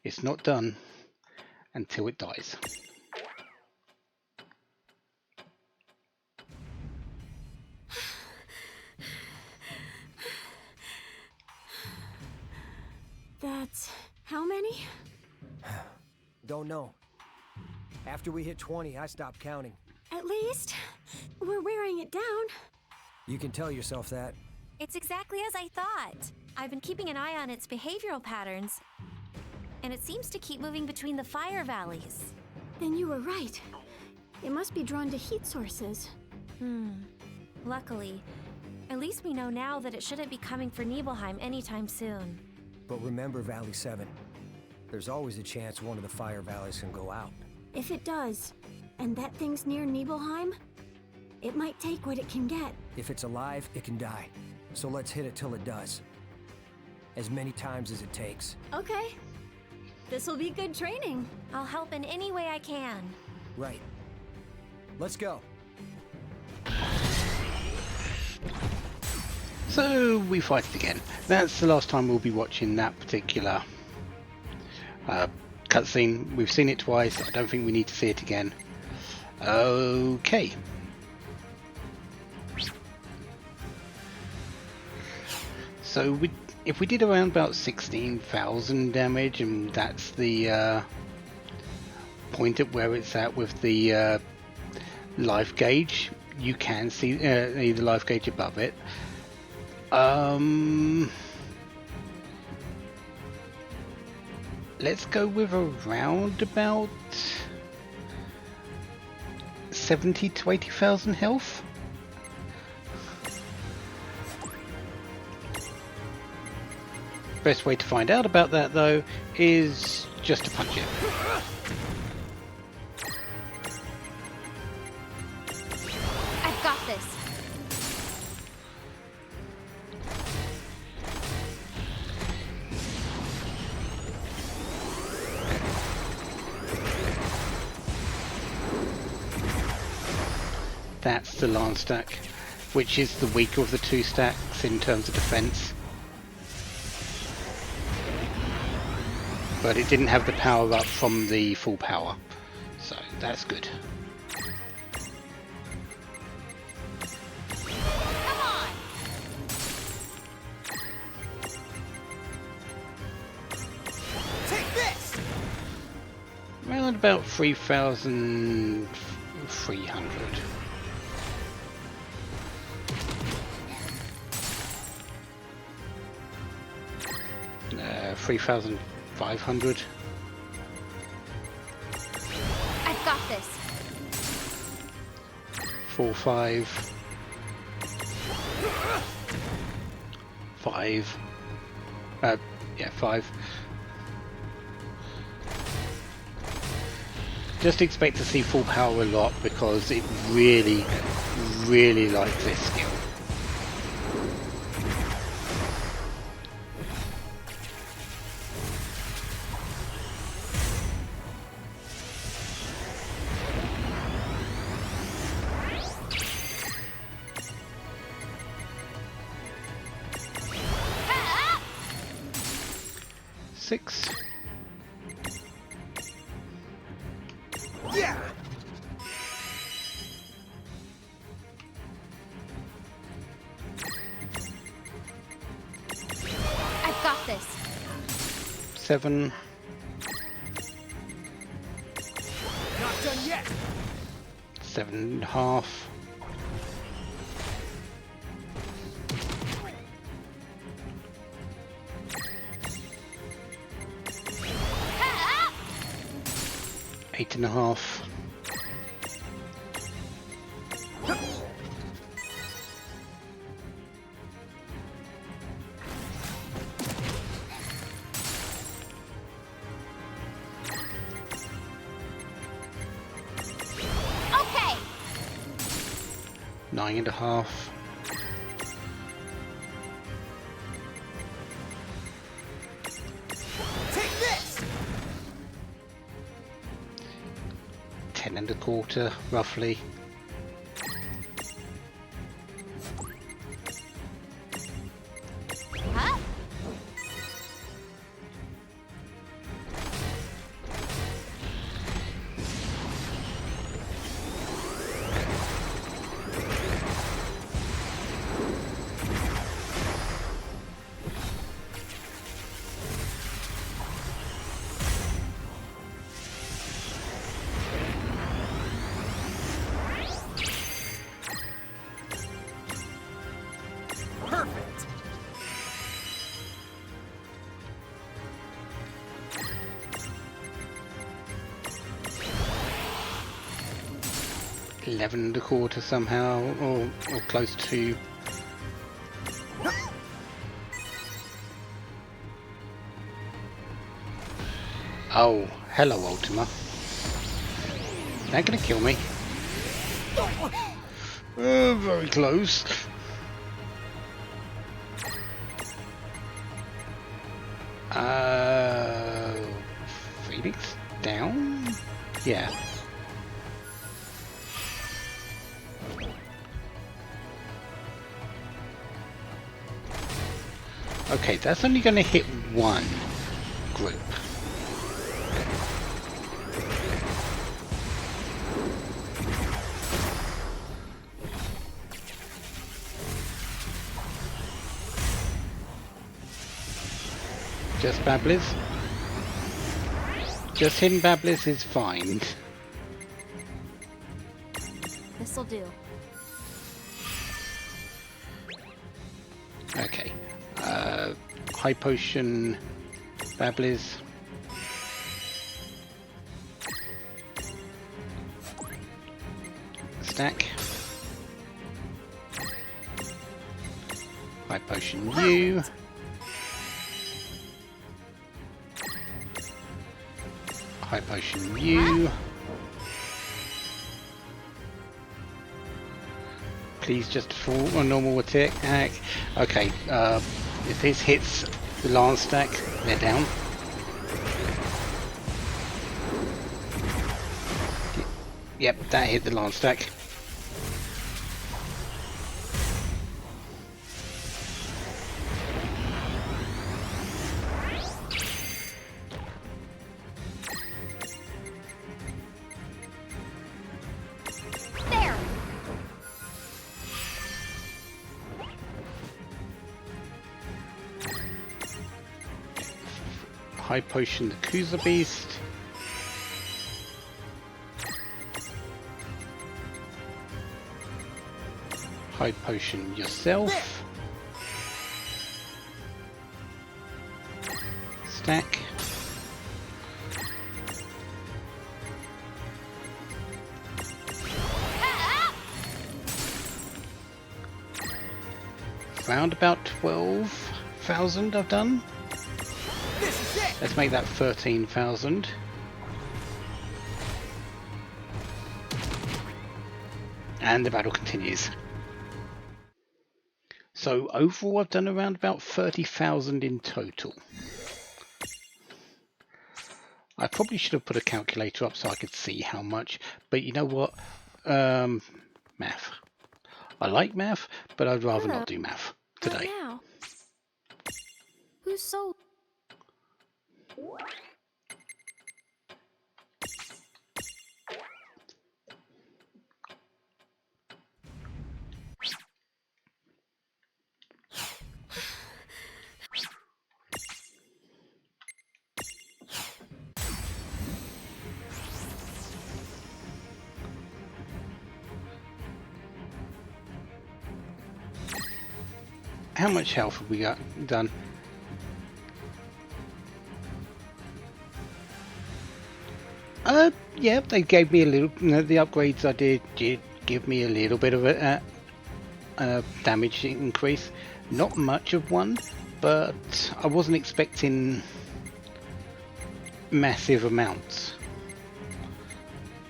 It's not done until it dies. That's... how many? Don't know. After we hit 20, I stopped counting. At least, we're wearing it down. You can tell yourself that. It's exactly as I thought. I've been keeping an eye on its behavioral patterns, and it seems to keep moving between the fire valleys. Then you were right. It must be drawn to heat sources. Luckily, at least we know now that it shouldn't be coming for Nibelheim anytime soon. But remember Valley 7. There's always a chance one of the fire valleys can go out. If it does, and that thing's near Nibelheim, it might take what it can get. If it's alive, it can die. So let's hit it till it does. As many times as it takes. Okay. This'll be good training. I'll help in any way I can. Right. Let's go. So we fight it again. That's the last time we'll be watching that particular cutscene. We've seen it twice. I don't think we need to see it again. Okay. So if we did around about 16,000 damage, and that's the point at where it's at with the life gauge, you can see the life gauge above it. Let's go with around about 70 to 80,000 health. Best way to find out about that though is just to punch it. I've got this. That's the lance stack, which is the weaker of the two stacks in terms of defense. But it didn't have the power up from the full power, so that's good. Take this! Around about 3,300. 3,500. I've got this. 4, 5. 5. Yeah, 5. Just expect to see full power a lot because it really, really likes this skill. Yeah! I've got this. 7. Not done yet! 7.5. 8.5. 9. 9.5. Take this! 10.25, roughly. Huh? Perfect. $11.25 somehow, or close to. Oh, hello, Ultima. They're gonna kill me. Very close. Phoenix down? Yeah. Okay, that's only going to hit one group. Just Babblers? Just hidden Babblers is fine. This'll do. Okay. High potion Babblers. Stack. High potion you. High potion you. Please just fall a normal attack. Okay, if this hits the lance stack, they're down. Yep, that hit the lance stack. There! High potion the Kuza Beast. High potion yourself. Stack. Round about 12,000 I've done. Let's make that 13,000. And the battle continues. So overall I've done around about 30,000 in total. I probably should have put a calculator up so I could see how much, but you know what? Math. I like math, but I'd rather not do math today. Now. Who sold? How much health have we got done? Yeah, they gave me a little. The upgrades I did give me a little bit of a damage increase. Not much of one, but I wasn't expecting massive amounts.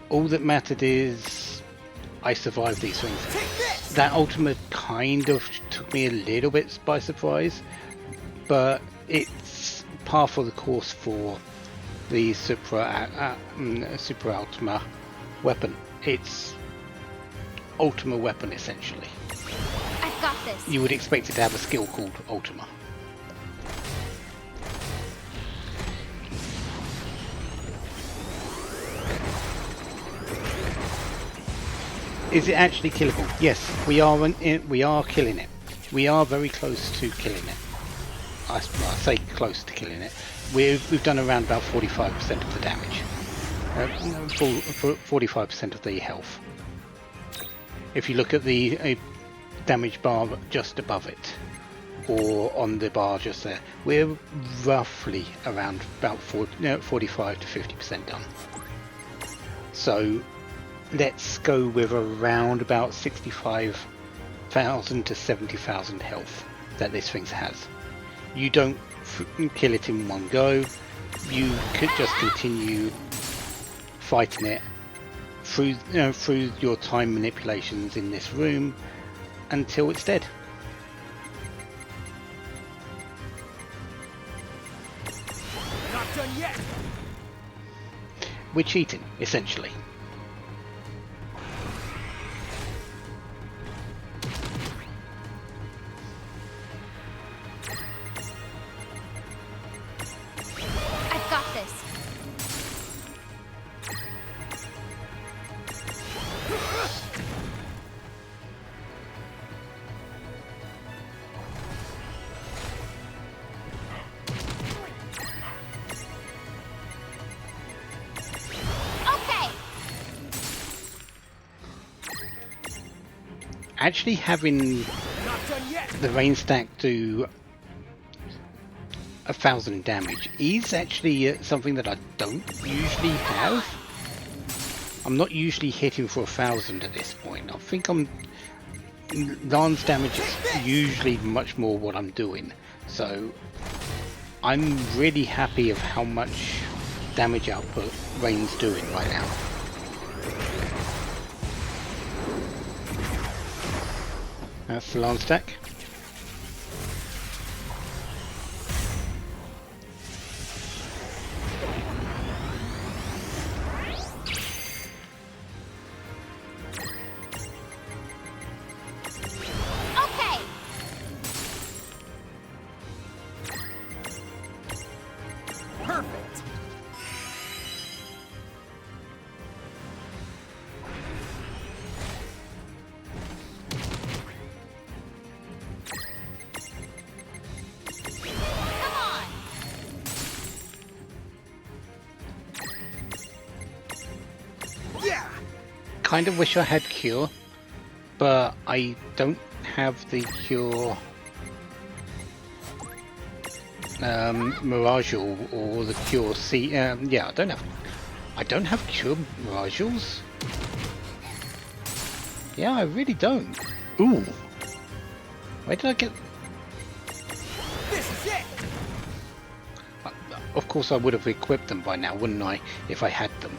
All that mattered is I survived these things. that ultimate kind of took me a little bit by surprise, but it's par for the course for the Super Ultima weapon. It's Ultima weapon essentially. I've got this. You would expect it to have a skill called Ultima. Is it actually killable? Yes, we are killing it. We are very close to killing it. I say close to killing it. We've done around about 45% of the damage. 45% of the health. If you look at the damage bar just above it, or on the bar just there, we're roughly around about 45 to 50% done. So let's go with around about 65,000 to 70,000 health that this thing has. You don't kill it in one go. You could just continue fighting it through your time manipulations in this room until it's dead. Not done yet. We're cheating, essentially. I've got this. Okay. Actually having the rain stack do 1,000 damage is actually something that I don't usually have. I'm not usually hitting for 1,000 at this point. I think lance damage is usually much more what I'm doing. So I'm really happy of how much damage output Rain's doing right now. That's the lance stack. Okay. Perfect. Kind of wish I had cure, but I don't have the cure Mirage or the cure C. Yeah, I don't have cure Mirages. Yeah, I really don't. Ooh, where did I get? This is it. Of course, I would have equipped them by now, wouldn't I, if I had them?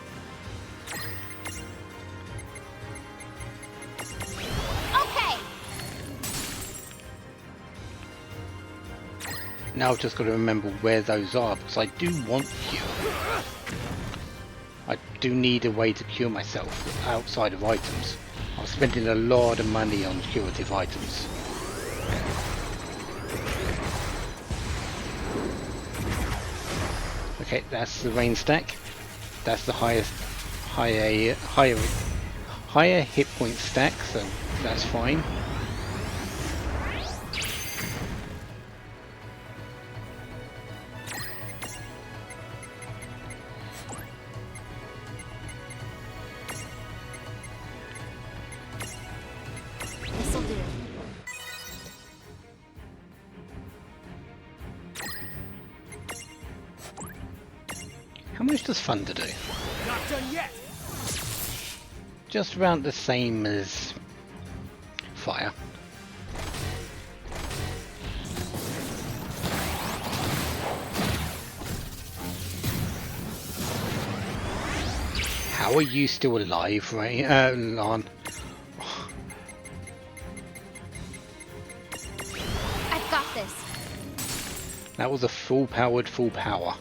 Now I've just got to remember where those are, because I do want cure. I do need a way to cure myself outside of items. I'm spending a lot of money on curative items. Okay, that's the rain stack. That's the higher hit point stack, so that's fine. This'll do. How much does Thunder do? Not done yet. Just around the same as Fire. How are you still alive, Ray? Lan? this. That was a full-powered full power.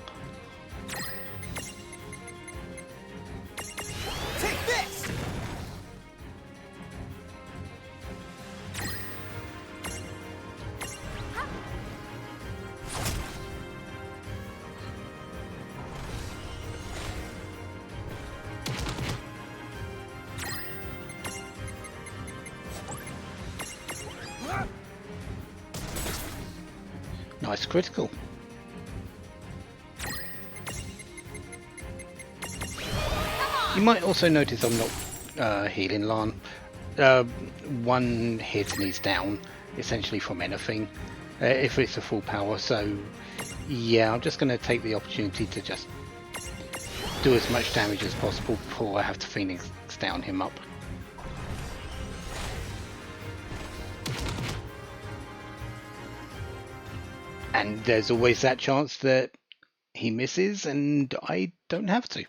Take this! Nice critical. You might also notice I'm not healing Lan. One hit and he's down, essentially from anything, if it's a full power. So yeah, I'm just going to take the opportunity to just do as much damage as possible before I have to Phoenix down him up. And there's always that chance that he misses and I don't have to.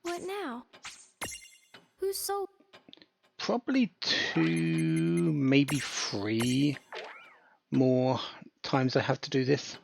What now? Who's so... Probably 2, maybe 3 more times I have to do this.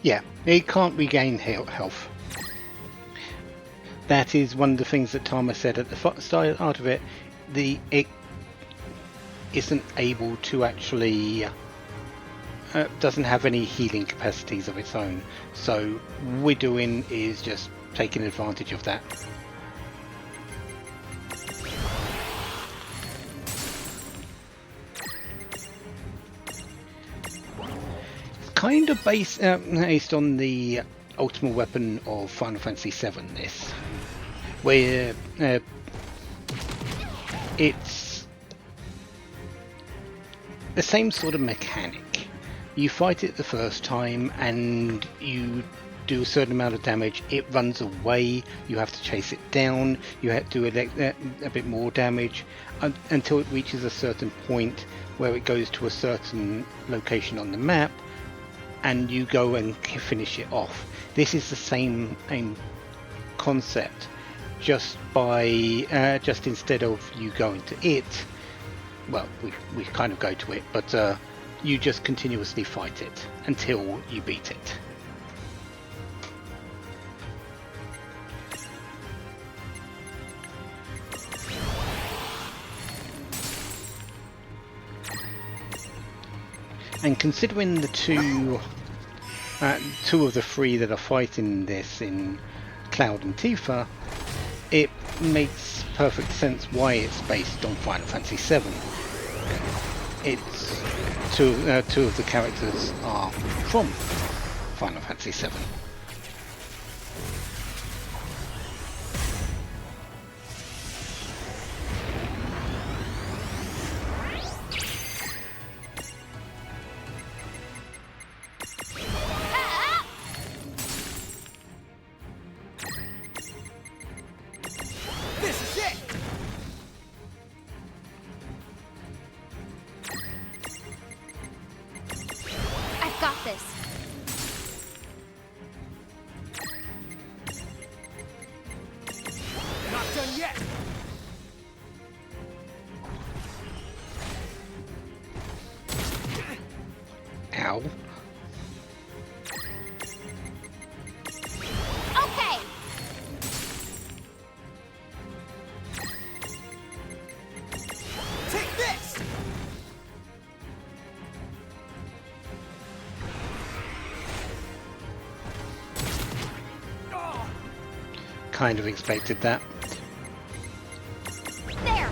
Yeah, it can't regain health. That is one of the things that Tama said at the start of it. It isn't able to actually doesn't have any healing capacities of its own. So we're doing is just taking advantage of that. Kind of based on the ultimate weapon of Final Fantasy VII, this, where it's the same sort of mechanic. You fight it the first time and you do a certain amount of damage, it runs away, you have to chase it down, you have to do a bit more damage until it reaches a certain point where it goes to a certain location on the map and you go and finish it off. This is the same concept, just instead of you going to it, well, we kind of go to it, but you just continuously fight it until you beat it. And considering the two of the 3 that are fighting this in Cloud and Tifa, it makes perfect sense why it's based on Final Fantasy VII. It's two of the characters are from Final Fantasy VII. Ow. Okay. Take this. Kind of expected that. There.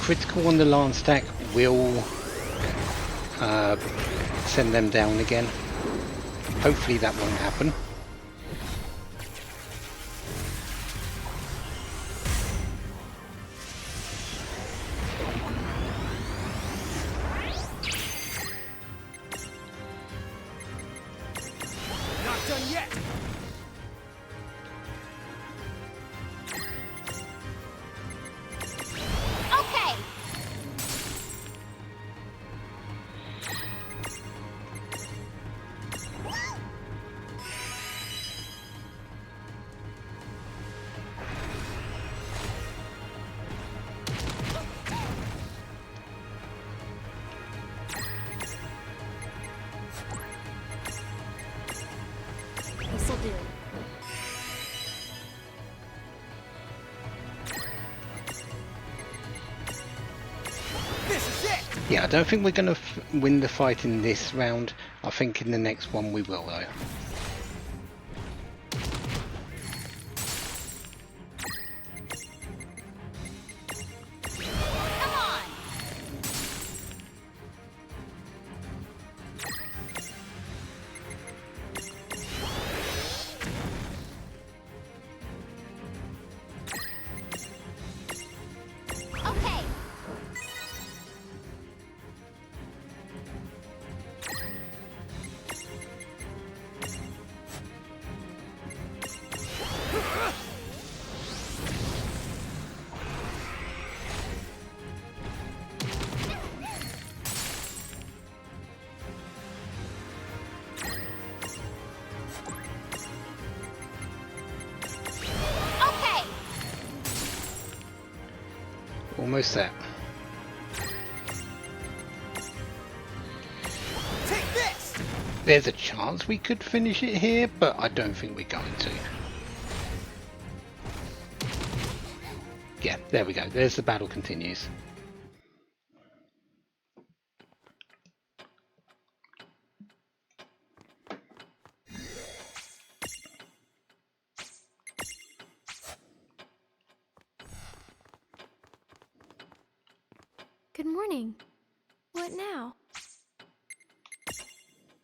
critical on the Lance stack will send them down again. Hopefully that won't happen. Not done yet. Okay. This'll do. This is it. Yeah, I don't think we're going to win the fight in this round. I think in the next one we will, though. Come on. Okay. Okay. Almost there. Take this. There's a chance we could finish it here, but I don't think we're going to. Yeah, there we go. There's the battle continues. Good morning. What now?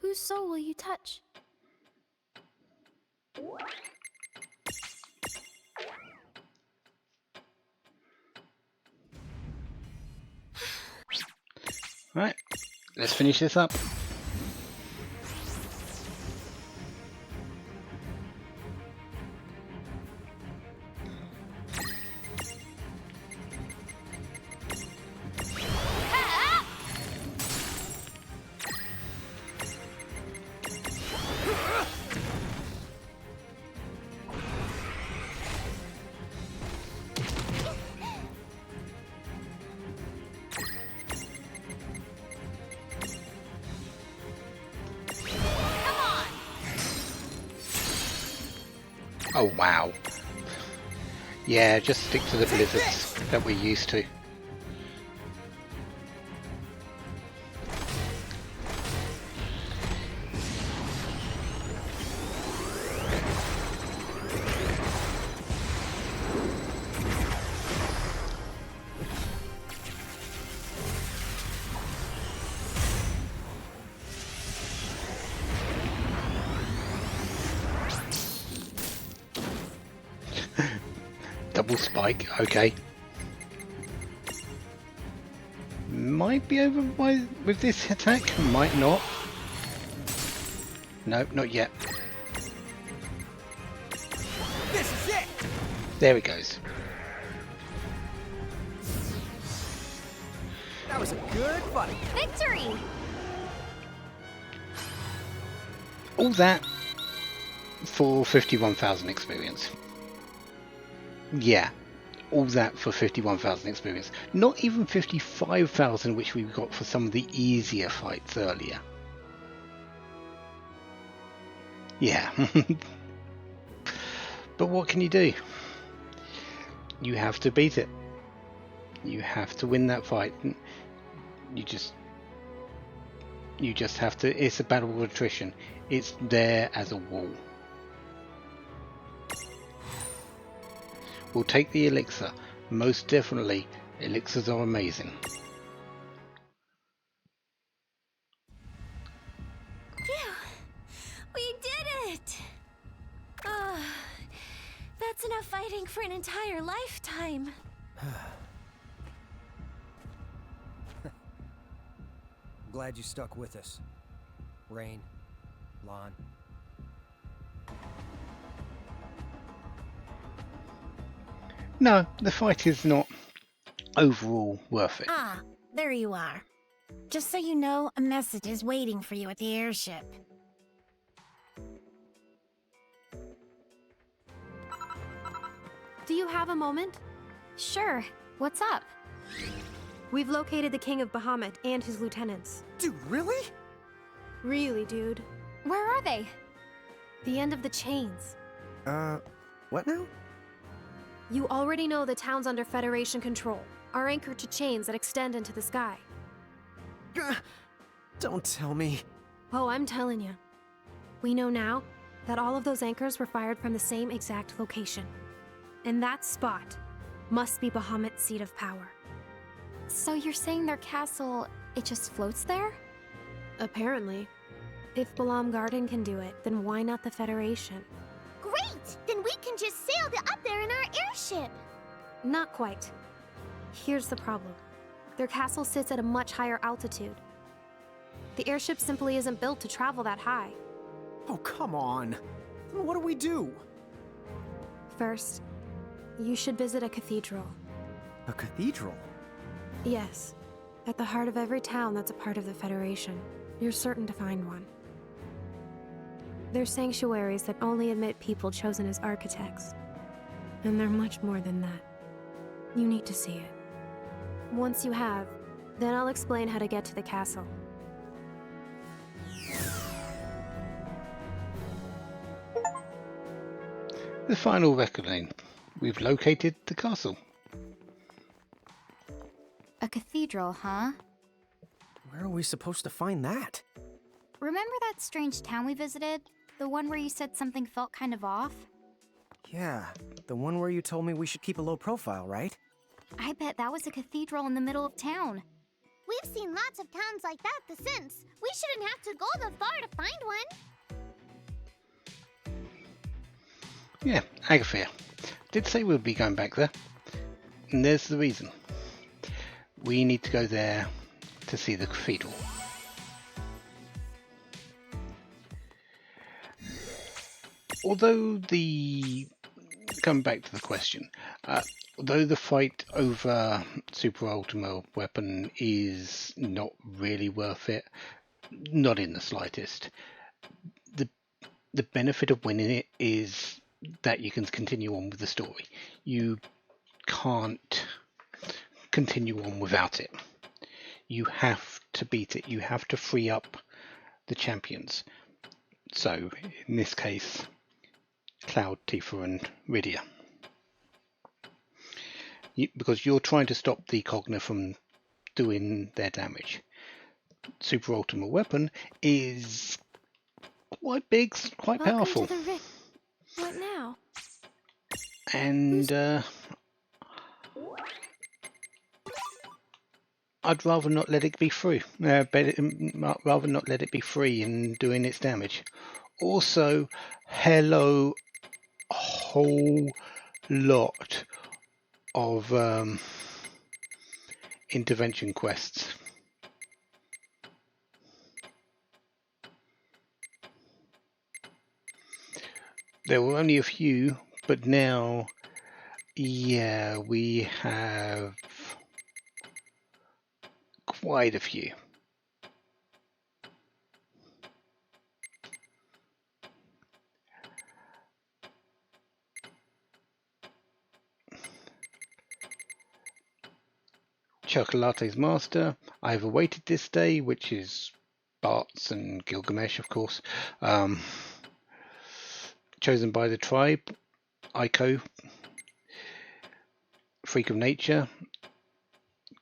Whose soul will you touch? Right, let's finish this up. Oh wow. Yeah, just stick to the blizzards that we're used to. Double spike, okay. Might be over with this attack, might not. Nope, not yet. This is it. There it goes. That was a good fight. Victory! All that for 51,000 experience. Yeah, all that for 51,000 experience. Not even 55,000, which we got for some of the easier fights earlier. Yeah. But what can you do? You have to beat it. You have to win that fight. You just have to. It's a battle of attrition. It's there as a wall. We'll take the elixir, most definitely, Elixirs are amazing. Phew! We did it! That's enough fighting for an entire lifetime. Glad you stuck with us. Rain, Lon. No, the fight is not overall worth it. Ah, there you are. Just so you know, a message is waiting for you at the airship. Do you have a moment? Sure. What's up? We've located the King of Bahamut and his lieutenants. Dude, really? Really, dude. Where are they? The end of the chains. What now? You already know the towns under Federation control are anchored to chains that extend into the sky. Don't tell me. Oh, I'm telling you. We know now that all of those anchors were fired from the same exact location. And that spot must be Bahamut's seat of power. So you're saying their castle, it just floats there? Apparently. If Balam Garden can do it, then why not the Federation? Great! Then we can just sail up there in our airship. Not quite. Here's the problem. Their castle sits at a much higher altitude. The airship simply isn't built to travel that high. Oh, come on. Then what do we do? First, you should visit a cathedral. A cathedral? Yes. At the heart of every town that's a part of the Federation, you're certain to find one. They're sanctuaries that only admit people chosen as architects. And they're much more than that. You need to see it. Once you have, then I'll explain how to get to the castle. The final reckoning. We've located the castle. A cathedral, huh? Where are we supposed to find that? Remember that strange town we visited? The one where you said something felt kind of off? Yeah, the one where you told me we should keep a low profile, right? I bet that was a cathedral in the middle of town. We've seen lots of towns like that since. We shouldn't have to go that far to find one. Yeah, Agathia. Did say we'll be going back there. And there's the reason. We need to go there to see the cathedral. Coming back to the question, although the fight over Super Ultima Weapon is not really worth it, not in the slightest, the benefit of winning it is that you can continue on with the story. You can't continue on without it. You have to beat it. You have to free up the champions. So, in this case, Cloud, Tifa and Rydia. Because you're trying to stop the Cogna from doing their damage. Super Ultima Weapon is quite big, quite powerful. What now? And I'd rather not let it be free. Rather not let it be free in doing its damage. Also, hello, a whole lot of intervention quests. There were only a few, but now, yeah, we have quite a few. Chocolate's master. I have awaited this day, which is Bart's and Gilgamesh, of course. Chosen by the tribe, Aiko, Freak of Nature,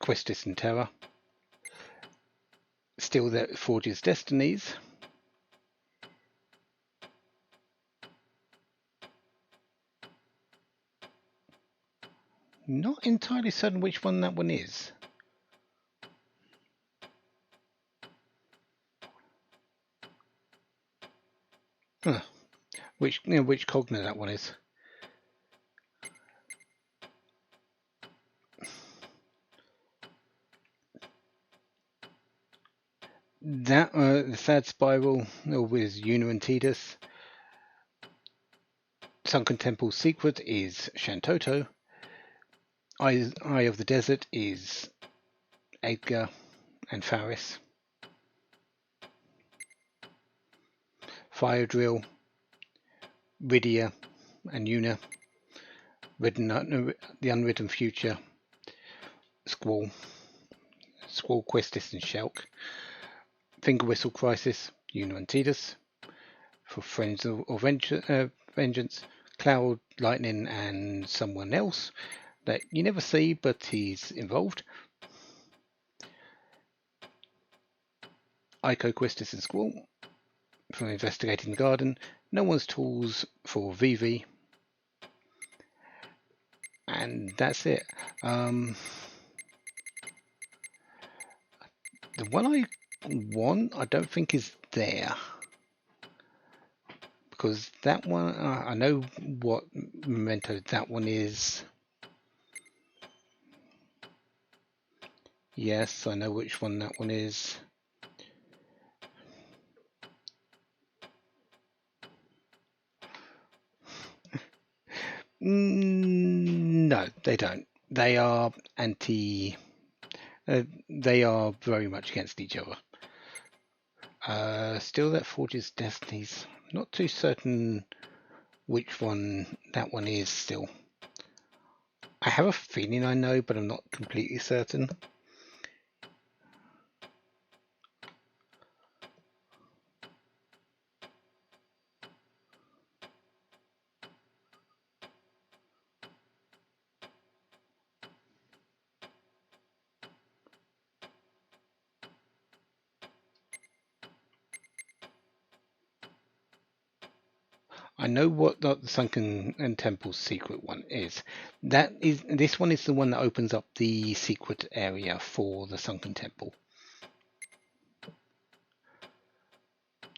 Questis and Terror. Still that forges destinies. Not entirely certain which one that one is. Huh. Which Cogna that one is. That the Third Spiral with Una and Tidus. Sunken Temple's secret is Shantoto. Eye of the Desert is Edgar and Faris. Fire Drill, Rydia and Una. The Unwritten Future, Squall, Questis and Shelk. Finger Whistle Crisis, Una and Tidus. For Friends of Vengeance, Cloud, Lightning and someone else that you never see but he's involved. Ico, Questis and Squall for Investigating the Garden. No One's Tools for VV. And that's it. The one I want, I don't think is there. Because that one, I know what memento that one is. Yes, I know which one that one is. No, they don't. They are anti. They are very much against each other. Still, that forges destinies. Not too certain which one that one is still. I have a feeling I know, but I'm not completely certain. I know what the Sunken and Temple's secret one is. This one is the one that opens up the secret area for the Sunken Temple.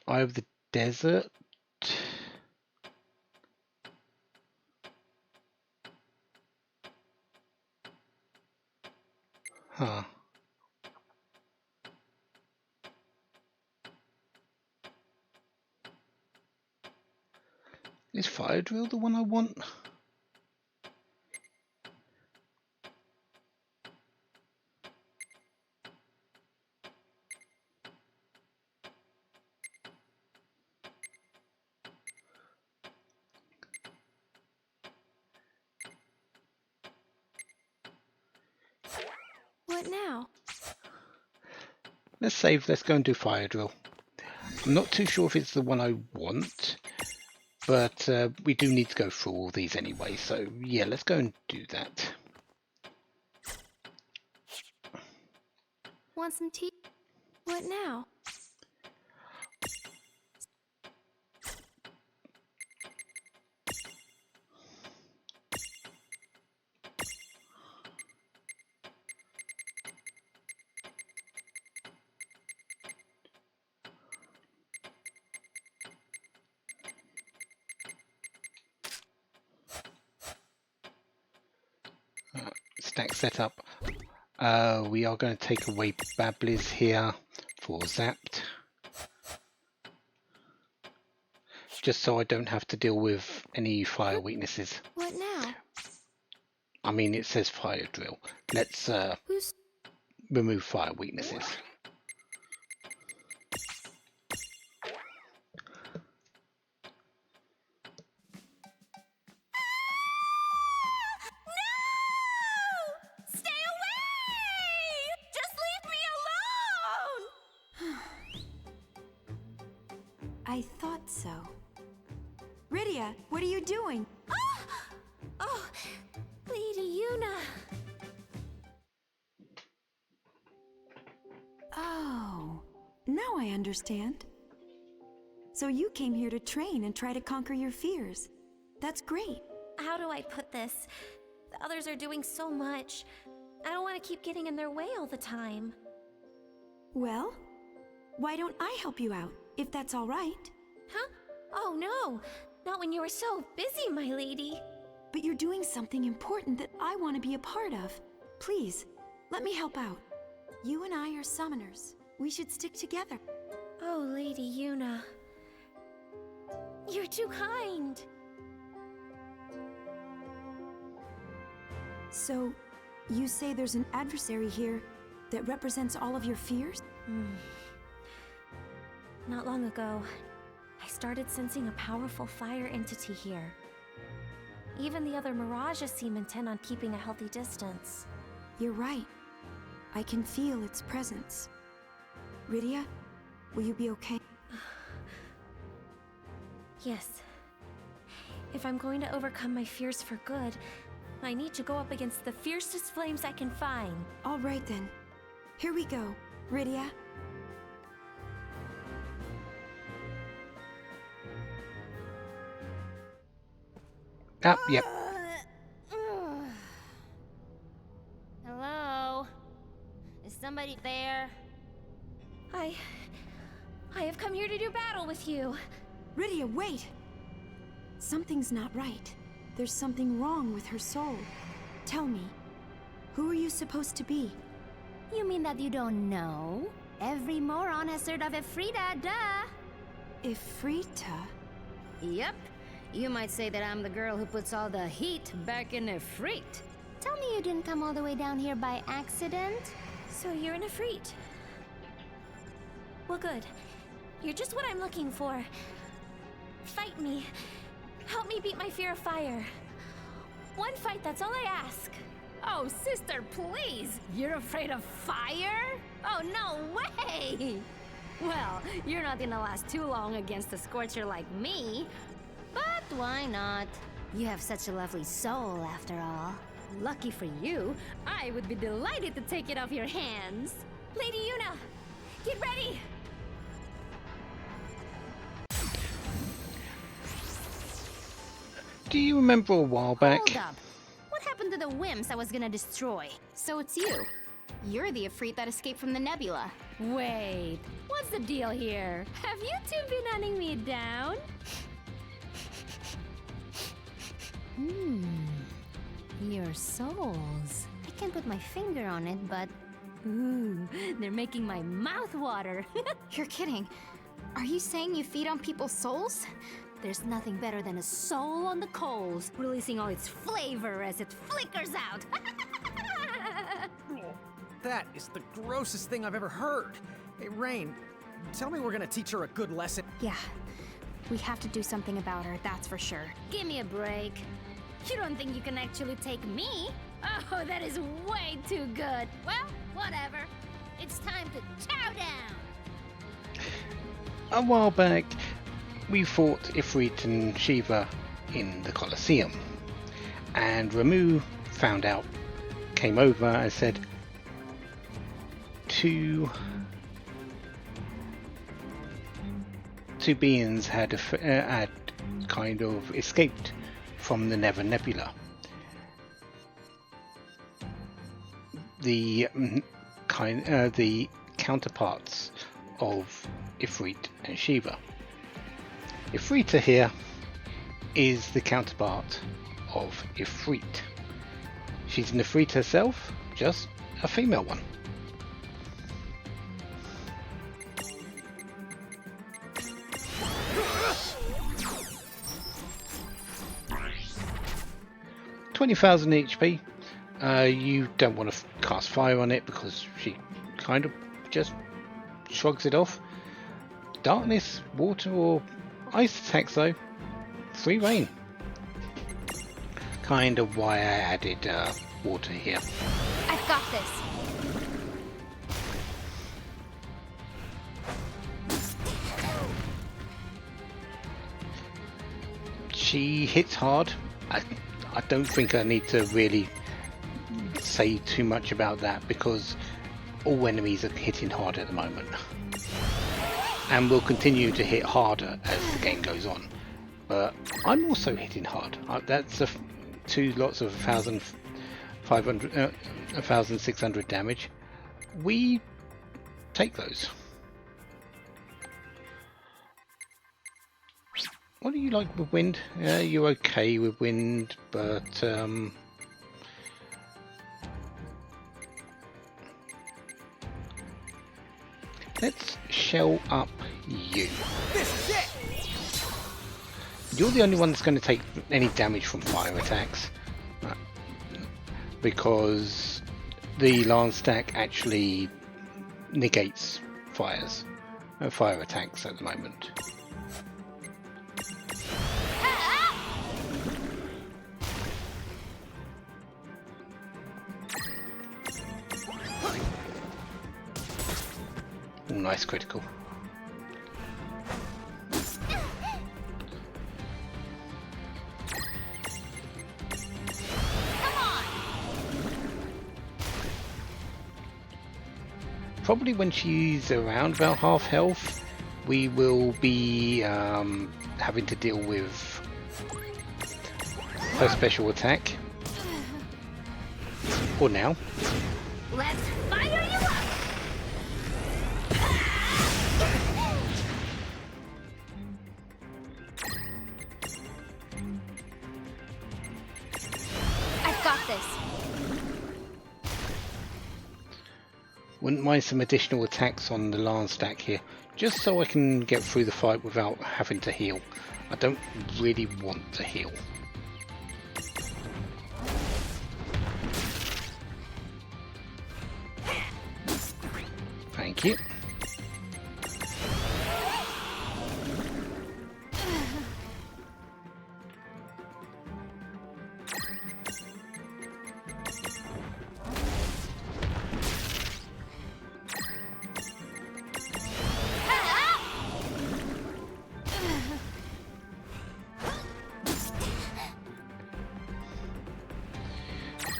Eye of the Desert. Huh. Is Fire Drill the one I want? What now? Let's save, let's go and do Fire Drill. I'm not too sure if it's the one I want, but we do need to go through all these anyway, so yeah, let's go and do that. Want some tea? What now? Stack setup. We are going to take away Babblies here for Zapped. Just so I don't have to deal with any fire weaknesses. What now? I mean, it says Fire Drill. Let's remove fire weaknesses. I thought so. Rydia, what are you doing? Oh, Lady Una. Oh, now I understand. So you came here to train and try to conquer your fears. That's great. How do I put this? The others are doing so much. I don't want to keep getting in their way all the time. Well, why don't I help you out, if that's all right? Huh? Oh no, not when you were so busy, my lady. But you're doing something important that I want to be a part of. Please, let me help out. You and I are summoners. We should stick together. Oh, Lady Yuna. You're too kind. So, you say there's an adversary here that represents all of your fears? Not long ago, I started sensing a powerful fire entity here. Even the other mirages seem intent on keeping a healthy distance. You're right. I can feel its presence. Rydia, will you be okay? Yes. If I'm going to overcome my fears for good, I need to go up against the fiercest flames I can find. All right then. Here we go, Rydia. Yep. Hello? Is somebody there? I have come here to do battle with you. Rydia, wait! Something's not right. There's something wrong with her soul. Tell me, who are you supposed to be? You mean that you don't know? Every moron has heard of Ifrita, duh! Ifrita? Yep. You might say that I'm the girl who puts all the heat back in Ifrit. Tell me you didn't come all the way down here by accident? So you're an Ifrit. Well, good. You're just what I'm looking for. Fight me. Help me beat my fear of fire. One fight, that's all I ask. Oh, sister, please! You're afraid of fire? Oh, no way! Well, you're not gonna last too long against a scorcher like me. But why not? You have such a lovely soul, after all. Lucky for you, I would be delighted to take it off your hands. Lady Yuna, get ready! Do you remember a while back? Hold up. What happened to the wimps I was gonna destroy? So it's you. You're the Ifrit that escaped from the nebula. Wait, what's the deal here? Have you two been hunting me down? Your souls. I can't put my finger on it, but... Ooh, they're making my mouth water. You're kidding. Are you saying you feed on people's souls? There's nothing better than a soul on the coals, releasing all its flavor as it flickers out. That is the grossest thing I've ever heard. Hey, Rain, tell me we're gonna teach her a good lesson. Yeah. We have to do something about her, that's for sure. Give me a break. You don't think you can actually take me? Oh, that is way too good. Well, whatever. It's time to chow down. A while back, we fought Ifrit and Shiva in the Colosseum, and Ramu found out, came over and said two beings had kind of escaped from the Nether Nebula. The counterparts of Ifrit and Shiva. Ifrita here is the counterpart of Ifrit. She's an Ifrit herself, just a female one. $20,000 HP. You don't want to cast fire on it because she kind of just shrugs it off. Darkness, water, or ice attacks though. Free reign. Kind of why I added water here. I've got this. She hits hard. I don't think I need to really say too much about that because all enemies are hitting hard at the moment. And will continue to hit harder as the game goes on. But I'm also hitting hard. That's two lots of 1,000 1,600 damage. We take those. What do you like with wind? You're okay with wind, but let's shell up you. This is it! You're the only one that's going to take any damage from fire attacks, because the lance stack actually negates fire attacks at the moment. Oh, nice critical. Probably when she's around about half health, we will be having to deal with her special attack. Or now. Let's fire you up! I've got this. Wouldn't mind some additional attacks on the lance stack here, just so I can get through the fight without having to heal. I don't really want to heal. Thank you.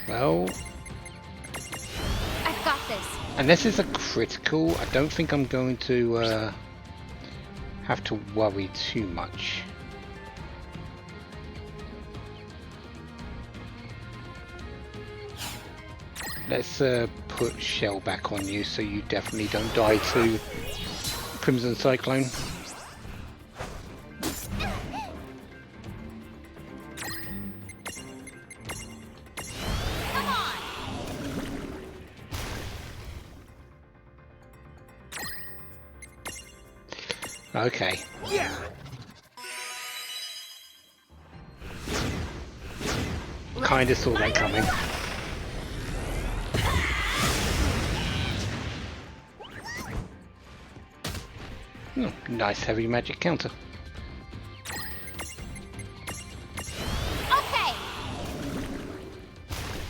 Well, I've got this. unless it's a critical, I don't think I'm going to have to worry too much. Let's put shell back on you so you definitely don't die to Crimson Cyclone. Okay. Yeah. Kinda saw that coming. Oh, nice heavy magic counter. Okay.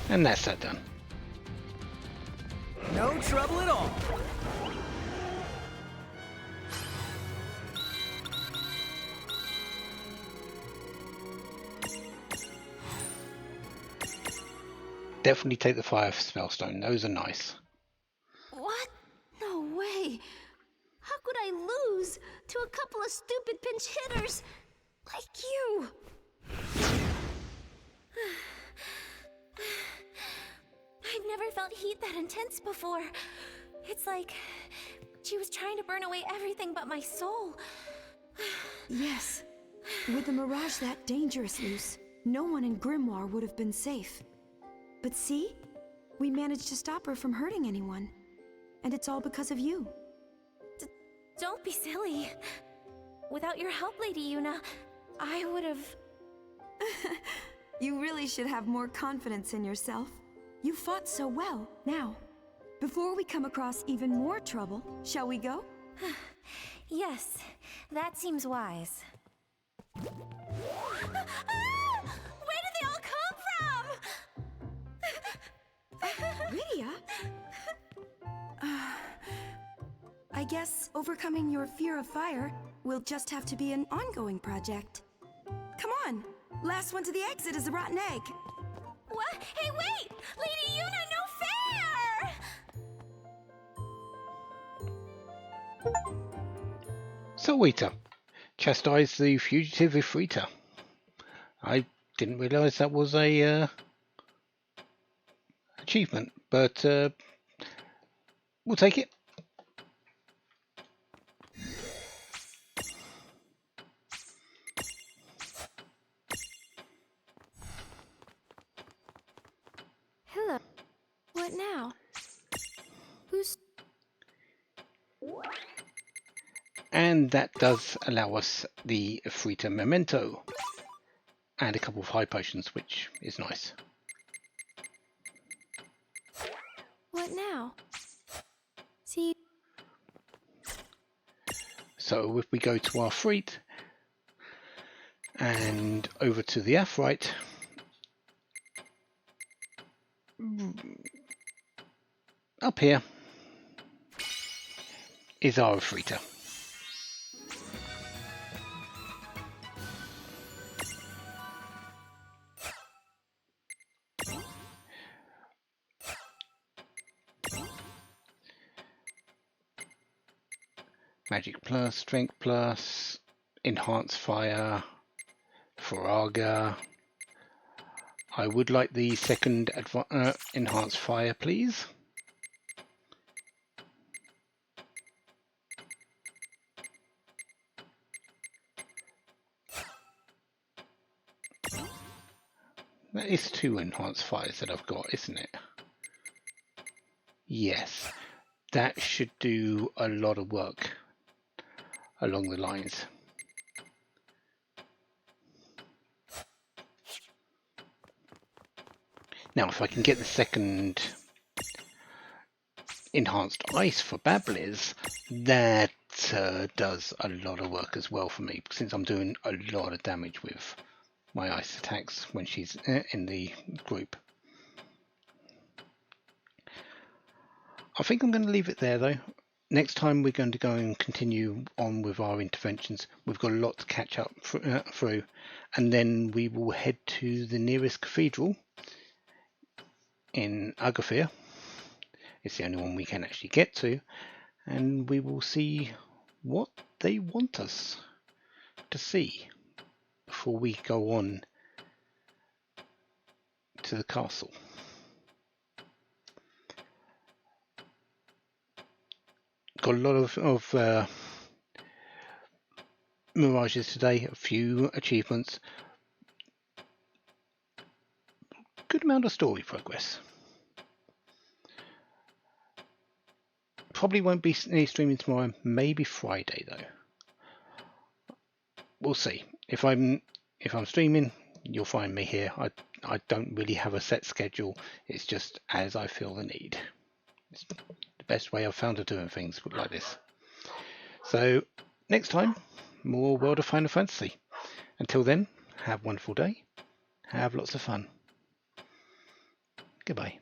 And that's that done. No trouble at all. Definitely take the fire spellstone. Those are nice. What? No way. How could I lose to a couple of stupid pinch hitters like you? I've never felt heat that intense before. It's like she was trying to burn away everything but my soul. Yes. With the Mirage that dangerous loose, no one in Grimoire would have been safe. But see? We managed to stop her from hurting anyone. And it's all because of you. Don't be silly. Without your help, Lady Yuna, I would have... You really should have more confidence in yourself. You fought so well. Now, before we come across even more trouble, shall we go? Yes, that seems wise. Where did they all come from? Lydia? I guess overcoming your fear of fire will just have to be an ongoing project. Come on! Last one to the exit is a rotten egg. What? Hey, wait! Lady Yuna, no fair! So Wita, chastise the fugitive Ifrita. I didn't realise that was a achievement, but we'll take it. Hello. What now? Who's... And that does allow us the Frita Memento and a couple of high potions, which is nice. What now? See... So if we go to our Freet and over to the Aphite, up here is our Frita. Magic plus, strength plus, enhance fire, Faraga. I would like the second enhance fire, please. That is 2 enhanced fires that I've got, isn't it? Yes, that should do a lot of work along the lines. Now, if I can get the second enhanced ice for Babbliz, that does a lot of work as well for me, since I'm doing a lot of damage with my ice attacks when she's in the group. I think I'm going to leave it there though. Next time we're going to go and continue on with our interventions. We've got a lot to catch up through, and then we will head to the nearest cathedral in Agafir. It's the only one we can actually get to, and we will see what they want us to see before we go on to the castle. Got a lot of mirages today, a few achievements, good amount of story progress. Probably won't be any streaming tomorrow, maybe Friday though. We'll see. If I'm streaming, you'll find me here. I don't really have a set schedule. It's just as I feel the need. It's the best way I've found of doing things like this. So next time, more World of Final Fantasy. Until then, have a wonderful day. Have lots of fun. Goodbye.